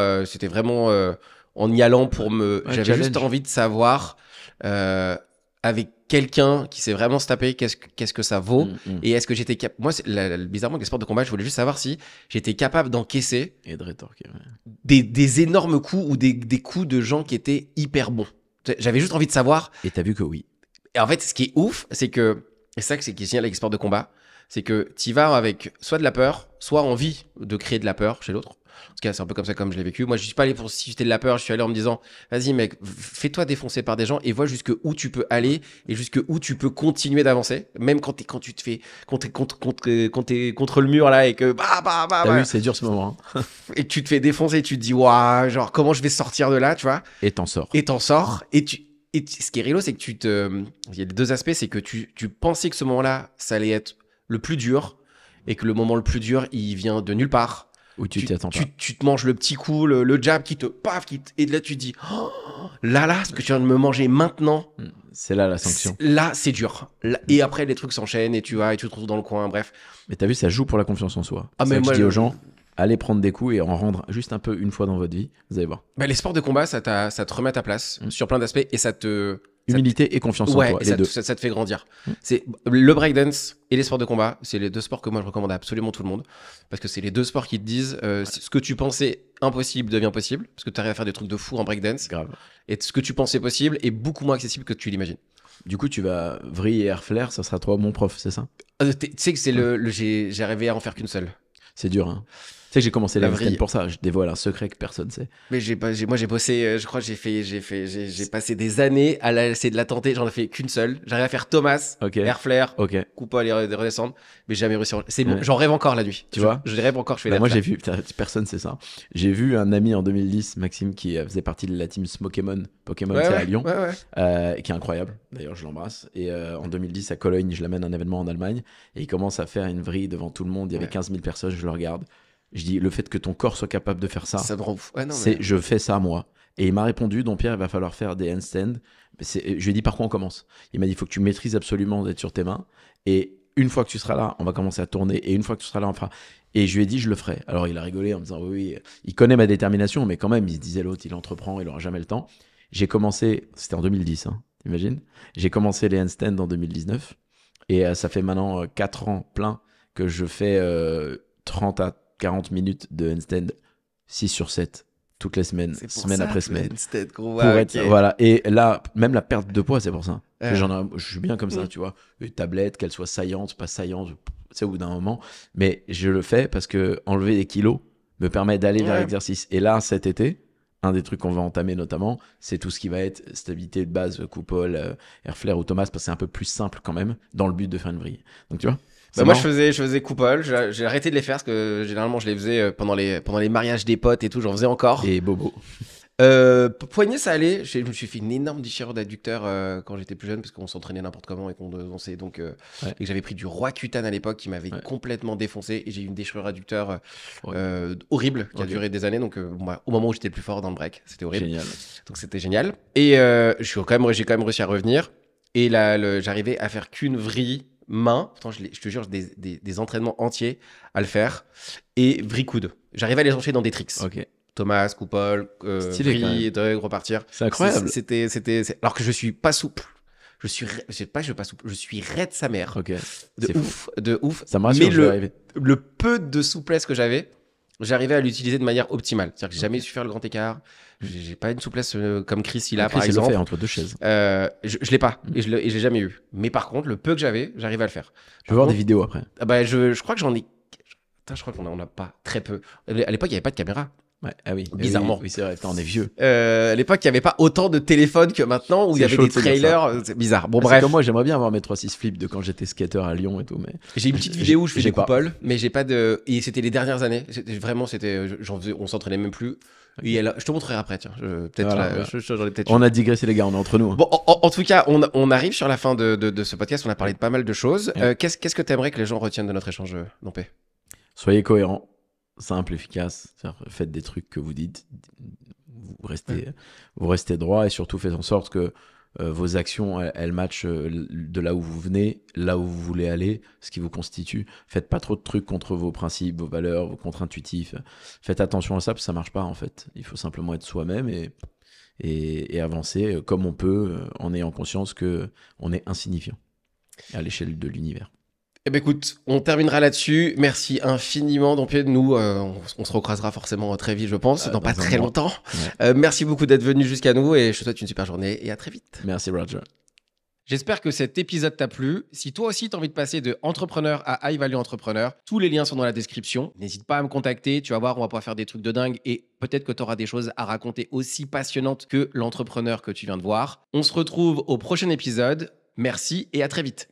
[SPEAKER 1] en y allant pour me. J'avais
[SPEAKER 2] challenge.
[SPEAKER 1] juste envie de savoir avec quelqu'un qui sait vraiment se taper qu'est-ce que ça vaut et est-ce que j'étais capable. Moi, bizarrement, avec les sports de combat, je voulais juste savoir si j'étais capable d'encaisser
[SPEAKER 2] et de rétorquer
[SPEAKER 1] des énormes coups ou des coups de gens qui étaient hyper bons. J'avais juste envie de savoir.
[SPEAKER 2] Et t'as vu que oui.
[SPEAKER 1] Et en fait, ce qui est ouf, c'est que, et ça qui est génial avec les sports de combat, c'est que tu vas avec soit de la peur, soit envie de créer de la peur chez l'autre. En tout cas, c'est un peu comme ça comme je l'ai vécu. Moi, je suis pas allé pour susciter de la peur, je suis allé en me disant, vas-y mec, fais-toi défoncer par des gens et vois jusque où tu peux aller et jusque où tu peux continuer d'avancer, même quand t'es contre le mur là et que
[SPEAKER 2] T'as vu, c'est dur ce moment. Hein.
[SPEAKER 1] Et tu te fais défoncer, et tu te dis, waouh, genre comment je vais sortir de là, tu vois.
[SPEAKER 2] Et t'en sors.
[SPEAKER 1] Et ce qui est rigolo, c'est que il y a deux aspects, c'est que tu pensais que ce moment-là, ça allait être le plus dur, et que le moment le plus dur, il vient de nulle part.
[SPEAKER 2] Où tu t'y attends pas.
[SPEAKER 1] Tu te manges le petit coup, le jab qui te et là tu te dis, oh, là, ce que tu viens de me manger maintenant.
[SPEAKER 2] C'est là la sanction.
[SPEAKER 1] Là, c'est dur. Là, et après, les trucs s'enchaînent et tu te retrouves dans le coin, bref.
[SPEAKER 2] Mais t'as vu, ça joue pour la confiance en soi.
[SPEAKER 1] Ah, mais
[SPEAKER 2] moi,
[SPEAKER 1] moi,
[SPEAKER 2] je dis aux gens, allez prendre des coups et en rendre juste un peu une fois dans votre vie. Vous allez voir.
[SPEAKER 1] Les sports de combat, ça te remet à ta place sur plein d'aspects et ça te.
[SPEAKER 2] Humilité et confiance en toi, les deux.
[SPEAKER 1] Ça te fait grandir. C'est le breakdance et les sports de combat, c'est les deux sports que moi je recommande à absolument tout le monde parce que c'est les deux sports qui te disent ce que tu pensais impossible devient possible parce que tu arrives à faire des trucs de fou en breakdance.
[SPEAKER 2] Grave.
[SPEAKER 1] Et ce que tu pensais possible est beaucoup moins accessible que tu l'imagines.
[SPEAKER 2] Du coup, tu vas vriller et Airflare, ça sera toi mon prof, c'est ça ?
[SPEAKER 1] Tu sais que c'est j'ai arrivé à en faire qu'une seule.
[SPEAKER 2] C'est dur, hein. Tu sais que j'ai commencé la
[SPEAKER 1] vrille
[SPEAKER 2] pour ça. Je dévoile un secret que personne sait.
[SPEAKER 1] Mais moi j'ai bossé, je crois que j'ai passé des années à essayer de la tenter. J'en ai fait qu'une seule. J'arrive à faire Thomas, Airflare, Coupa et redescendre, mais jamais réussi. C'est bon, j'en rêve encore la nuit.
[SPEAKER 2] Tu vois ?
[SPEAKER 1] Je rêve encore. Je fais.
[SPEAKER 2] Moi j'ai vu, personne sait ça. J'ai vu un ami en 2010, Maxime, qui faisait partie de la team Pokémon, c'est à Lyon, qui est incroyable. D'ailleurs, je l'embrasse. Et en 2010 à Cologne, je l'amène à un événement en Allemagne et il commence à faire une vrille devant tout le monde. Il y avait 15 000 personnes. Je le regarde. Je dis, le fait que ton corps soit capable de faire ça,
[SPEAKER 1] me rend ouf.
[SPEAKER 2] Je fais ça moi. Et il m'a répondu, donc Pierre, il va falloir faire des handstands. Je lui ai dit, par quoi on commence ? Il m'a dit, il faut que tu maîtrises absolument d'être sur tes mains. Et une fois que tu seras là, on va commencer à tourner. Et une fois que tu seras là, on fera. Et je lui ai dit, je le ferai. Alors il a rigolé en me disant, oui, il connaît ma détermination, mais quand même, il se disait l'autre, il entreprend, il n'aura jamais le temps. J'ai commencé, c'était en 2010, hein, t'imagines ? J'ai commencé les handstands en 2019. Et ça fait maintenant 4 ans plein que je fais 30 à 40 minutes de handstand 6 sur 7 toutes les semaines, semaine après semaine. Voilà. Et là, même la perte de poids, c'est pour ça. Je suis bien comme ça, tu vois. Une tablette, qu'elle soit saillante, pas saillante, c'est au bout d'un moment. Mais je le fais parce que enlever des kilos me permet d'aller vers l'exercice. Et là, cet été, un des trucs qu'on va entamer notamment, c'est tout ce qui va être stabilité de base, coupole, airflare ou Thomas, parce que c'est un peu plus simple quand même, dans le but de faire une vrille. Donc tu vois
[SPEAKER 1] Moi, je faisais coupole. J'ai arrêté de les faire parce que généralement, je les faisais pendant les mariages des potes et tout. J'en faisais encore.
[SPEAKER 2] Et bobo.
[SPEAKER 1] Poignet, ça allait. Je me suis fait une énorme déchirure d'adducteur quand j'étais plus jeune parce qu'on s'entraînait n'importe comment et qu'on sait donc et que j'avais pris du roi cutane à l'époque qui m'avait complètement défoncé et j'ai eu une déchirure d'adducteur horrible qui a duré des années. Donc moi, au moment où j'étais le plus fort dans le break, c'était horrible.
[SPEAKER 2] Génial.
[SPEAKER 1] Donc c'était génial. Et j'ai quand même réussi à revenir. Et là, j'arrivais à faire qu'une vrille main. Pourtant, je te jure, des entraînements entiers à le faire. Et vrille coude. J'arrivais à les enchaîner dans des tricks.
[SPEAKER 2] Ok.
[SPEAKER 1] Thomas, coupole, vrille, dog, repartir.
[SPEAKER 2] C'est incroyable.
[SPEAKER 1] Alors que je suis pas souple. Je suis pas souple. Je suis raide sa mère.
[SPEAKER 2] Ok.
[SPEAKER 1] De ouf.
[SPEAKER 2] Ça me rassure,
[SPEAKER 1] Mais le peu de souplesse que j'arrivais à l'utiliser de manière optimale. C'est-à-dire que j'ai jamais su faire le grand écart. J'ai pas une souplesse comme Chris il a, par exemple.
[SPEAKER 2] Il le fait entre deux chaises.
[SPEAKER 1] Je l'ai pas et j'ai jamais eu. Mais par contre, le peu que j'arrais à le faire.
[SPEAKER 2] Je vais voir des vidéos après.
[SPEAKER 1] Je crois que j'en ai. Je crois qu'on a pas très peu. À l'époque, il y avait pas de caméra.
[SPEAKER 2] Ouais, ah oui.
[SPEAKER 1] Bizarrement.
[SPEAKER 2] Oui, c'est vrai. On est vieux.
[SPEAKER 1] À l'époque, il n'y avait pas autant de téléphones que maintenant où il y avait des trailers. C'est bizarre. Bon, bref.
[SPEAKER 2] Comme moi, j'aimerais bien avoir mes 3.6 flip de quand j'étais skater à Lyon et tout. Mais
[SPEAKER 1] j'ai une petite vidéo où je fais des coupoles, mais j'ai pas de. Et c'était les dernières années. On s'entraînait même plus. Et je te montrerai après, tiens.
[SPEAKER 2] On a digressé, les gars, on est entre nous.
[SPEAKER 1] Bon, en tout cas, on arrive sur la fin de ce podcast. On a parlé de pas mal de choses. Qu'est-ce que tu aimerais que les gens retiennent de notre échange, Nompé ?
[SPEAKER 2] Soyez cohérents, simple, efficace. Faites des trucs que vous dites. Vous restez droit et surtout faites en sorte que vos actions, elles matchent de là où vous venez, là où vous voulez aller, ce qui vous constitue. Faites pas trop de trucs contre vos principes, vos valeurs, vos contre-intuitifs. Faites attention à ça, parce que ça marche pas en fait. Il faut simplement être soi-même et avancer comme on peut, en ayant conscience qu'on est insignifiant à l'échelle de l'univers.
[SPEAKER 1] Eh ben écoute, on terminera là-dessus. Merci infiniment, Dompé. Nous, on se recroisera forcément très vite, je pense, dans pas très longtemps. Ouais. Merci beaucoup d'être venu jusqu'à nous et je te souhaite une super journée et à très vite.
[SPEAKER 2] Merci, Roger.
[SPEAKER 1] J'espère que cet épisode t'a plu. Si toi aussi t'as envie de passer de entrepreneur à high value entrepreneur, tous les liens sont dans la description. N'hésite pas à me contacter. Tu vas voir, on va pouvoir faire des trucs de dingue et peut-être que tu auras des choses à raconter aussi passionnantes que l'entrepreneur que tu viens de voir. On se retrouve au prochain épisode. Merci et à très vite.